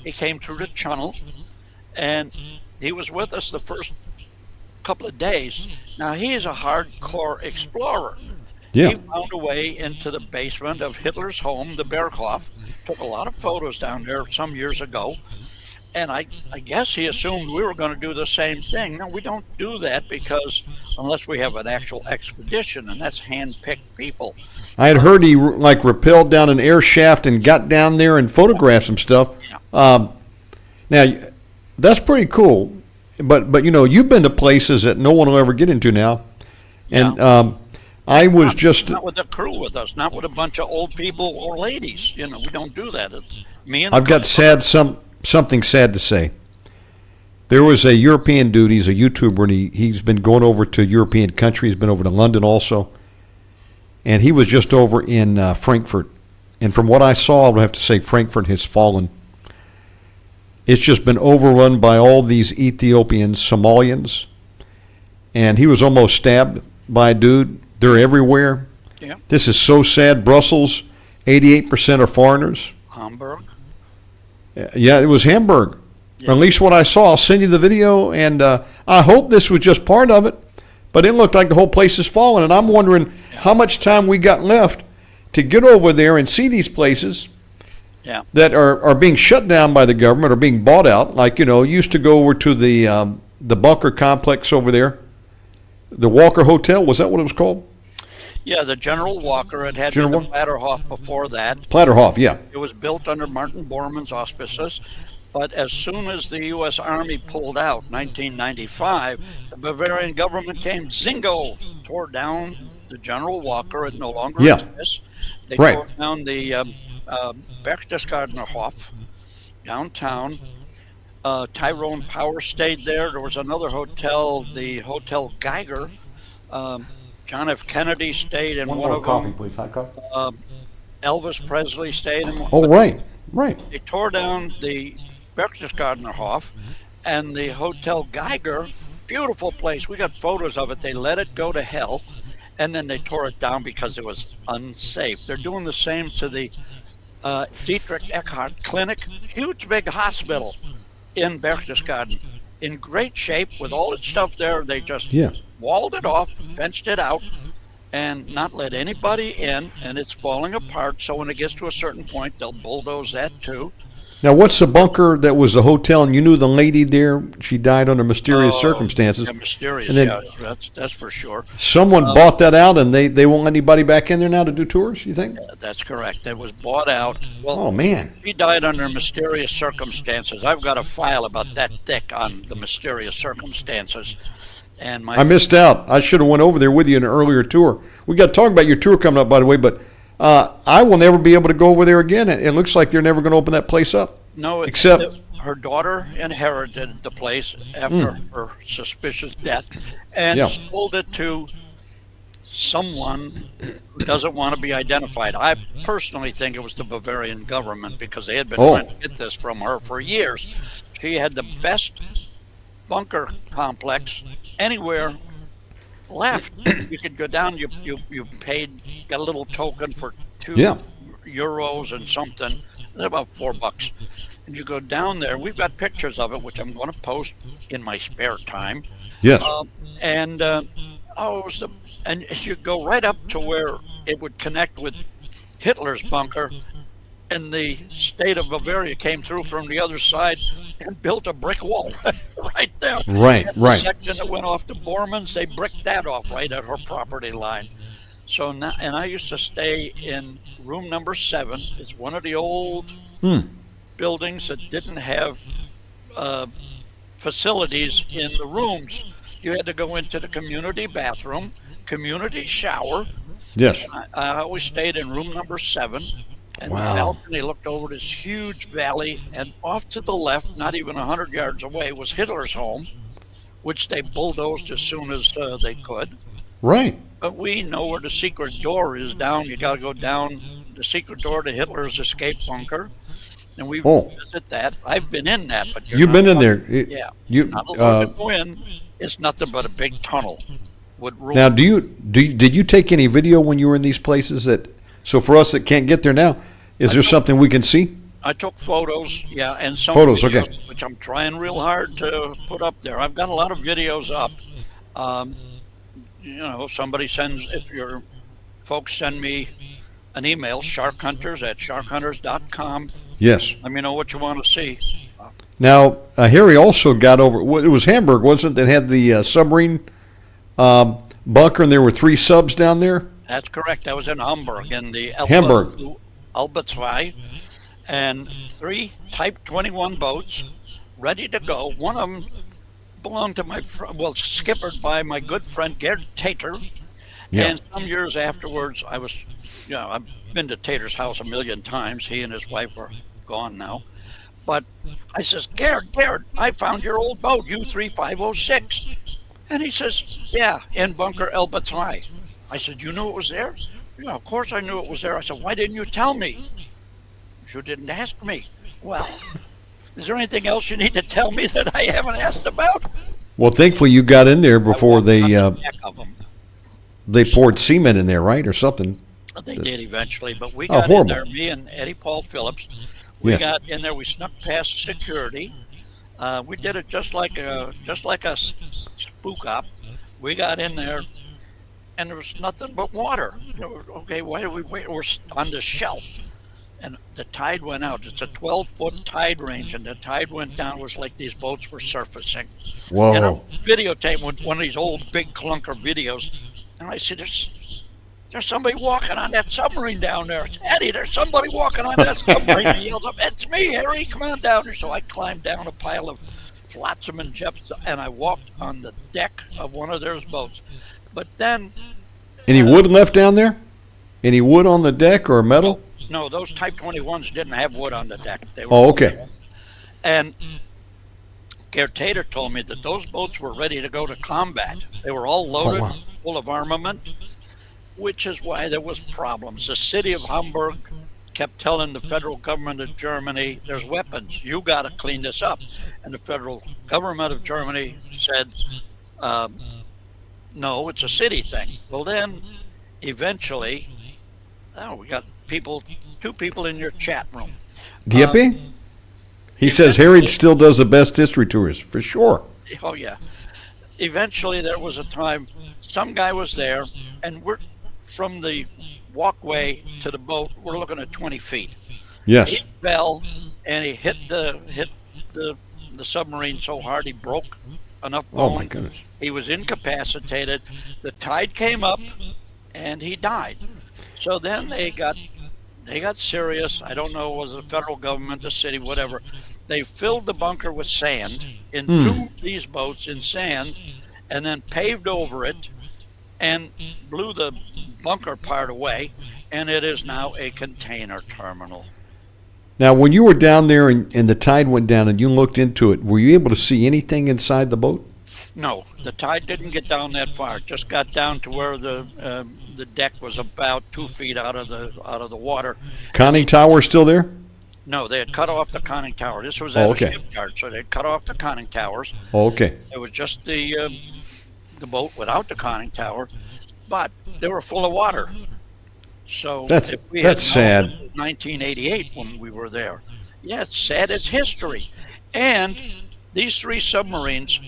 he came through the tunnel, and he was with us the first couple of days. Now, he is a hardcore explorer.
Yeah.
He found a way into the basement of Hitler's home, the Berghof, took a lot of photos down there some years ago, and I guess he assumed we were going to do the same thing. No, we don't do that because unless we have an actual expedition, and that's hand-picked people.
I had heard he rappelled down an air shaft and got down there and photographed some stuff.
Yeah.
Now, that's pretty cool. But you've been to places that no one will ever get into now. And I was
not with a crew with us, not with a bunch of old people or ladies. We don't do that. It's me and
I've got something sad to say. There was a European dude, he's a YouTuber, and he's been going over to European countries, he's been over to London also. And he was just over in Frankfurt. And from what I saw, I would have to say Frankfurt has fallen. It's just been overrun by all these Ethiopians, Somalians. And he was almost stabbed by a dude. They're everywhere.
Yeah.
This is so sad. Brussels, 88% are foreigners.
Hamburg.
Yeah, it was Hamburg.
Yeah.
Or at least what I saw. I'll send you the video, and I hope this was just part of it. But it looked like the whole place is falling, and I'm wondering how much time we got left to get over there and see these places that are being shut down by the government or being bought out. Like, used to go over to the bunker complex over there. The Walker Hotel, was that what it was called?
Yeah, the General Walker. It had
General
been the Platterhof before that.
Platterhof, yeah.
It was built under Martin Bormann's auspices. But as soon as the U.S. Army pulled out, 1995, the Bavarian government came zingo, tore down the General Walker. It no longer exists. They tore down the Berchtesgadener Hof downtown. Tyrone Power stayed there. There was another hotel, the Hotel Geiger. John F. Kennedy stayed in one of them.
please. Hot coffee.
Elvis Presley stayed in one.
Oh, right. Right.
They tore down the Berchtesgadenerhof and the Hotel Geiger. Beautiful place. We got photos of it. They let it go to hell, and then they tore it down because it was unsafe. They're doing the same to the Dietrich Eckart Clinic, huge big hospital in Berchtesgaden, in great shape with all its stuff there. They just
Yeah.
walled it off, fenced it out, and not let anybody in, and it's falling apart. So when it gets to a certain point, they'll bulldoze that too.
Now, what's the bunker that was the hotel, and you knew the lady there? She died under mysterious circumstances.
Yeah, mysterious,
And then-
yeah, that's for sure.
Someone bought that out, and they won't let anybody back in there now to do tours, you think?
That's correct. It was bought out. Well,
Oh, man.
she died under mysterious circumstances. I've got a file about that thick on the mysterious circumstances. And my
I missed out. I should have went over there with you in an earlier tour. We got to talk about your tour coming up, by the way, but I will never be able to go over there again. It looks like they're never going to open that place up.
No,
Except-
her daughter inherited the place after her suspicious death and
Yeah.
sold it to someone who doesn't want to be identified. I personally think it was the Bavarian government because they had been
Oh.
trying to get this from her for years. She had the best bunker complex anywhere left. You could go down, you paid, got a little token for
Yeah.
€2 and something. It's about $4. And you go down there. We've got pictures of it, which I'm going to post in my spare time.
Yes.
And it was and you go right up to where it would connect with Hitler's bunker, and the state of Bavaria came through from the other side and built a brick wall right there.
Right,
And
right.
The section that went off to Borman's, they bricked that off right at her property line. So now, and I used to stay in room number 7. It's one of the old buildings that didn't have facilities in the rooms. You had to go into the community bathroom, community shower.
Yes.
I always stayed in room number 7. And
Wow.
the balcony looked over this huge valley, and off to the left, not even 100 yards away, was Hitler's home, which they bulldozed as soon as they could.
Right.
But we know where the secret door is down. You got to go down the secret door to Hitler's escape bunker, and we visit that. I've been in that, but
You've been in there.
Yeah,
You
not allowed to go in. It's nothing but a big tunnel. With room.
now, did you take any video when you were in these places? So for us that can't get there now, is there something we can see?
I took photos, yeah, and some
Photos,
videos,
okay.
which I'm trying real hard to put up there. I've got a lot of videos up. Somebody sends, if your folks send me an email, sharkhunters@sharkhunters.com.
Yes.
Let me know what you want to see.
Now, Harry also got over. It was Hamburg, wasn't it? That had the submarine bunker, and there were 3 subs down there.
That's correct. That was in Hamburg, in the
Hamburg.
Elbe 2, and 3 Type 21 boats ready to go. One of them belonged to skippered by my good friend Gerd Tater.
Yeah.
And some years afterwards, I've been to Tater's house a million times. He and his wife are gone now. But I says, Gerd, I found your old boat, U3506. And he says, yeah, in bunker Elbe 2. I said, you knew it was there? Yeah, of course I knew it was there. I said, why didn't you tell me? You didn't ask me. Well, is there anything else you need to tell me that I haven't asked about?
Well, thankfully you got in there before
On
they
the deck of them.
they poured cement in there, right, or something.
They did eventually, but we
Oh,
got in
horrible.
there, me and Eddie Paul Phillips, we
Yeah.
got in there, we snuck past security. We did it just like a spook op. We got in there, and there was nothing but water. Okay, why did we wait? We're on the shelf, and the tide went out. It's a 12-foot tide range, and the tide went down. It was like these boats were surfacing.
Whoa.
And I'm videotaping with one of these old big clunker videos, and I see there's somebody walking on that submarine down there. It's Eddie, there's somebody walking on that submarine. He yells up, it's me, Harry, come on down here. So I climbed down a pile of flotsam and jetsam, and I walked on the deck of one of their boats. But then...
Any wood left down there? Any wood on the deck or metal?
No, those Type 21s didn't have wood on the deck. They were
Oh, okay.
And Herr Tater told me that those boats were ready to go to combat. They were all loaded,
wow.
full of armament, which is why there was problems. The city of Hamburg kept telling the federal government of Germany, there's weapons, you got to clean this up. And the federal government of Germany said, no, it's a city thing. Well, then, eventually, we got two people in your chat room.
Dieppe? He says Heritage still does the best history tours, for sure.
Oh, yeah. Eventually, there was a time, some guy was there, and we're from the walkway to the boat, we're looking at 20 feet.
Yes.
He fell, and he hit the submarine so hard he broke enough bone.
Oh, my goodness.
He was incapacitated. The tide came up, and he died. So then they got serious. I don't know, was it the federal government, the city, whatever. They filled the bunker with sand, entombed these boats in sand, and then paved over it and blew the bunker part away, and it is now a container terminal.
Now, when you were down there and the tide went down and you looked into it, were you able to see anything inside the boat?
No, the tide didn't get down that far. It just got down to where the deck was about 2 feet out of the water.
Conning tower still there?
No, they had cut off the conning tower. This was
Oh,
at
okay.
a shipyard, so they had cut off the conning towers.
Oh, okay.
It was just the boat without the conning tower, but they were full of water. So
That's
if we had
sad.
known in 1988 when we were there. Yeah, it's sad. It's history. And these 3 submarines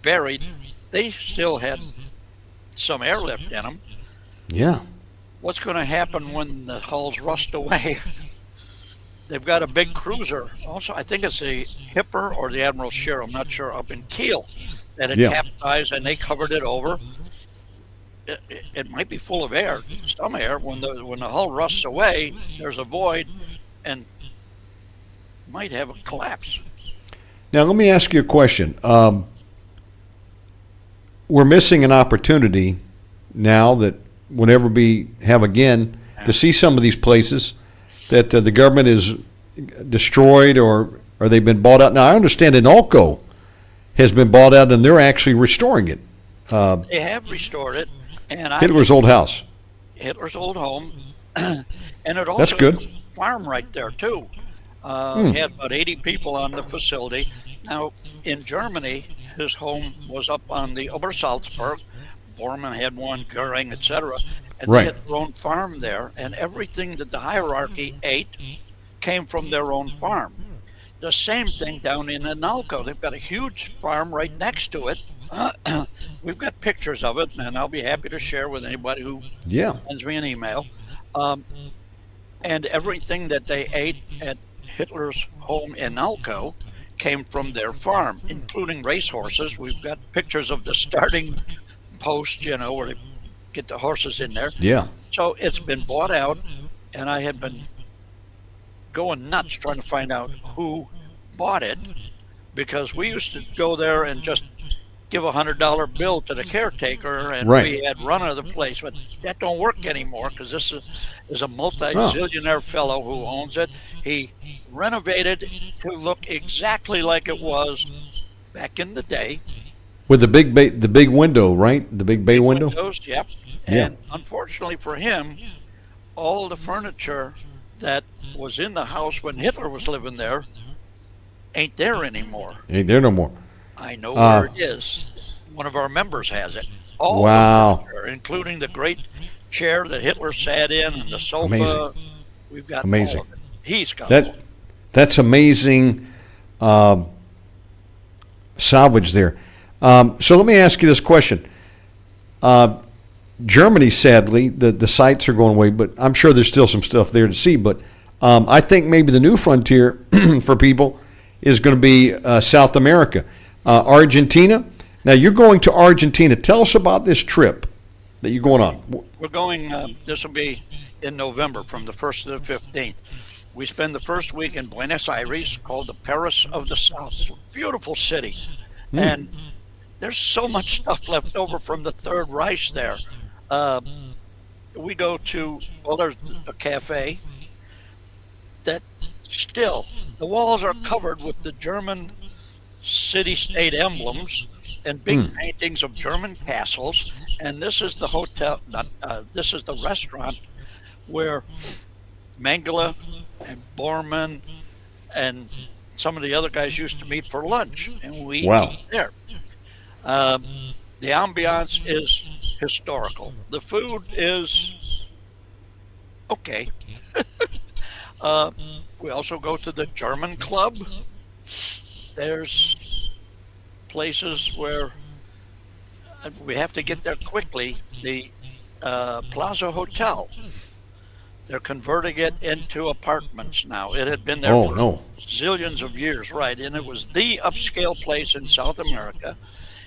buried, they still had some airlift in them.
Yeah.
What's going to happen when the hulls rust away? They've got a big cruiser. Also, I think it's the Hipper or the Admiral Scheer, I'm not sure, up in Kiel that had capsized, and they covered it over. It might be full of air, some air. When the hull rusts away, there's a void, and might have a collapse.
Now, let me ask you a question. We're missing an opportunity now that whenever we have again to see some of these places that the government is destroyed or they've been bought out. Now, I understand Inalco has been bought out and they're actually restoring it.
They have restored it. And
Hitler's old house.
Hitler's old home. And it also
That's good.
has a farm right there, too. He had about 80 people on the facility. Now, in Germany, his home was up on the Obersalzberg. Bormann had one, Goering, etc. And
Right.
they had their own farm there, and everything that the hierarchy ate came from their own farm. The same thing down in Inalco. They've got a huge farm right next to it. We've got pictures of it, and I'll be happy to share with anybody who sends me an email. And everything that they ate at Hitler's home in Inalco came from their farm, including racehorses. We've got pictures of the starting post, where they get the horses in there.
Yeah.
So it's been bought out, and I had been going nuts trying to find out who bought it, because we used to go there and just give a $100 bill to the caretaker, and we had run of the place. But that don't work anymore, because this is a multi-zillionaire fellow who owns it. He renovated to look exactly like it was back in the day.
With the big window, right? The big bay window?
Windows, yep. And unfortunately for him, all the furniture that was in the house when Hitler was living there ain't there anymore.
Ain't there no more.
I know where it is. One of our members has it. All
wow.
the furniture, including the great chair that Hitler sat in and the sofa.
Amazing.
We've got
Amazing.
all of it. He's got
that.
all of it.
That's amazing salvage there. So let me ask you this question. Germany, sadly, the sites are going away, but I'm sure there's still some stuff there to see. But I think maybe the new frontier for people is going to be South America. Argentina. Now, you're going to Argentina. Tell us about this trip that you're going on.
We're going, this will be in November from the 1st to the 15th. We spend the first week in Buenos Aires, called the Paris of the South. It's a beautiful city. And there's so much stuff left over from the Third Reich there. We go to, there's a cafe that still, the walls are covered with the German city-state emblems and big paintings of German castles. And this is the hotel, this is the restaurant where Mengele and Bormann and some of the other guys used to meet for lunch, and we eat there. The ambiance is historical. The food is okay. We also go to the German club. There's places where we have to get there quickly. The Plaza Hotel. They're converting it into apartments now. It had been there for zillions of years, right? And it was the upscale place in South America.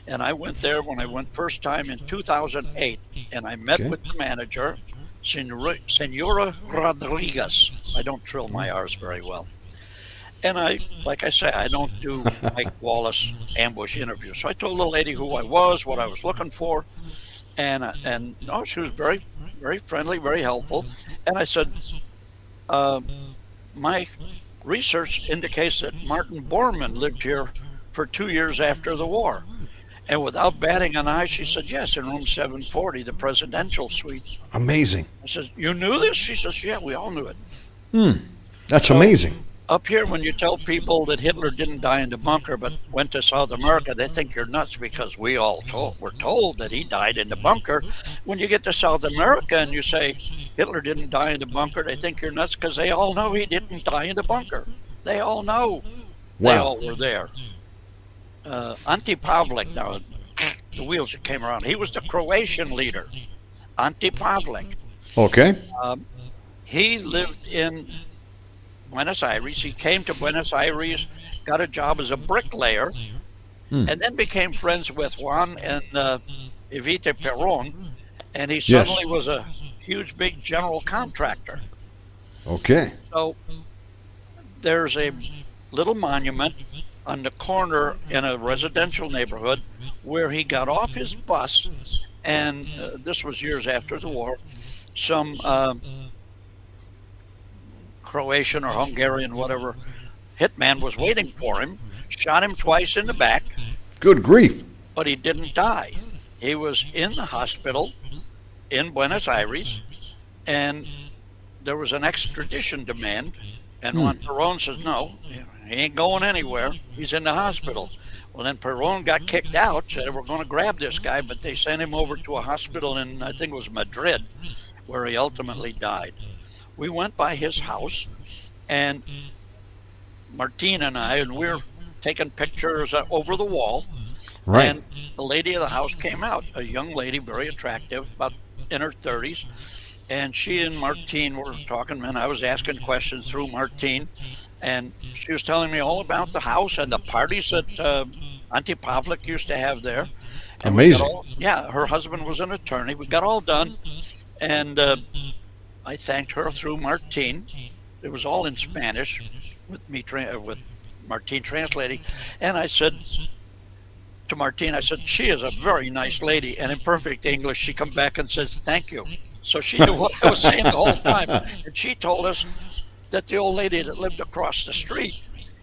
And I went there when I went first time in 2008, and I met with the manager, Senora Rodriguez. I don't trill my R's very well. And like I say, I don't do Mike Wallace ambush interviews. So I told the lady who I was, what I was looking for, and no, she was very, very friendly, very helpful. And I said, my research indicates that Martin Bormann lived here for 2 years after the war. And without batting an eye, she said, yes, in room 740, the presidential suite.
Amazing.
I said, you knew this? She says, yeah, we all knew it.
That's amazing.
Up here, when you tell people that Hitler didn't die in the bunker but went to South America, they think you're nuts because we all were told that he died in the bunker. When you get to South America and you say Hitler didn't die in the bunker, they think you're nuts because they all know he didn't die in the bunker. They all know. They all were there. Ante Pavlik, now the wheels came around. He was the Croatian leader, Ante Pavlik.
Okay.
He lived in Buenos Aires. He came to Buenos Aires, got a job as a bricklayer, and then became friends with Juan and Evita Perón, and he suddenly was a huge, big general contractor.
Okay.
So there's a little monument on the corner in a residential neighborhood where he got off his bus, and this was years after the war. Some Croatian or Hungarian, whatever, hitman was waiting for him, shot him twice in the back.
Good grief.
But he didn't die. He was in the hospital in Buenos Aires, and there was an extradition demand, and Juan Perón says, no, he ain't going anywhere. He's in the hospital. Well, then Perón got kicked out, said, we're going to grab this guy, but they sent him over to a hospital in, I think it was Madrid, where he ultimately died. We went by his house, and Martine and I, and we're taking pictures over the wall.
Right.
And the lady of the house came out, a young lady, very attractive, about in her 30s. And she and Martine were talking, and I was asking questions through Martine. And she was telling me all about the house and the parties that Ante Pavlik used to have there. And
amazing.
Her husband was an attorney. We got all done. And I thanked her through Martine. It was all in Spanish with me with Martine translating. And I said to Martine, I said, she is a very nice lady. And in perfect English, she come back and says, thank you. So she knew what I was saying the whole time. And she told us that the old lady that lived across the street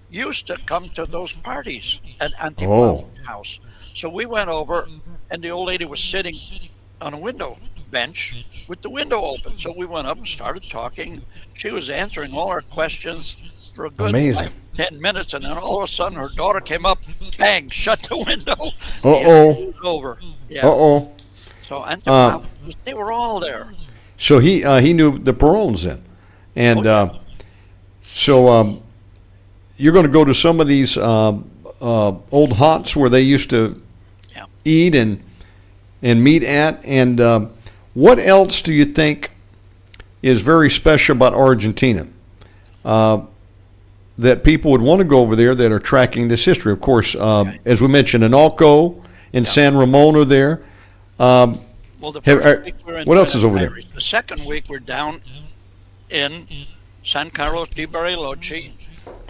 used to come to those parties at Ante Pavlik's house. So we went over, and the old lady was sitting on a window bench with the window open. So we went up and started talking. She was answering all our questions for a good 10 minutes, and then all of a sudden her daughter came up, bang, shut the window. It was over. Yeah. So they were all there.
So he knew the Peróns then, and so you're going to go to some of these old huts where they used to eat and meet at, and what else do you think is very special about Argentina that people would want to go over there that are tracking this history? Of course, as we mentioned, Analco and San Ramon are there.
Well, the first week we're in
what else is over there?
The second week we're down in San Carlos de Bariloche.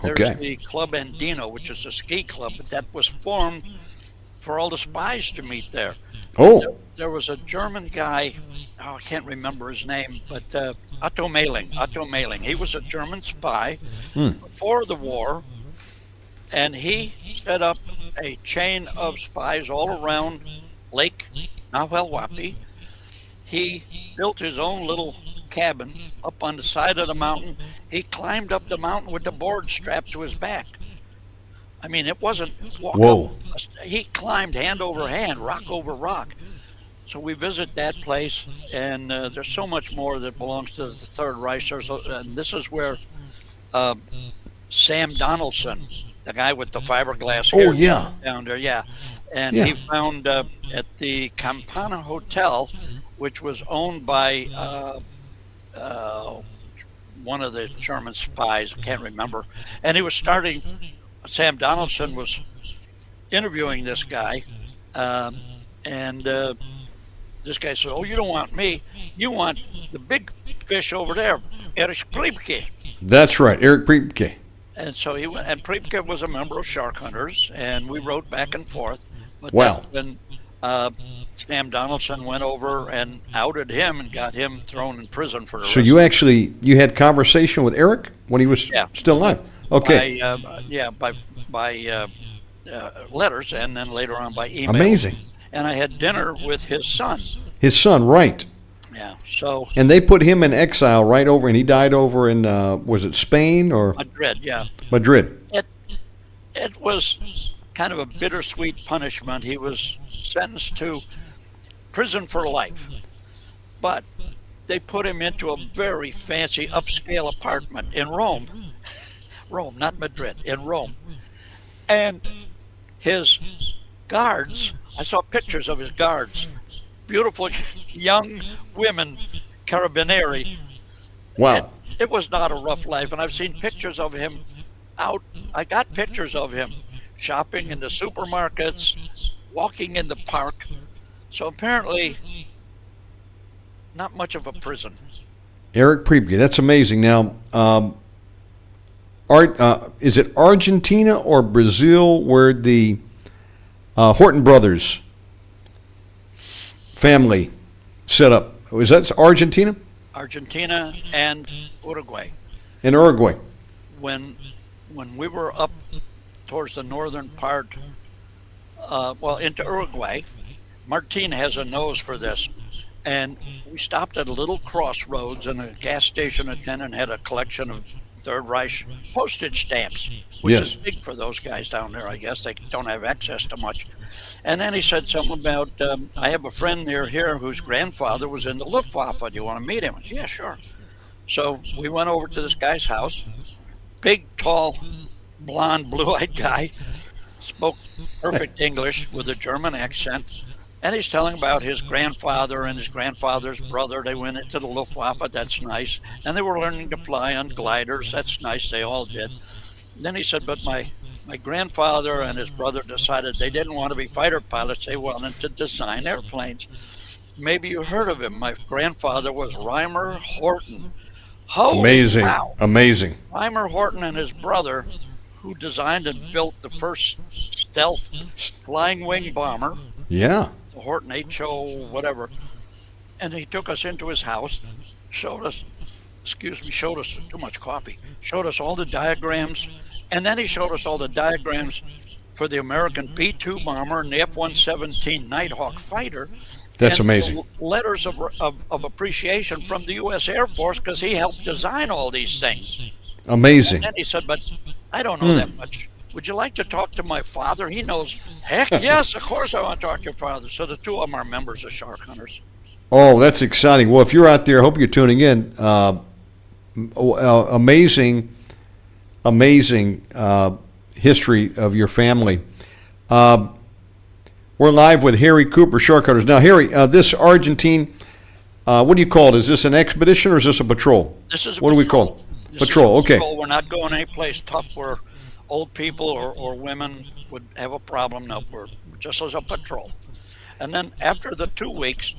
There's the Club Andino, which is a ski club, but that was formed for all the spies to meet there. There was a German guy, I can't remember his name, but Otto Mehling. He was a German spy before the war, and he set up a chain of spies all around Lake Nahuelhuapi. He built his own little cabin up on the side of the mountain. He climbed up the mountain with the board strapped to his back. I mean, it wasn't walk
Whoa.
up. He climbed hand over hand, rock over rock. So we visit that place, and there's so much more that belongs to the Third Reich. And this is where Sam Donaldson, the guy with the fiberglass hair,
Oh, yeah.
down there, yeah. And
Yeah.
he found at the Campana Hotel, which was owned by one of the German spies, I can't remember. And he was Sam Donaldson was interviewing this guy, and this guy said, "Oh, you don't want me. You want the big fish over there, Erich Priebke."
That's right, Eric Priebke.
And so he went, and Priebke was a member of Shark Hunters, and we wrote back and forth. But
Wow.
that's when Sam Donaldson went over and outed him and got him thrown in prison for the
So
rest
you had conversation with Eric when he was
Yeah.
still alive? Okay.
by letters, and then later on by email.
Amazing.
And I had dinner with his son.
His son, right.
Yeah, so
And they put him in exile right over, and he died over in, was it Spain or
Madrid, yeah.
Madrid?
It was kind of a bittersweet punishment. He was sentenced to prison for life, but they put him into a very fancy upscale apartment in Rome. Rome, not Madrid, in Rome. And his guards, I saw pictures of his guards, beautiful young women, carabinieri.
Wow.
It was not a rough life, and I've seen pictures of him out. I got pictures of him shopping in the supermarkets, walking in the park. So apparently, not much of a prison.
Eric Priebke, that's amazing. Now, is it Argentina or Brazil where the Horton brothers family set up? Was that Argentina?
Argentina and Uruguay.
In Uruguay.
When we were up towards the northern part, into Uruguay, Martin has a nose for this. And we stopped at a little crossroads, and a gas station attendant had a collection of Third Reich postage stamps, which
Yes.
is big for those guys down there, I guess. They don't have access to much. And then he said something about, I have a friend near here whose grandfather was in the Luftwaffe. Do you want to meet him? I said, yeah, sure. So we went over to this guy's house. Big, tall, blonde, blue-eyed guy. Spoke perfect English with a German accent. And he's telling about his grandfather and his grandfather's brother. They went into the Luftwaffe. That's nice. And they were learning to fly on gliders. That's nice. They all did. And then he said, but my grandfather and his brother decided they didn't want to be fighter pilots. They wanted to design airplanes. Maybe you heard of him. My grandfather was Reimer Horton. Holy
Amazing.
Wow.
Amazing.
Reimer Horton and his brother, who designed and built the first stealth flying wing bomber,
Yeah.
the Horton HO whatever. And he took us into his house, showed us too much coffee, showed us all the diagrams, and then he showed us all the diagrams for the American P-2 bomber and the F-117 Nighthawk fighter.
That's
and
amazing.
Letters of appreciation from the U.S. Air Force, because he helped design all these things.
Amazing.
And then he said, but I don't know that much. Would you like to talk to my father? He knows. Heck yes, of course I want to talk to your father. So the two of them are members of Shark Hunters.
Oh, that's exciting. Well, if you're out there, I hope you're tuning in. Amazing history of your family. We're live with Harry Cooper, Shark Hunters. Now, Harry, this Argentine, what do you call it? Is this an expedition or is this a patrol?
This is a
What do we call it?
This is
Patrol,
a
okay.
patrol. We're not going anyplace tough where old people or women would have a problem. No, we're just as a patrol. And then after the 2 weeks,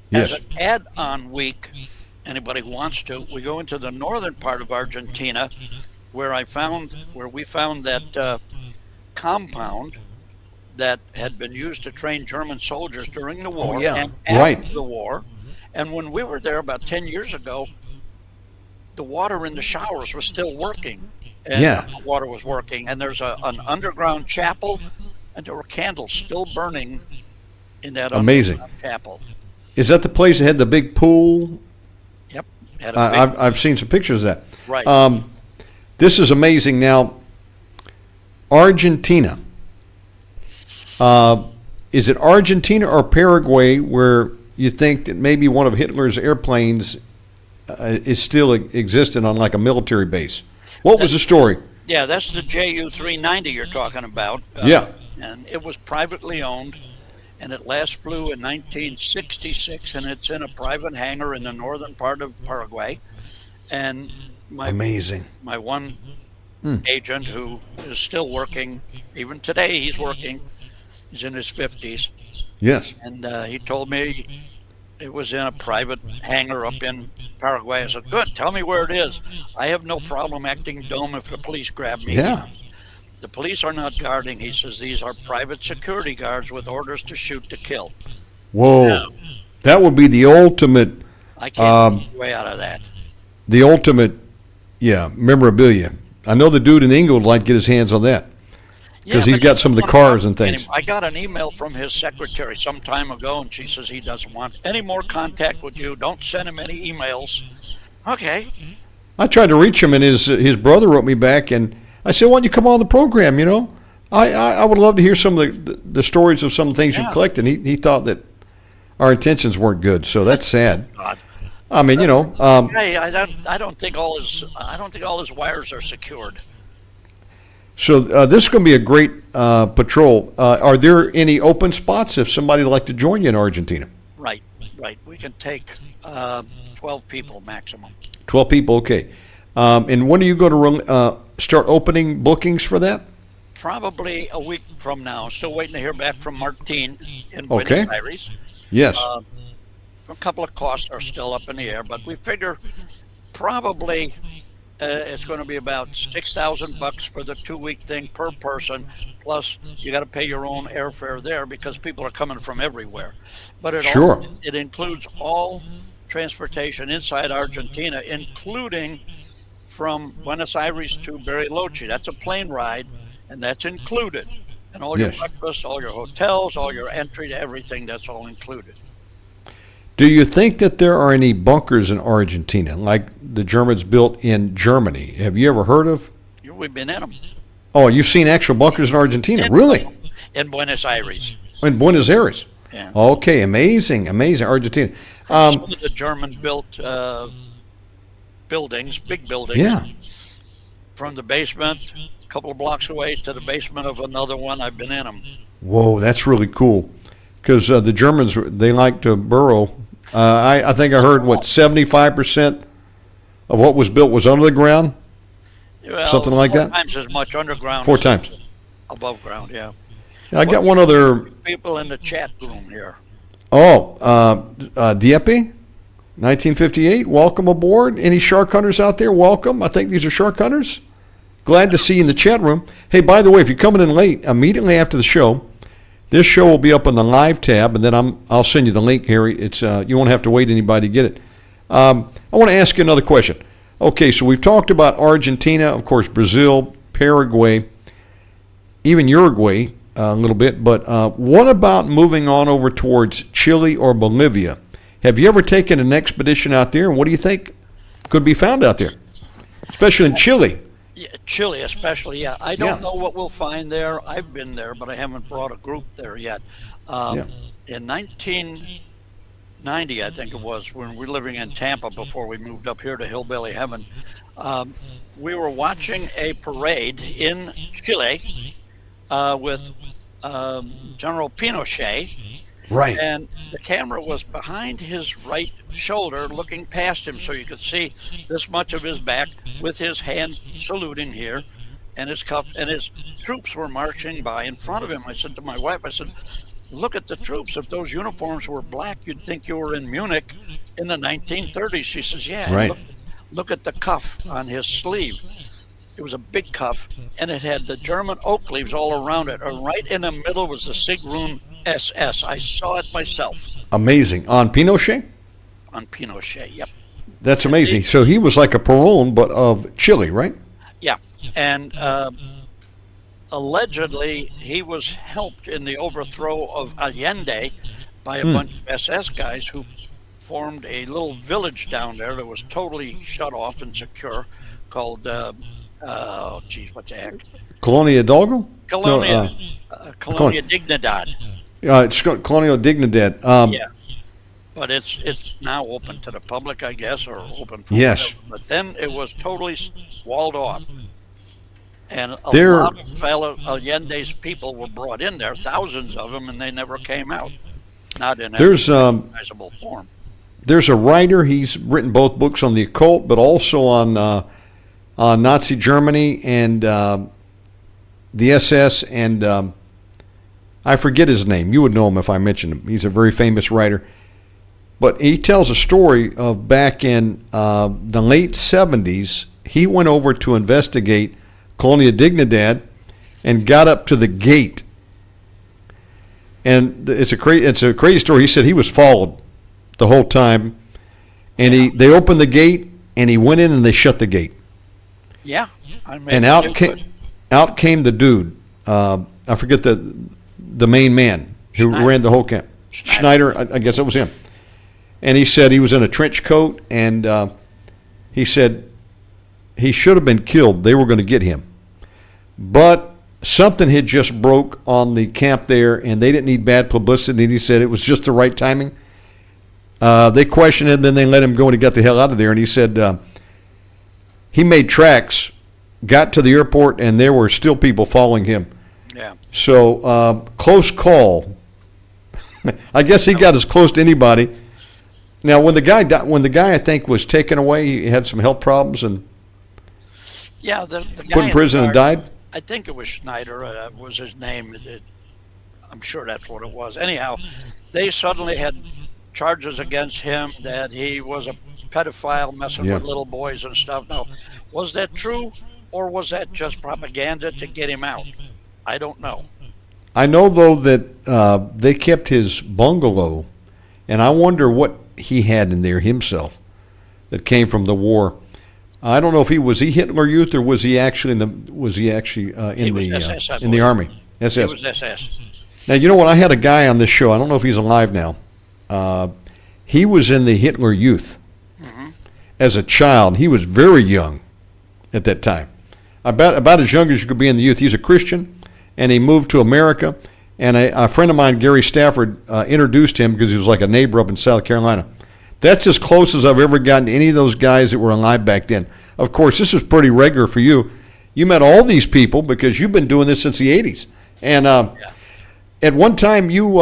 Yes.
as an add-on week, anybody who wants to, we go into the northern part of Argentina, where we found that compound that had been used to train German soldiers during the war
yeah.
and after
Right.
the war. And when we were there about 10 years ago, the water in the showers was still working. And
Yeah.
the water was working. And there's an underground chapel and there were candles still burning in that
Amazing.
underground chapel.
Is that the place that had the big pool?
Yep. Had a big,
I've seen some pictures of that.
right.
This is amazing. Now, Argentina. Is it Argentina or Paraguay where you think that maybe one of Hitler's airplanes is still existing on like a military base? What was the story?
Yeah, that's the Ju-390 you're talking about.
Yeah.
And it was privately owned, and it last flew in 1966, and it's in a private hangar in the northern part of Paraguay. And
Amazing.
my one agent who is still working, even today he's working, he's in his 50s,
Yes.
and he told me it was in a private hangar up in Paraguay. I said, good, tell me where it is. I have no problem acting dumb if the police grab me.
Yeah.
The police are not guarding. He says these are private security guards with orders to shoot to kill.
Whoa. That would be the ultimate,
I can't get way out of that.
memorabilia. I know the dude in England would like to get his hands on that because he's
but
got some of the cars and things.
I got an email from his secretary some time ago, and she says he doesn't want any more contact with you. Don't send him any emails. Okay.
I tried to reach him, and his brother wrote me back, and I said, "Why don't you come on the program? You know, I would love to hear some of the stories of some of the things you've collected." He thought that our intentions weren't good, so that's sad.
God.
I mean, you know,
Hey, I don't think all his wires are secured.
so this is going to be a great patrol. Are there any open spots if somebody would like to join you in Argentina?
Right. We can take 12 people maximum.
12 people, okay. And when are you going to start opening bookings for that?
Probably a week from now. Still waiting to hear back from Martin in
Okay.
Buenos Aires.
Yes.
A couple of costs are still up in the air, but we figure probably it's going to be about $6,000 for the 2-week thing per person. Plus, you got to pay your own airfare there because people are coming from everywhere. But
Sure.
it includes all transportation inside Argentina, including from Buenos Aires to Bariloche. That's a plane ride, and that's included. And all your
Yes.
breakfast, all your hotels, all your entry to everything, that's all included.
Do you think that there are any bunkers in Argentina, like the Germans built in Germany? Have you ever heard of?
We've been in them.
Oh, you've seen actual bunkers in Argentina? Really?
In Buenos Aires.
In Buenos Aires?
Yeah.
Okay, amazing, Argentina.
Some of the German-built buildings, big buildings.
Yeah.
From the basement, a couple of blocks away, to the basement of another one. I've been in them.
Whoa, that's really cool. Because the Germans, they like to burrow. I think I heard, 75% of what was built was under the ground?
Well,
Something like
4
that?
times as much underground.
4
as
times.
above ground. Yeah.
I got one other.
People in the chat room here.
Oh, Dieppe, 1958. Welcome aboard. Any shark hunters out there? Welcome. I think these are shark hunters. Glad to see you in the chat room. Hey, by the way, if you're coming in late, immediately after the show, this show will be up on the live tab, and then I'll send you the link, Harry. It's you won't have to wait anybody to get it. I want to ask you another question. Okay, so we've talked about Argentina, of course, Brazil, Paraguay, even Uruguay a little bit. But what about moving on over towards Chile or Bolivia? Have you ever taken an expedition out there, and what do you think could be found out there, especially in Chile?
Yeah, Chile especially, yeah. I don't
Yeah.
know what we'll find there. I've been there, but I haven't brought a group there yet. In 1990, I think it was, when we were living in Tampa before we moved up here to Hillbilly Heaven, we were watching a parade in Chile with General Pinochet.
Right.
And the camera was behind his right shoulder, looking past him, so you could see this much of his back, with his hand saluting here, and his cuff, and his troops were marching by in front of him. I said to my wife, I said, "Look at the troops. If those uniforms were black, you'd think you were in Munich in the 1930s." She says, "Yeah,
Right.
look at the cuff on his sleeve." It was a big cuff, and it had the German oak leaves all around it. And right in the middle was the Sigrun SS. I saw it myself.
Amazing. On Pinochet?
On Pinochet, yep.
That's amazing. So he was like a Perón, but of Chile, right?
Yeah, and a allegedly he was helped in the overthrow of Allende by a bunch of SS guys who formed a little village down there that was totally shut off and secure, called oh geez, what the heck?
Colonia Hidalgo?
Colonia,
No,
Colonia Dignidad.
it's Colonia Dignidad.
Yeah, but it's now open to the public, I guess, or open for
Yes.
whatever. But then it was totally walled off, and a
There-
lot of fellow Allende's people were brought in there, thousands of them, and they never came out. Not in any
There's
recognizable form.
there's a writer. He's written both books on the occult, but also on Nazi Germany and the SS, and I forget his name. You would know him if I mentioned him. He's a very famous writer. But he tells a story of back in the late 70s, he went over to investigate Colonia Dignidad and got up to the gate. And it's a crazy story. He said he was followed the whole time, and they opened the gate, and he went in, and they shut the gate.
Yeah, I mean,
And out came the dude. I forget the main man who
Schneider.
ran the whole camp. Schneider, I guess it was him. And he said he was in a trench coat, and he said he should have been killed. They were going to get him. But something had just broke on the camp there, and they didn't need bad publicity. And he said it was just the right timing. They questioned him, then they let him go, and he got the hell out of there. And he said he made tracks, got to the airport, and there were still people following him.
Yeah.
So close call. I guess he got as close to anybody. Now, when the guy I think was taken away, he had some health problems and
Yeah, the guy
put in prison and died.
I think it was Schneider, was his name. I'm sure that's what it was. Anyhow, they suddenly had charges against him that he was a pedophile messing
Yeah.
with little boys and stuff. Now, was that true, or was that just propaganda to get him out? I don't know.
I know though that they kept his bungalow, and I wonder what he had in there himself that came from the war. I don't know if he was Hitler Youth or was he actually in the
SS, I
in the
believe.
army
It
SS.
was SS.
Now you know what? I had a guy on this show. I don't know if he's alive now. He was in the Hitler Youth as a child. He was very young at that time, about as young as you could be in the youth. He's a Christian, and he moved to America. And a friend of mine, Gary Stafford, introduced him because he was like a neighbor up in South Carolina. That's as close as I've ever gotten to any of those guys that were alive back then. Of course, this is pretty regular for you. You met all these people because you've been doing this since the 80s. And at one time, you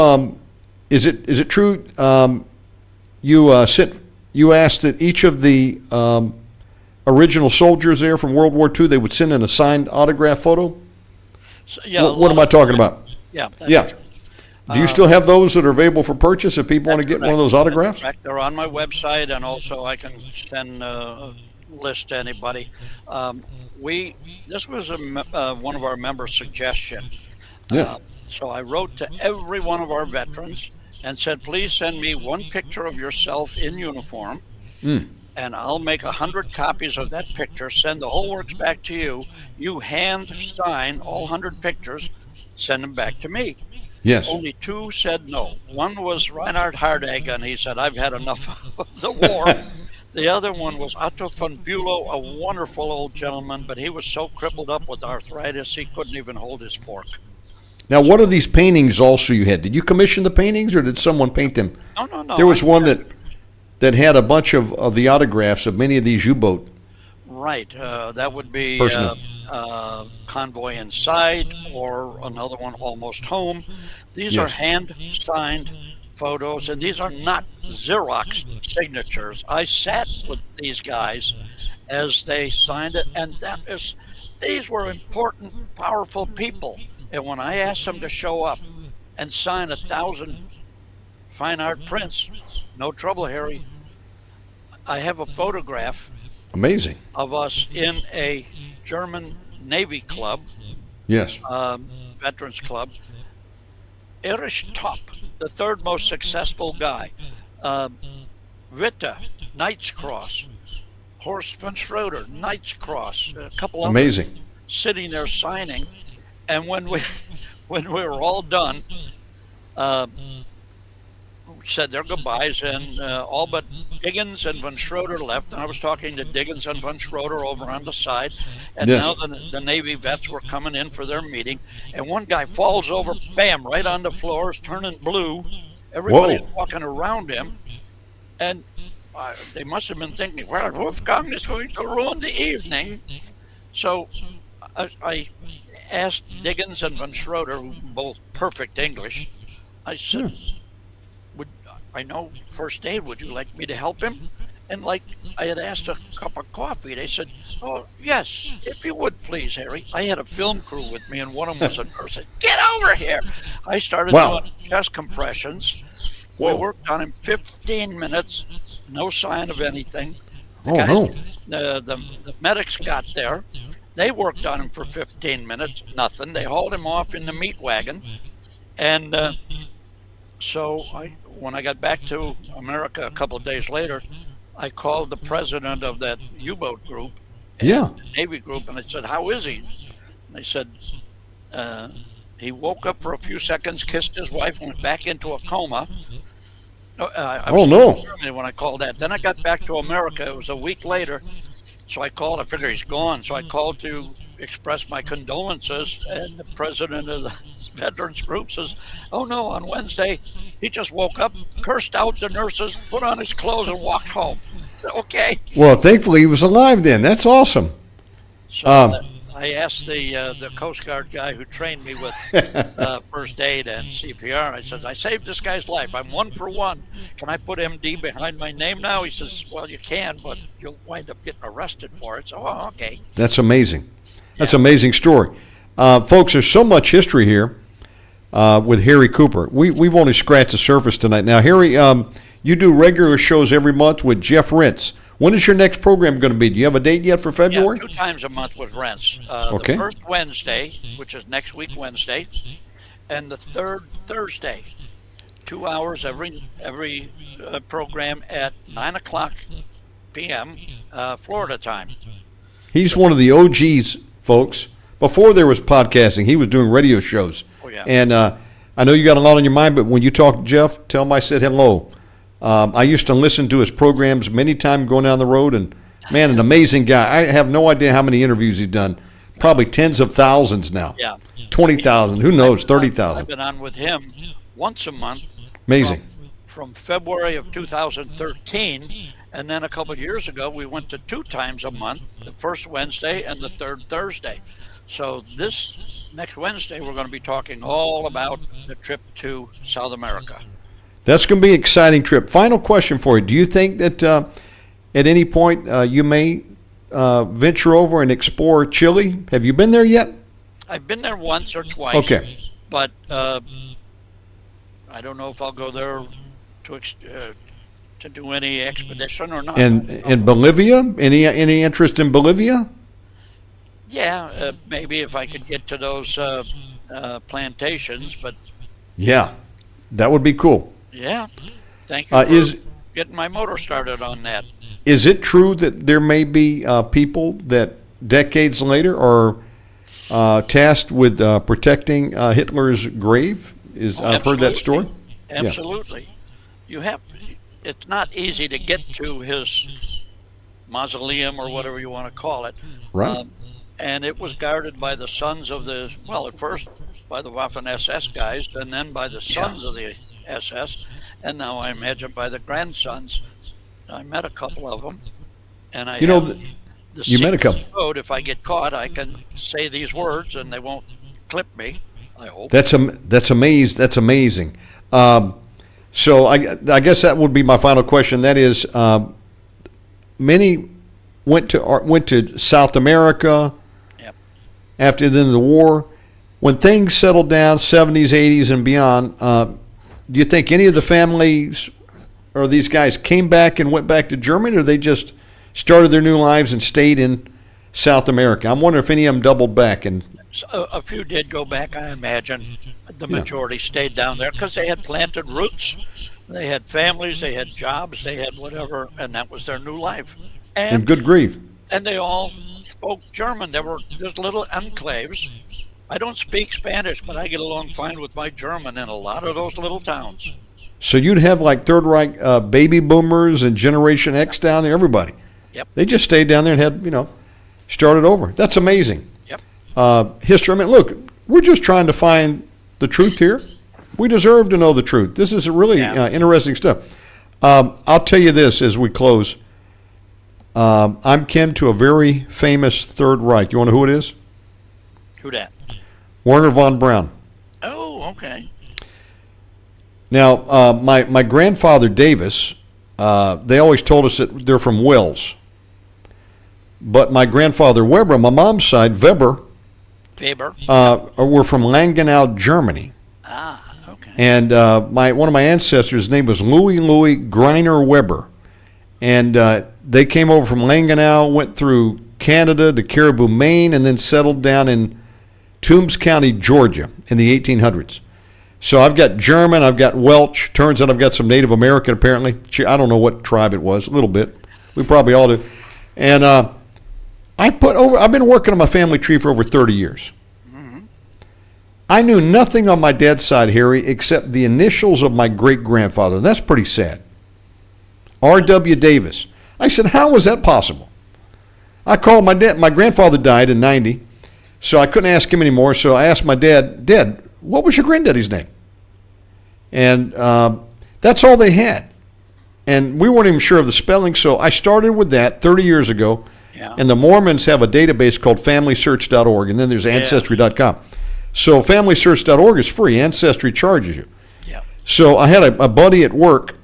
is it true? You asked that each of the original soldiers there from World War II, they would send in a signed autograph photo.
So, yeah,
What am I talking about?
Yeah. that's
Yeah.
true.
Do you still have those that are available for purchase if people want to get one of those autographs?
Correct. They're on my website, and also I can send a list to anybody. This was one of our members' suggestion.
Yeah.
So I wrote to every one of our veterans and said, please send me one picture of yourself in uniform, and I'll make 100 copies of that picture, send the whole works back to you. You hand sign all 100 pictures, send them back to me.
Yes.
Only 2 said no. One was Reinhard Hardegg, and he said, I've had enough of the war. The other one was Otto von Bülow, a wonderful old gentleman, but he was so crippled up with arthritis he couldn't even hold his fork.
Now, what are these paintings also you had? Did you commission the paintings or did someone paint them?
No.
There was one that had a bunch of the autographs of many of these U-boat.
Right. That would be
Personal.
Convoy Inside, or another one, Almost Home. These are
Yes.
hand-signed photos, and these are not Xerox signatures. I sat with these guys as they signed it, and these were important, powerful people. And when I asked them to show up and sign 1,000 fine art prints, no trouble, Harry. I have a photograph
Amazing.
of us in a German Navy club,
Yes.
Veterans Club. Erich Topp, the third most successful guy. Witte, Knight's Cross. Horst von Schroeder, Knight's Cross. A couple of
Amazing.
sitting there signing. And when we when we were all done, uh, said their goodbyes, and all but Diggins and Von Schroeder left. And I was talking to Diggins and Von Schroeder over on the side, and
Yes.
now the Navy vets were coming in for their meeting, and one guy falls over, bam, right on the floor, is turning blue. Everybody's
Whoa.
walking around him, and they must have been thinking, well, Wolfgang is going to ruin the evening. So I asked Diggins and Von Schroeder, who both perfect English, I said, would I know first aid? Would you like me to help him? And like I had asked a cup of coffee, they said, "Oh yes, if you would please, Harry." I had a film crew with me, and one of them was a nurse. I said, "Get over here!" I started
Wow.
doing chest compressions.
Whoa.
We worked on him 15 minutes, no sign of anything. The
Oh,
guys-
no.
the medics got there. They worked on him for 15 minutes, nothing. They hauled him off in the meat wagon, and so when I got back to America a couple of days later, I called the president of that U-boat group,
Yeah.
Navy group, and I said, "How is he?" And they said, "He woke up for a few seconds, kissed his wife, and went back into a coma." I was
Oh,
still
no.
in Germany when I called that. Then I got back to America. It was a week later, so I called. I figured he's gone, so I called to express my condolences, and the president of the veterans group says, "Oh no, on Wednesday he just woke up, cursed out the nurses, put on his clothes, and walked home." I said, "Okay."
Well, thankfully he was alive then. That's awesome.
So I asked the Coast Guard guy who trained me with first aid and CPR. I said, "I saved this guy's life. I'm 1 for 1. Can I put MD behind my name now?" He says, "Well, you can, but you'll wind up getting arrested for it." So, "Oh, okay."
That's amazing. That's an amazing story. Folks, there's so much history here with Harry Cooper. We've only scratched the surface tonight. Now, Harry, you do regular shows every month with Jeff Rentz. When is your next program going to be? Do you have a date yet for February?
Yeah, 2 times a month with Rents.
Okay.
The first Wednesday, which is next week Wednesday, and the third Thursday. 2 hours every program at 9:00 p.m. Florida time.
He's one of the OGs, folks. Before there was podcasting, he was doing radio shows.
Oh, yeah.
And I know you got a lot on your mind, but when you talk to Jeff, tell him I said hello. I used to listen to his programs many times going down the road, and man, an amazing guy. I have no idea how many interviews he's done. Probably tens of thousands now.
Yeah.
20,000. Who knows?
I've
30,000.
been on with him once a month.
Amazing.
From February of 2013, and then a couple of years ago we went to 2 times a month, the first Wednesday and the third Thursday. So this next Wednesday we're going to be talking all about the trip to South America.
That's going to be an exciting trip. Final question for you. Do you think that at any point you may venture over and explore Chile? Have you been there yet?
I've been there once or twice.
Okay.
But I don't know if I'll go there to do any expedition or not.
And in Bolivia? Any interest in Bolivia?
Yeah, maybe if I could get to those plantations, but
Yeah, that would be cool.
yeah. Thank you for
Is
getting my motor started on that.
is it true that there may be people that decades later are tasked with protecting Hitler's grave? I've heard that story.
Absolutely. It's not easy to get to his mausoleum or whatever you want to call it.
Right.
And it was guarded by the sons of at first by the Waffen SS guys, and then by the sons of the SS, and now I imagine by the grandsons. I met a couple of them, and I
You know,
have the
you met a
secret
couple.
code. If I get caught, I can say these words, and they won't clip me. I hope.
That's amazing. That's amazing. So I guess that would be my final question. That is, many went to South America.
Yep.
After the end of the war. When things settled down, 70s, 80s, and beyond, do you think any of the families or these guys came back and went back to Germany, or they just started their new lives and stayed in South America? I'm wondering if any of them doubled back. And
A few did go back, I imagine. The majority stayed down there because they had planted roots. They had families, they had jobs, they had whatever, and that was their new life.
and good grief.
And they all spoke German. There were just little enclaves I don't speak Spanish, but I get along fine with my German in a lot of those little towns.
So you'd have like Third Reich baby boomers and Generation X down there, everybody.
Yep.
They just stayed down there and had, started over. That's amazing.
Yep.
History. I mean, look, we're just trying to find the truth here. We deserve to know the truth. This is really interesting stuff. I'll tell you this as we close. I'm kin to a very famous Third Reich. You want to know who it is?
Who dat?
Werner von Braun.
Oh, okay.
Now, my grandfather Davis, they always told us that they're from Wales. But my grandfather Weber, my mom's side, Weber, were from Langenau, Germany.
Ah, okay.
And one of my ancestors' name was Louis Greiner Weber. And they came over from Langenau, went through Canada to Caribou, Maine, and then settled down in Toombs County, Georgia in the 1800s. So I've got German, I've got Welsh. Turns out I've got some Native American, apparently. I don't know what tribe it was, a little bit. We probably all do. And I've been working on my family tree for over 30 years. Mm-hmm. I knew nothing on my dad's side, Harry, except the initials of my great-grandfather. That's pretty sad. R.W. Davis. I said, how was that possible? I called my dad. My grandfather died in 90, so I couldn't ask him anymore. So I asked my dad, Dad, what was your granddaddy's name? And that's all they had. And we weren't even sure of the spelling, so I started with that 30 years ago.
Yeah.
And the Mormons have a database called FamilySearch.org, and then there's Ancestry.com. So FamilySearch.org is free. Ancestry charges you.
Yeah.
So I had a buddy at work.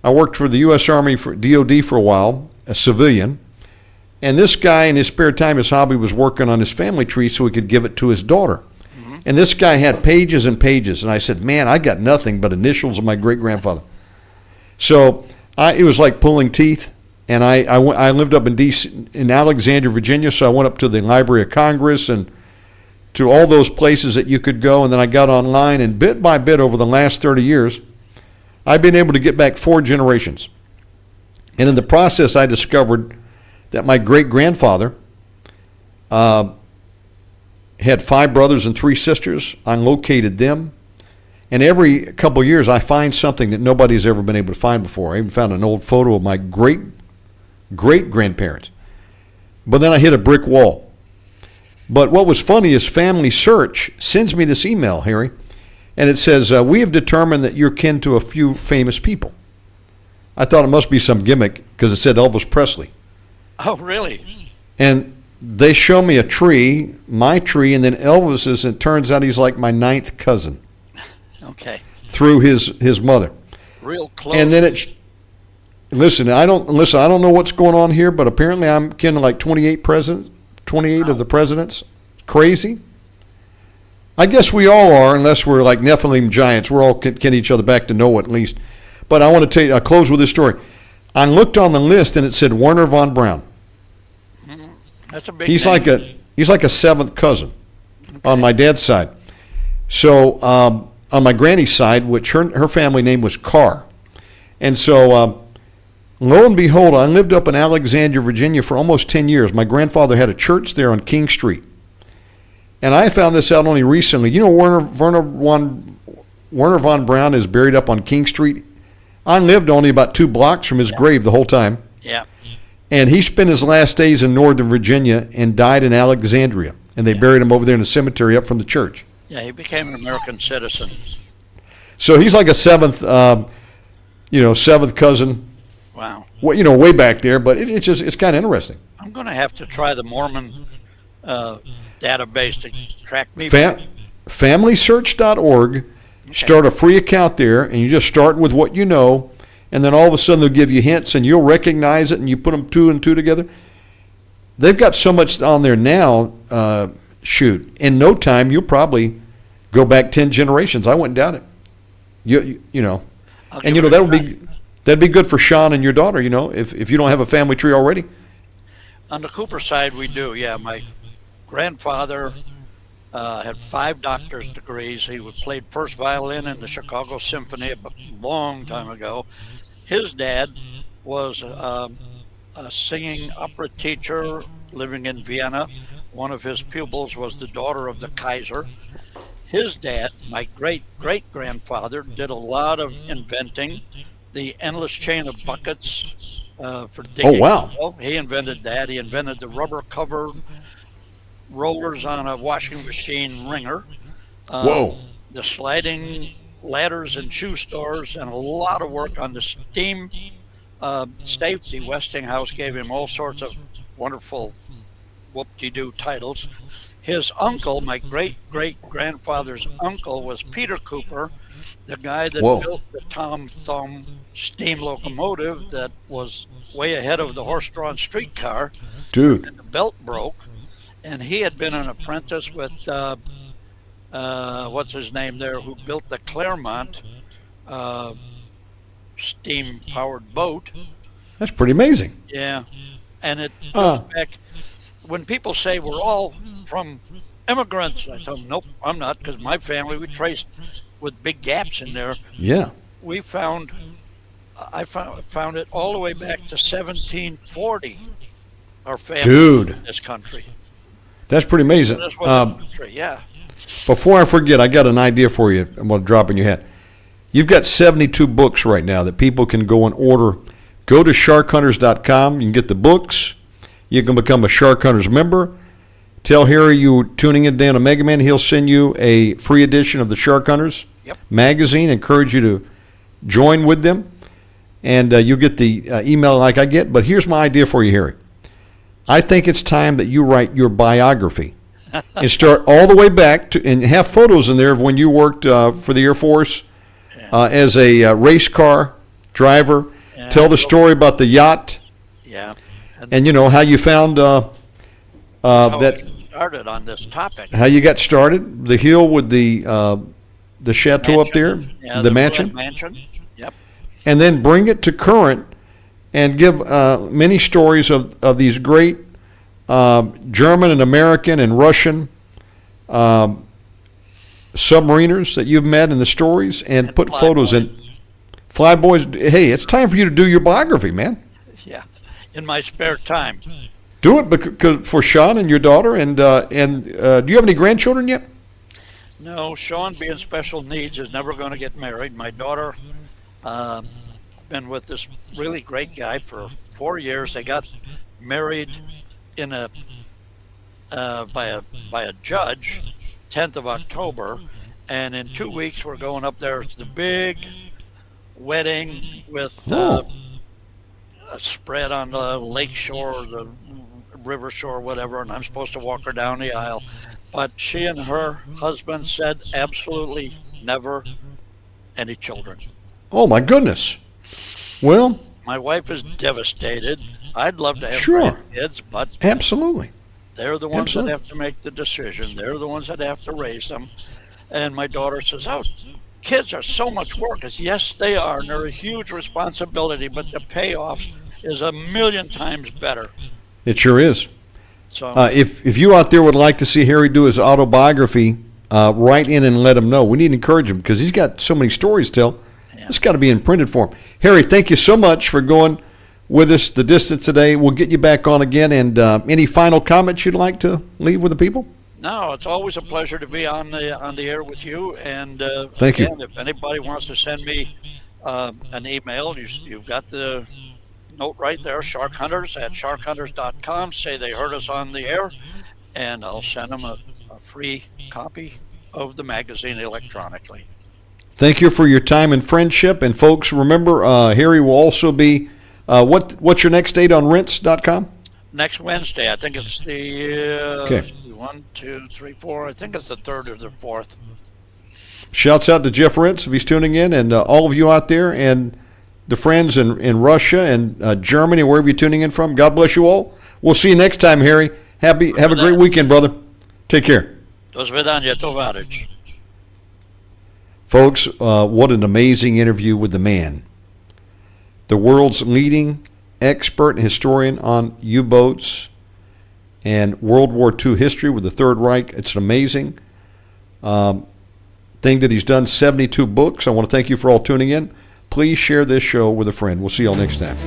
I worked for the U.S. Army, for DOD for a while, a civilian. And this guy, in his spare time, his hobby was working on his family tree so he could give it to his daughter. Mm-hmm. And this guy had pages and pages. And I said, man, I got nothing but initials of my great-grandfather. So it was like pulling teeth. And I lived up in D.C., in Alexandria, Virginia, so I went up to the Library of Congress and to all those places that you could go. And then I got online, and bit by bit over the last 30 years, I've been able to get back 4 generations. And in the process, I discovered that my great-grandfather had 5 brothers and 3 sisters. I located them. And every couple of years, I find something that nobody's ever been able to find before. I even found an old photo of my great-grandparents. But then I hit a brick wall. But what was funny is Family Search sends me this email, Harry, and it says, we have determined that you're kin to a few famous people. I thought it must be some gimmick because it said Elvis Presley.
Oh, really?
And they show me a tree, my tree, and then Elvis's, and it turns out he's like my 9th cousin.
Okay.
Through his mother.
Real close.
And then listen, I don't know what's going on here, but apparently I'm kin to like 28 presidents, 28 of the presidents. Crazy. I guess we all are, unless we're like Nephilim giants. We're all kin each other back to Noah at least. But I want to tell you, I'll close with this story. I looked on the list and it said Werner von Braun.
That's a big
He's
name.
like a 7th cousin on my dad's side. So on my granny's side, which her family name was Carr. And so lo and behold, I lived up in Alexandria, Virginia for almost 10 years. My grandfather had a church there on King Street. And I found this out only recently. You know, Werner von Braun is buried up on King Street. I lived only about 2 blocks from his grave the whole time.
Yeah.
And he spent his last days in Northern Virginia and died in Alexandria. And they buried him over there in the cemetery up from the church.
Yeah, he became an American citizen.
So he's like a 7th, 7th cousin.
Wow.
Well, way back there, but it's kind of interesting.
I'm going to have to try the Mormon database to track me.
FamilySearch.org. Start a free account there, and you just start with what you know, and then all of a sudden they'll give you hints, and you'll recognize it, and you put them 2 and 2 together. They've got so much on there now. In no time you'll probably go back 10 generations. I wouldn't doubt it. That'd be good for Sean and your daughter. If you don't have a family tree already.
On the Cooper side, we do. Yeah, my grandfather had 5 doctor's degrees. He played first violin in the Chicago Symphony a long time ago. His dad was a a singing opera teacher living in Vienna. One of his pupils was the daughter of the Kaiser. His dad, my great-great-grandfather, did a lot of inventing. The endless chain of buckets for digging.
Oh, wow.
Well, he invented that. He invented the rubber cover rollers on a washing machine wringer.
Whoa.
The sliding ladders in shoe stores, and a lot of work on the steam safety. Westinghouse gave him all sorts of wonderful whoop-de-doo titles. His uncle, my great-great-grandfather's uncle, was Peter Cooper, the guy that
Whoa.
built the Tom Thumb steam locomotive that was way ahead of the horse-drawn streetcar.
Dude.
And the belt broke, and he had been an apprentice with what's his name there, who built the Claremont steam-powered boat.
That's pretty amazing.
Yeah, and it goes back. When people say we're all from immigrants, I tell them, nope, I'm not, because my family, we traced with big gaps in there.
Yeah.
We found, I found it all the way back to 1740. Our family
Dude.
in this country.
That's pretty amazing.
This was the country, yeah.
Before I forget, I got an idea for you. I'm going to drop in your head. You've got 72 books right now that people can go and order. Go to sharkhunters.com. You can get the books. You can become a Shark Hunters member. Tell Harry you're tuning in down to Mega Man. He'll send you a free edition of the Shark Hunters magazine. Encourage you to join with them. And you'll get the email like I get. But here's my idea for you, Harry. I think it's time that you write your biography and start all the way back to, and have photos in there of when you worked for the Air Force as a race car driver.
Yeah.
Tell the story about the yacht.
Yeah.
And you know how you found
How
that,
I started on this topic.
how you got started, the hill with the chateau up there,
Yeah,
the mansion,
mansion. Yep.
and then bring it to current and give many stories of these great German and American and Russian submariners that you've met in the stories, and put photos in. Flyboys, hey, it's time for you to do your biography, man.
Yeah. In my spare time.
Do it because for Sean and your daughter, and do you have any grandchildren yet?
No, Sean, being special needs, is never going to get married. My daughter, been with this really great guy for 4 years. They got married in by a judge, 10th of October, and in 2 weeks we're going up there. It's the big wedding with a spread on the lake shore, the river shore, whatever, and I'm supposed to walk her down the aisle. But she and her husband said absolutely never any children.
Oh, my goodness. Well,
My wife is devastated. I'd love to have
Sure.
kids, but
absolutely.
they're the ones
Absolutely.
that have to make the decision. They're the ones that have to raise them. And my daughter says, oh, kids are so much work. I said, yes, they are, and they're a huge responsibility, but the payoff is a million times better.
It sure is.
So
If you out there would like to see Harry do his autobiography, write in and let him know. We need to encourage him because he's got so many stories to tell. It's got to be in printed form. Harry, thank you so much for going with us the distance today. We'll get you back on again. And any final comments you'd like to leave with the people?
no, it's always a pleasure to be on the air with you. And
Thank you.
again, if anybody wants to send me an email, you've got the note right there, sharkhunters@sharkhunters.com. Say they heard us on the air, and I'll send them a free copy of the magazine electronically.
Thank you for your time and friendship. And folks, remember, Harry will also be, what's your next date on rents.com?
Next Wednesday, I think it's the
Okay.
1, 2, 3, 4. I think it's the 3rd or the 4th.
Shouts out to Jeff Rentz if he's tuning in, and all of you out there, and the friends in Russia and Germany, wherever you're tuning in from. God bless you all. We'll see you next time, Harry. Have a great weekend, brother. Take care.
Do svidaniya, tovarich.
Folks, what an amazing interview with the man. The world's leading expert and historian on U-boats and World War II history with the Third Reich. It's an amazing thing that he's done, 72 books. I want to thank you for all tuning in. Please share this show with a friend. We'll see you all next time.